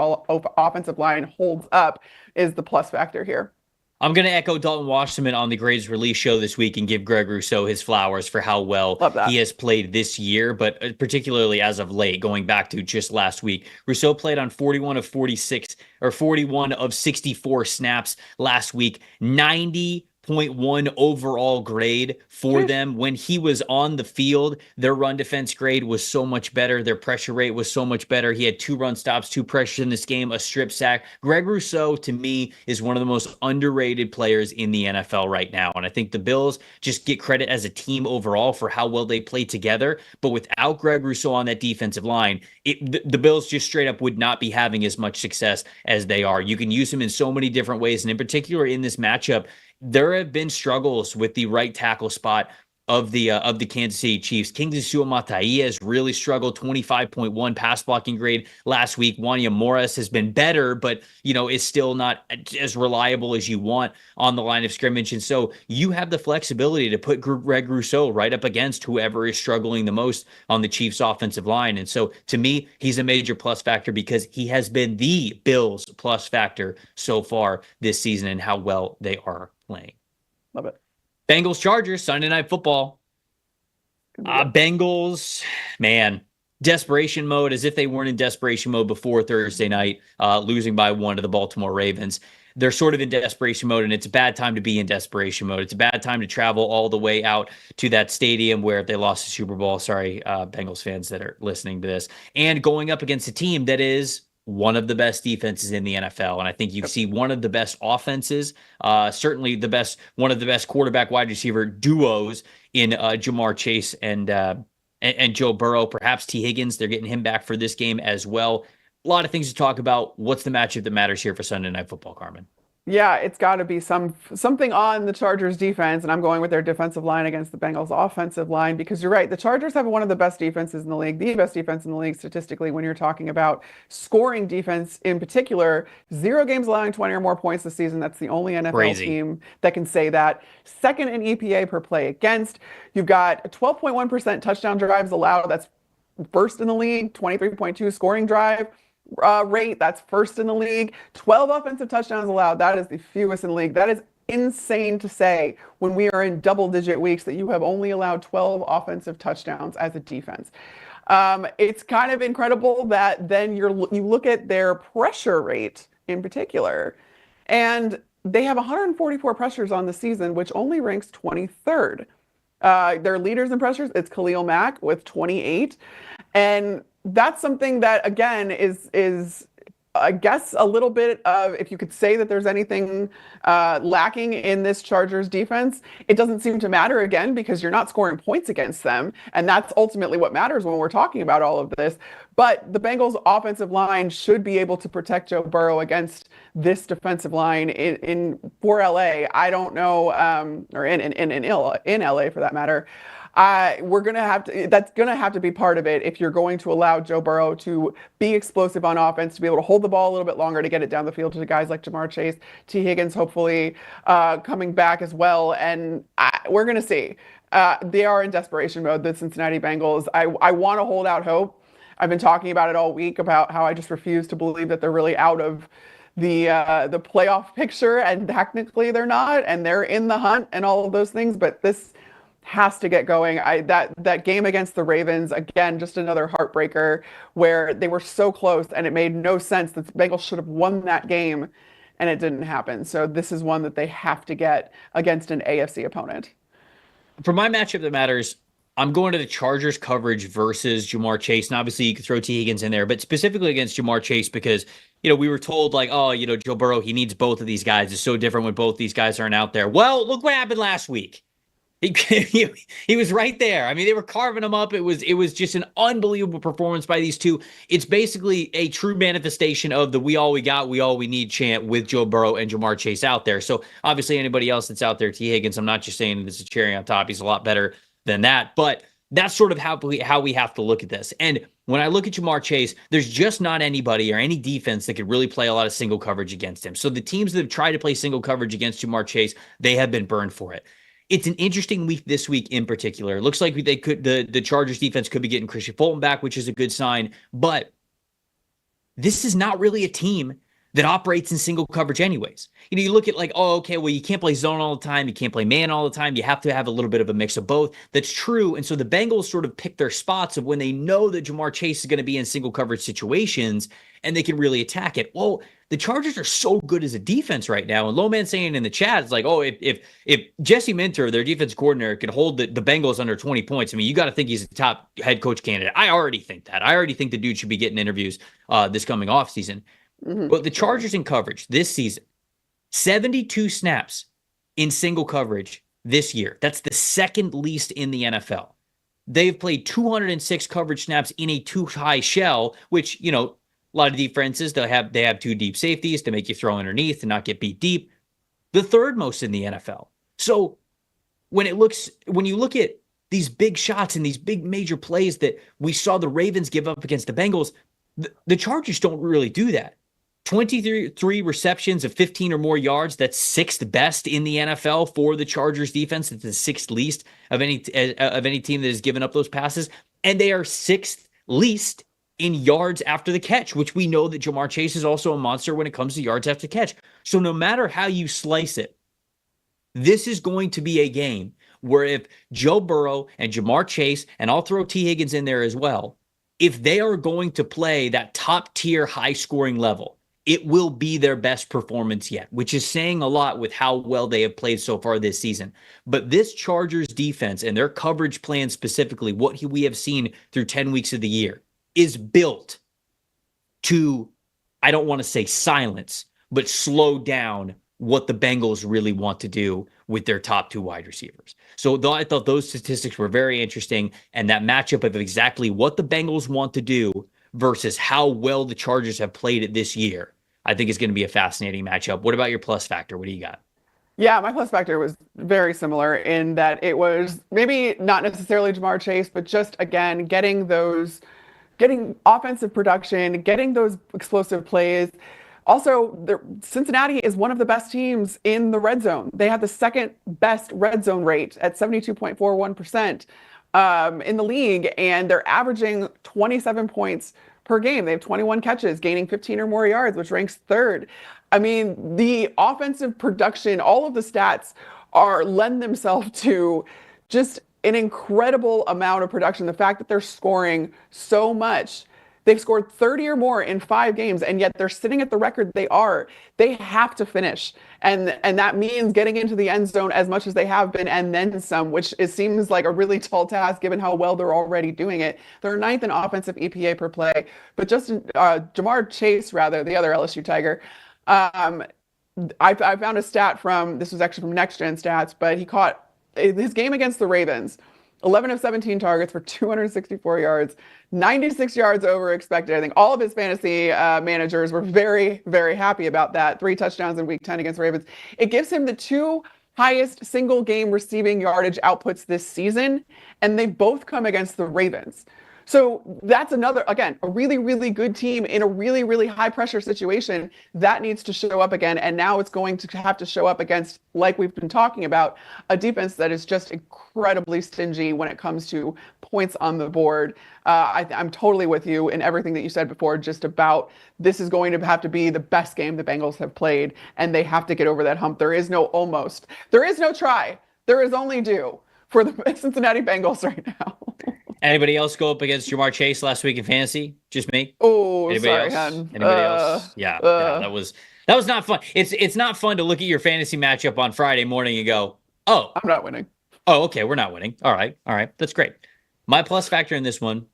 Speaker 2: offensive line holds up is the plus factor here.
Speaker 1: I'm going to echo Dalton Wasserman on the Grades Release show this week and give Greg Rousseau his flowers for how well he has played this year, but particularly as of late, going back to just last week. Rousseau played on 41 of 46 or 41 of 64 snaps last week, 90.1 overall grade for them. When he was on the field, their run defense grade was so much better. Their pressure rate was so much better. He had 2 run stops, 2 pressures in this game, a strip sack. Greg Rousseau, to me, is one of the most underrated players in the NFL right now. And I think the Bills just get credit as a team overall for how well they play together. But without Greg Rousseau on that defensive line, the Bills just straight up would not be having as much success as they are. You can use him in so many different ways. And in particular, in this matchup, there have been struggles with the right tackle spot of the Kansas City Chiefs. Kingsley Suamataia has really struggled, 25.1 pass blocking grade last week. Wanya Morris has been better, but is still not as reliable as you want on the line of scrimmage. And so you have the flexibility to put Greg Rousseau right up against whoever is struggling the most on the Chiefs offensive line. And so to me, he's a major plus factor because he has been the Bills plus factor so far this season and how well they are playing.
Speaker 2: Love it.
Speaker 1: Bengals Chargers Sunday Night Football. Bengals, man, desperation mode, as if they weren't in desperation mode before Thursday night, losing by 1 to the Baltimore Ravens. They're sort of in desperation mode, and it's a bad time to be in desperation mode. It's a bad time to travel all the way out to that stadium where if they lost the Super Bowl, sorry, Bengals fans that are listening to this, and going up against a team that is one of the best defenses in the NFL. And I think you see one of the best offenses, certainly one of the best quarterback wide receiver duos in Ja'Marr Chase and Joe Burrow, perhaps T. Higgins. They're getting him back for this game as well. A lot of things to talk about. What's the matchup that matters here for Sunday Night Football, Carmen?
Speaker 2: Yeah, it's got to be something on the Chargers defense, and I'm going with their defensive line against the Bengals offensive line because you're right. The Chargers have one of the best defenses in the league, the best defense in the league statistically when you're talking about scoring defense in particular. 0 games allowing 20 or more points this season. That's the only NFL team that can say that. Second in EPA per play against. You've got 12.1% touchdown drives allowed. That's first in the league. 23.2 scoring drive rate, that's first in the league. 12 offensive touchdowns allowed, that is the fewest in the league. That is insane to say when we are in double-digit weeks that you have only allowed 12 offensive touchdowns as a defense. It's kind of incredible that then you look at their pressure rate in particular, and they have 144 pressures on the season, which only ranks 23rd. Their leaders in pressures, it's Khalil Mack with 28, and that's something that, again, is I guess a little bit of, if you could say that there's anything lacking in this Chargers defense, it doesn't seem to matter again because you're not scoring points against them. And that's ultimately what matters when we're talking about all of this. But the Bengals offensive line should be able to protect Joe Burrow against this defensive line for LA. I don't know, or in LA for that matter. We're going to have to, that's going to have to be part of it if you're going to allow Joe Burrow to be explosive on offense, to be able to hold the ball a little bit longer, to get it down the field to the guys like Ja'Marr Chase, T. Higgins, hopefully coming back as well. And we're going to see. They are in desperation mode, the Cincinnati Bengals. I want to hold out hope. I've been talking about it all week about how I just refuse to believe that they're really out of the playoff picture, and technically they're not, and they're in the hunt and all of those things. But this has to get going. That game against the Ravens, again, just another heartbreaker where they were so close and it made no sense. The Bengals should have won that game and it didn't happen. So this is one that they have to get against an AFC opponent.
Speaker 1: For my matchup that matters, I'm going to the Chargers coverage versus Ja'Marr Chase. And obviously you could throw T. Higgins in there, but specifically against Ja'Marr Chase because, we were told like, Joe Burrow, he needs both of these guys. It's so different when both these guys aren't out there. Well, look what happened last week. He was right there. I mean, they were carving him up. It was just an unbelievable performance by these two. It's basically a true manifestation of the we all we got, we all we need chant with Joe Burrow and Ja'Marr Chase out there. So obviously anybody else that's out there, T. Higgins, I'm not just saying this is a cherry on top. He's a lot better than that. But that's sort of how we have to look at this. And when I look at Ja'Marr Chase, there's just not anybody or any defense that could really play a lot of single coverage against him. So the teams that have tried to play single coverage against Ja'Marr Chase, they have been burned for it. It's an interesting week this week in particular. It looks like the Chargers defense could be getting Christian Fulton back, which is a good sign. But this is not really a team that operates in single coverage anyways. You look at like, oh, okay, well, you can't play zone all the time. You can't play man all the time. You have to have a little bit of a mix of both. That's true. And so the Bengals sort of pick their spots of when they know that Jamar Chase is going to be in single coverage situations and they can really attack it. Well, the Chargers are so good as a defense right now. And Lowman saying in the chat, it's like, oh, if Jesse Minter, their defense coordinator, could hold the Bengals under 20 points, I mean, you got to think he's a top head coach candidate. I already think that. I already think the dude should be getting interviews this coming offseason. But the Chargers in coverage this season, 72 snaps in single coverage this year. That's the second least in the NFL. They've played 206 coverage snaps in a too high shell, which, a lot of defenses, they have two deep safeties to make you throw underneath and not get beat deep. The third most in the NFL. So when you look at these big shots and these big major plays that we saw the Ravens give up against the Bengals, the Chargers don't really do that. 23 receptions of 15 or more yards. That's sixth best in the NFL for the Chargers defense. It's the sixth least of any team that has given up those passes. And they are sixth least in yards after the catch, which we know that Jamar Chase is also a monster when it comes to yards after the catch. So no matter how you slice it, this is going to be a game where if Joe Burrow and Jamar Chase, and I'll throw T. Higgins in there as well, if they are going to play that top tier high scoring level, it will be their best performance yet, which is saying a lot with how well they have played so far this season. But this Chargers defense and their coverage plan specifically, what we have seen through 10 weeks of the year, is built to, I don't want to say silence, but slow down what the Bengals really want to do with their top two wide receivers. So I thought those statistics were very interesting, and that matchup of exactly what the Bengals want to do versus how well the Chargers have played it this year, I think is going to be a fascinating matchup. What about your plus factor? What do you got?
Speaker 2: Yeah, my plus factor was very similar in that it was maybe not necessarily Jamar Chase, but just, again, getting offensive production, getting those explosive plays. Also, Cincinnati is one of the best teams in the red zone. They have the second best red zone rate at 72.41% in the league, and they're averaging 27 points per game. They have 21 catches, gaining 15 or more yards, which ranks third. I mean, the offensive production, all of the stats lend themselves to just an incredible amount of production. The fact that they're scoring so much, they've scored 30 or more in 5 games, and yet they're sitting at the record they have to finish. And that means getting into the end zone as much as they have been, and then some, which seems like a really tall task given how well they're already doing it. They're ninth in offensive EPA per play, but Jamar Chase, rather, the other LSU Tiger, I found a stat this was actually from Next Gen Stats, but he caught his game against the Ravens, 11 of 17 targets for 264 yards, 96 yards over expected. I think all of his fantasy managers were very, very happy about that. 3 touchdowns in week 10 against the Ravens. It gives him the 2 highest single game receiving yardage outputs this season, and they both come against the Ravens. So that's another, again, a really, really good team in a really, really high pressure situation that needs to show up again. And now it's going to have to show up against, like we've been talking about, a defense that is just incredibly stingy when it comes to points on the board. I'm totally with you in everything that you said before, just about this is going to have to be the best game the Bengals have played, and they have to get over that hump. There is no almost. There is no try. There is only do for the Cincinnati Bengals right now.
Speaker 1: Anybody else go up against Jamar Chase last week in fantasy? Just me?
Speaker 2: Oh,
Speaker 1: anybody
Speaker 2: sorry,
Speaker 1: else?
Speaker 2: hon.
Speaker 1: Anybody else? Yeah, that was not fun. It's not fun to look at your fantasy matchup on Friday morning and go, oh,
Speaker 2: I'm not winning.
Speaker 1: Oh, okay, we're not winning. All right, that's great. My plus factor in this one,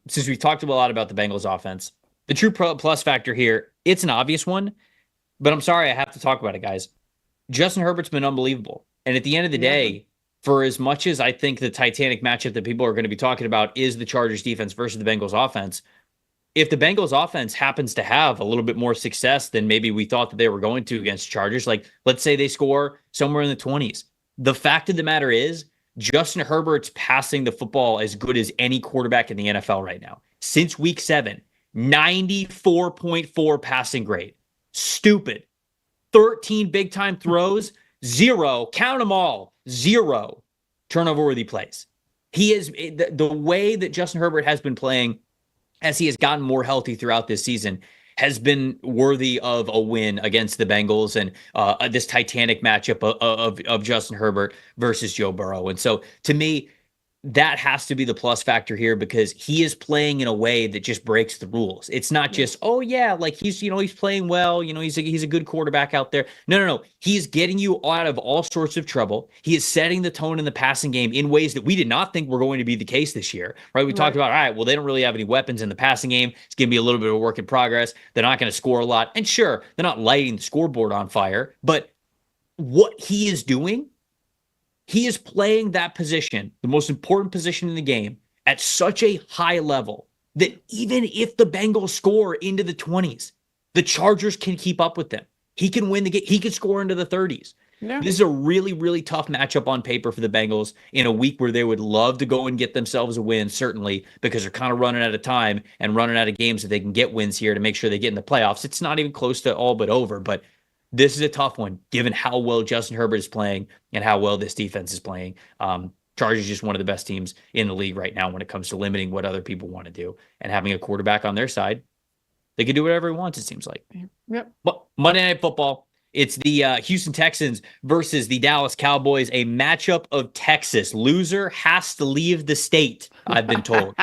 Speaker 1: since we talked a lot about the Bengals offense, the true plus factor here, it's an obvious one, but I'm sorry I have to talk about it, guys. Justin Herbert's been unbelievable, and at the end of the day, for as much as I think the Titanic matchup that people are going to be talking about is the Chargers defense versus the Bengals offense, if the Bengals offense happens to have a little bit more success than maybe we thought that they were going to against Chargers, like let's say they score somewhere in the 20s, the fact of the matter is Justin Herbert's passing the football as good as any quarterback in the NFL right now. Since week 7, 94.4 passing grade. Stupid. 13 big-time throws, 0, count them all, 0 turnover-worthy plays. He is the way that Justin Herbert has been playing as he has gotten more healthy throughout this season. has been worthy of a win against the Bengals and this titanic matchup of Justin Herbert versus Joe Burrow. And so to me, that has to be the plus factor here because he is playing in a way that just breaks the rules. It's not just, oh yeah, like he's playing well, he's a good quarterback out there. No. He's getting you out of all sorts of trouble. He is setting the tone in the passing game in ways that we did not think were going to be the case this year, right? We talked about, all right, well, they don't really have any weapons in the passing game. It's going to be a little bit of a work in progress. They're not going to score a lot. And sure, they're not lighting the scoreboard on fire, but what he is doing, he is playing that position, the most important position in the game, at such a high level that even if the Bengals score into the 20s, the Chargers can keep up with them. He can win the game. He could score into the 30s. Yeah. This is a really, really tough matchup on paper for the Bengals in a week where they would love to go and get themselves a win, certainly, because they're kind of running out of time and running out of games that they can get wins here to make sure they get in the playoffs. It's not even close to all but over, but this is a tough one, given how well Justin Herbert is playing and how well this defense is playing. Chargers just one of the best teams in the league right now when it comes to limiting what other people want to do. And having a quarterback on their side, they can do whatever he wants, it seems like.
Speaker 2: Yep.
Speaker 1: But Monday Night Football, it's the Houston Texans versus the Dallas Cowboys, a matchup of Texas. Loser has to leave the state, I've been told.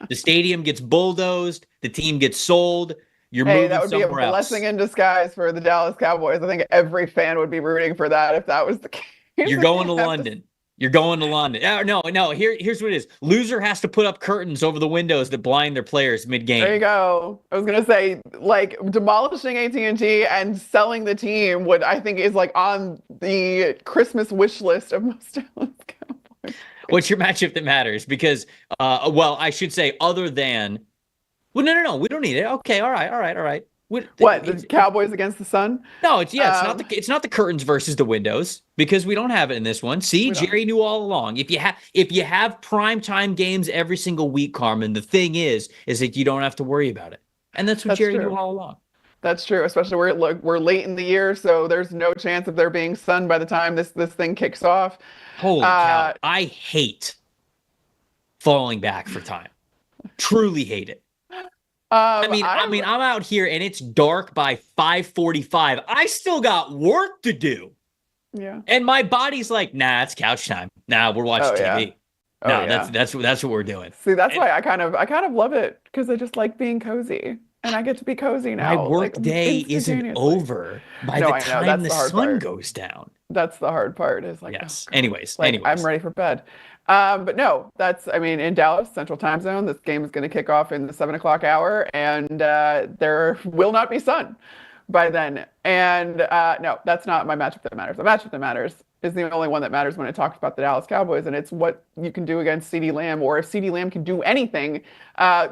Speaker 1: The stadium gets bulldozed. The team gets sold.
Speaker 2: That would be a blessing in disguise for the Dallas Cowboys. I think every fan would be rooting for that if that was the case.
Speaker 1: You're going to London. You're going to London. No. Here's what it is. Loser has to put up curtains over the windows that blind their players mid-game.
Speaker 2: There you go. I was gonna say, like, demolishing AT&T and selling the team would, I think, is like on the Christmas wish list of most Dallas Cowboys.
Speaker 1: What's your matchup that matters? Because, I should say, other than. Well, no, we don't need it. Okay, all right.
Speaker 2: The Cowboys against the Sun?
Speaker 1: No, it's not the curtains versus the windows because we don't have it in this one. See, Jerry knew all along. If you have primetime games every single week, Carmen, the thing is that you don't have to worry about it, and that's what Jerry knew all along.
Speaker 2: That's true, especially we're late in the year, so there's no chance of there being sun by the time this thing kicks off.
Speaker 1: Holy cow! I hate falling back for time. Truly hate it. I'm out here and it's dark by 5:45. I still got work to do.
Speaker 2: Yeah.
Speaker 1: And my body's like, nah, it's couch time. Nah, we're watching TV. That's what we're doing.
Speaker 2: See, that's why I kind of love it because I just like being cozy. And I get to be cozy now.
Speaker 1: My work day isn't over by the time the sun goes down.
Speaker 2: That's the hard part. Is like,
Speaker 1: yes. Anyways,
Speaker 2: I'm ready for bed. But no, in Dallas, Central Time Zone, this game is going to kick off in the 7:00 hour, and there will not be sun by then. And no, that's not my matchup that matters. The matchup that matters is the only one that matters when it talks about the Dallas Cowboys, and it's what you can do against CeeDee Lamb, or if CeeDee Lamb can do anything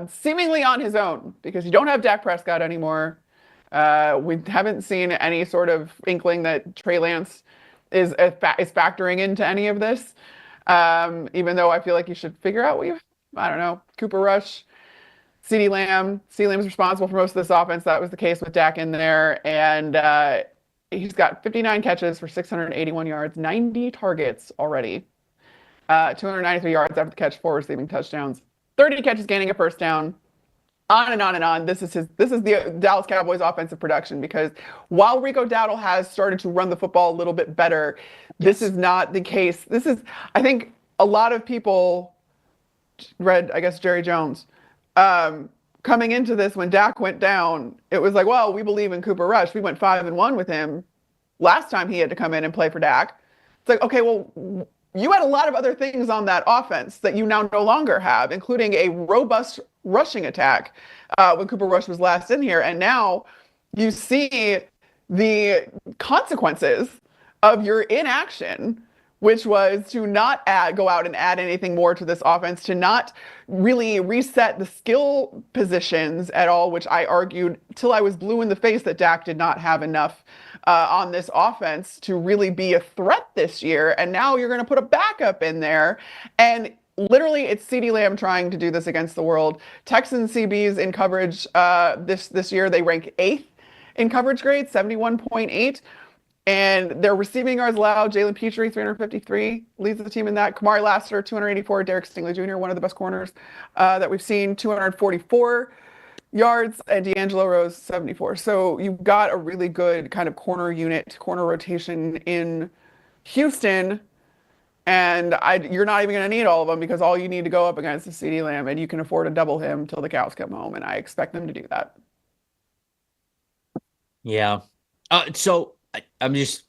Speaker 2: seemingly on his own, because you don't have Dak Prescott anymore. We haven't seen any sort of inkling that Trey Lance is factoring into any of this. Even though I feel like you should figure out I don't know, Cooper Rush, CeeDee Lamb. CeeDee Lamb is responsible for most of this offense. That was the case with Dak in there. And he's got 59 catches for 681 yards, 90 targets already, 293 yards after the catch, 4 receiving touchdowns, 30 catches gaining a first down. On and on and on. This is the Dallas Cowboys offensive production, because while Rico Dowdle has started to run the football a little bit better, this is not the case. I think a lot of people read, I guess, Jerry Jones, coming into this when Dak went down, it was like, well, we believe in Cooper Rush. We went 5-1 with him last time he had to come in and play for Dak. It's like, okay, well, you had a lot of other things on that offense that you now no longer have, including a robust rushing attack when Cooper Rush was last in here. And now you see the consequences of your inaction, which was to not go out and add anything more to this offense, to not really reset the skill positions at all, which I argued till I was blue in the face that Dak did not have enough on this offense to really be a threat this year. And now you're going to put a backup in there, and literally, it's CeeDee Lamb trying to do this against the world. Texans CBs in coverage this year, they rank 8th in coverage grade, 71.8. And their receiving yards allowed, Jalen Petrie, 353, leads the team in that. Kamari Lassiter, 284. Derek Stingley Jr., one of the best corners that we've seen, 244 yards, and D'Angelo Rose 74. So you've got a really good kind of corner unit, corner rotation in Houston. And you're not even going to need all of them because all you need to go up against is CeeDee Lamb, and you can afford to double him till the cows come home. And I expect them to do that.
Speaker 1: Yeah. So I'm just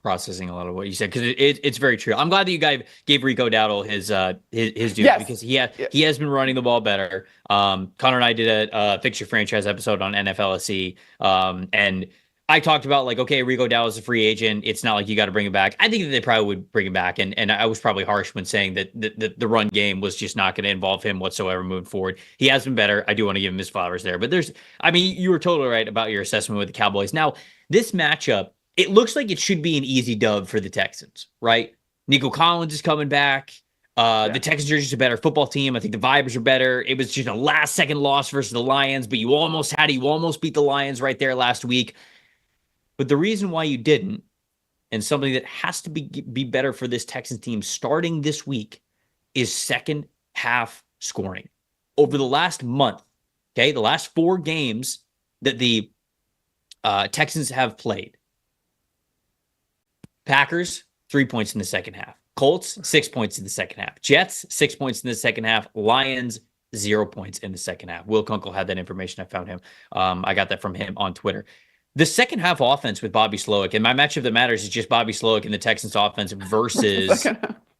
Speaker 1: processing a lot of what you said because it's very true. I'm glad that you guys gave Rico Dowdle his due because he has been running the ball better. Connor and I did a Fix Your Franchise episode on NFLSE, and I talked about like, okay, Rico Dowdle is a free agent. It's not like you got to bring him back. I think that they probably would bring him back, and I was probably harsh when saying that the run game was just not going to involve him whatsoever moving forward. He has been better. I do want to give him his flowers there, but you were totally right about your assessment with the Cowboys. Now, this matchup, it looks like it should be an easy dub for the Texans, right? Nico Collins is coming back. The Texans are just a better football team. I think the vibes are better. It was just a last-second loss versus the Lions, but you almost beat the Lions right there last week. But the reason why you didn't, and something that has to be better for this Texans team starting this week, is second half scoring. Over the last month, okay, the last 4 games that the Texans have played, Packers, 3 points in the second half. Colts, 6 points in the second half. Jets, 6 points in the second half. Lions, 0 points in the second half. Will Kunkel had that information. I found him. I got that from him on Twitter. The second half offense with Bobby Slowick, and my matchup that matters is just Bobby Slowick and the Texans offense versus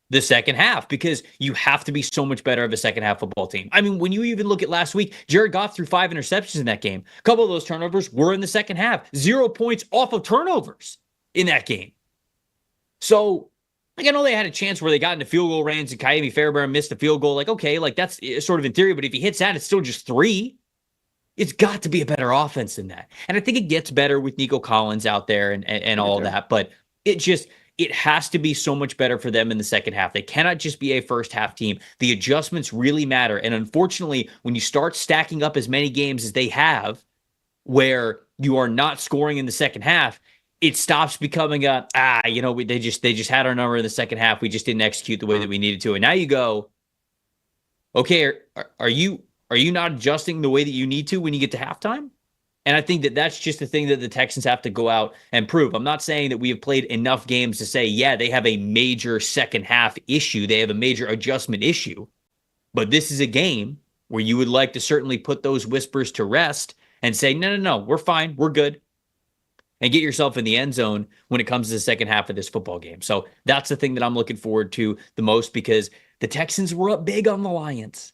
Speaker 1: the second half, because you have to be so much better of a second half football team. I mean, when you even look at last week, Jared Goff threw 5 interceptions in that game. A couple of those turnovers were in the second half. 0 points off of turnovers in that game. So, like, I know they had a chance where they got into field goal range and Ka'imi Fairbairn missed a field goal. Like, okay, like that's sort of in theory, but if he hits that, it's still just 3. It's got to be a better offense than that. And I think it gets better with Nico Collins out there and all of that, but it has to be so much better for them in the second half. They cannot just be a first half team. The adjustments really matter. And unfortunately, when you start stacking up as many games as they have, where you are not scoring in the second half, it stops becoming they just had our number in the second half. We just didn't execute the way that we needed to. And now you go, okay, are you not adjusting the way that you need to when you get to halftime? And I think that that's just the thing that the Texans have to go out and prove. I'm not saying that we have played enough games to say, yeah, they have a major second half issue. They have a major adjustment issue. But this is a game where you would like to certainly put those whispers to rest and say, no, we're fine. We're good. And get yourself in the end zone when it comes to the second half of this football game. So that's the thing that I'm looking forward to the most, because the Texans were up big on the Lions.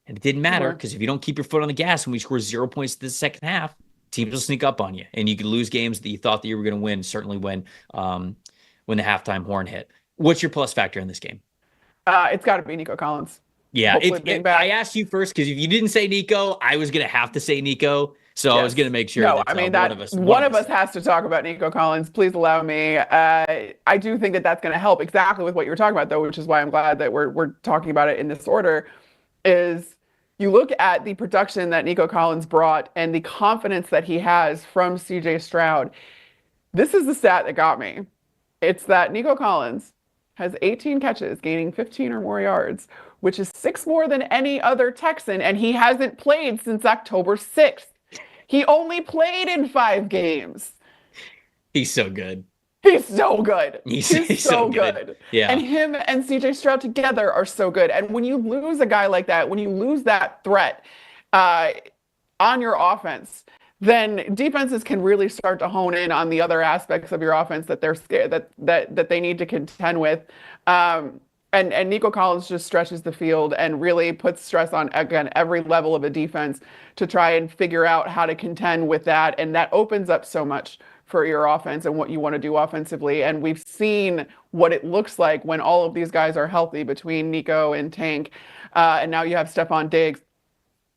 Speaker 1: And it didn't matter, because if you don't keep your foot on the gas and we score 0 points in the second half, teams will sneak up on you. And you can lose games that you thought that you were going to win, certainly when the halftime horn hit. What's your plus factor in this game?
Speaker 2: It's got to be Nico Collins.
Speaker 1: Yeah, I asked you first, because if you didn't say Nico, I was going to have to say Nico. So yes. I was going to make sure
Speaker 2: one of us has to talk about Nico Collins. Please allow me. I do think that that's going to help exactly with what you were talking about, though, which is why I'm glad that we're talking about it in this order. Is you look at the production that Nico Collins brought and the confidence that he has from CJ Stroud. This is the stat that got me. It's that Nico Collins has 18 catches, gaining 15 or more yards, which is 6 more than any other Texan, and he hasn't played since October 6th. He only played in 5 games.
Speaker 1: He's so good.
Speaker 2: He's so good.
Speaker 1: He's so good. Yeah.
Speaker 2: And him and CJ Stroud together are so good. And when you lose a guy like that, when you lose that threat on your offense, then defenses can really start to hone in on the other aspects of your offense that they're scared that they need to contend with. And Nico Collins just stretches the field and really puts stress on, again, every level of a defense to try and figure out how to contend with that. And that opens up so much for your offense and what you want to do offensively. And we've seen what it looks like when all of these guys are healthy between Nico and Tank. And now you have Stephon Diggs.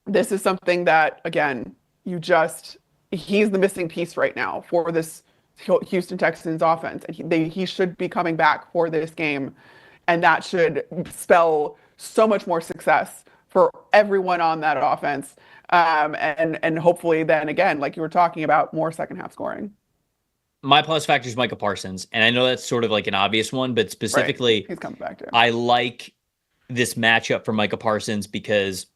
Speaker 2: This is something that, again, he's the missing piece right now for this Houston Texans offense. And he should be coming back for this game. And that should spell so much more success for everyone on that offense. And hopefully then, again, like you were talking about, more second half scoring.
Speaker 1: My plus factor is Micah Parsons. And I know that's sort of like an obvious one, but specifically,
Speaker 2: he's coming back too.
Speaker 1: I like this matchup for Micah Parsons because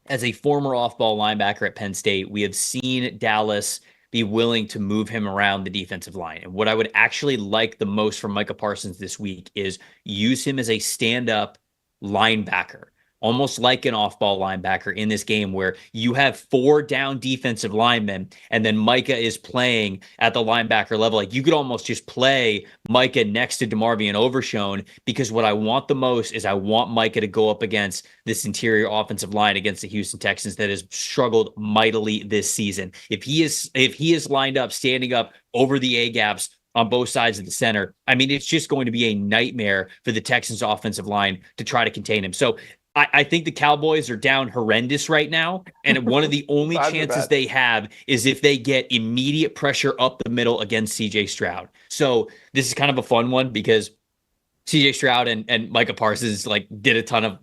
Speaker 1: as a former off-ball linebacker at Penn State, we have seen Dallas be willing to move him around the defensive line. And what I would actually like the most from Micah Parsons this week is use him as a stand-up linebacker, almost like an off-ball linebacker in this game where you have 4 down defensive linemen and then Micah is playing at the linebacker level. Like you could almost just play Micah next to DeMarvion Overshown, because what I want the most is I want Micah to go up against this interior offensive line against the Houston Texans that has struggled mightily this season. If he is lined up, standing up over the A-gaps on both sides of the center, I mean, it's just going to be a nightmare for the Texans offensive line to try to contain him. So I think the Cowboys are down horrendous right now, and one of the only chances they have is if they get immediate pressure up the middle against CJ Stroud. So this is kind of a fun one because CJ Stroud and Micah Parsons like did a ton of,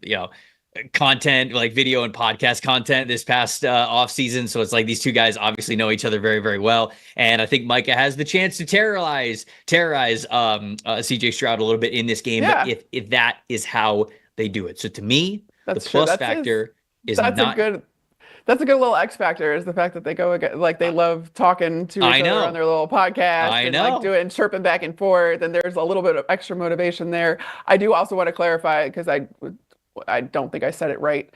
Speaker 1: content, like video and podcast content this past off season. So it's like these two guys obviously know each other very, very well. And I think Micah has the chance to terrorize CJ Stroud a little bit in this game. Yeah. But if that is how they do it. So to me, the plus factor is not.
Speaker 2: That's a good little X factor, is the fact that they go again, like they love talking to each other on their little podcast and like doing chirping back and forth. And there's a little bit of extra motivation there. I do also want to clarify, because I don't think I said it right.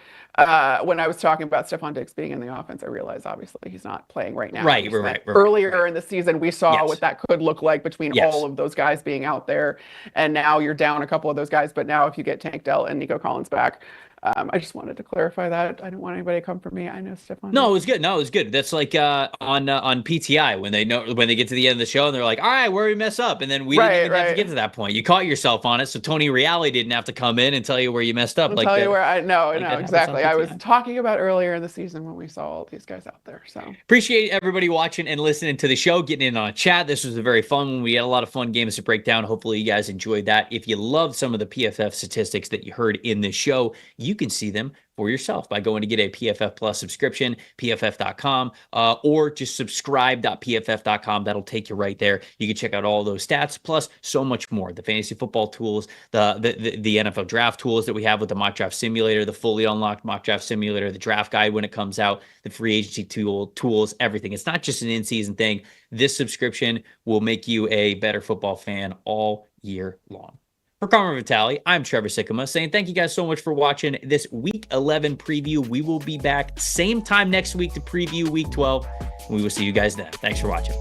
Speaker 2: When I was talking about Stephon Diggs being in the offense, I realized obviously he's not playing right now.
Speaker 1: Right.
Speaker 2: Earlier in the season, we saw what that could look like between all of those guys being out there. And now you're down a couple of those guys. But now if you get Tank Dell and Nico Collins back, I just wanted to clarify that. I didn't want anybody to come for me. I know Stephon.
Speaker 1: No, it was good. No, it was good. That's like on PTI when they get to the end of the show and they're like, all right, where we mess up, and then we didn't even have to get to that point. You caught yourself on it, so Tony Reale didn't have to come in and tell you where you messed up.
Speaker 2: Tell you where I know exactly. I was talking about earlier in the season when we saw all these guys out there. So
Speaker 1: appreciate everybody watching and listening to the show, getting in on a chat. This was a very fun one. We had a lot of fun games to break down. Hopefully you guys enjoyed that. If you loved some of the PFF statistics that you heard in this show, you can see them for yourself by going to get a PFF Plus subscription, pff.com, or just subscribe.pff.com. That'll take you right there. You can check out all those stats, plus so much more. The fantasy football tools, the NFL draft tools that we have with the mock draft simulator, the fully unlocked mock draft simulator, the draft guide when it comes out, the free agency tools, everything. It's not just an in-season thing. This subscription will make you a better football fan all year long. For Carmen Vitali, I'm Trevor Sikkema, saying thank you guys so much for watching this Week 11 preview. We will be back same time next week to preview Week 12. We will see you guys then. Thanks for watching.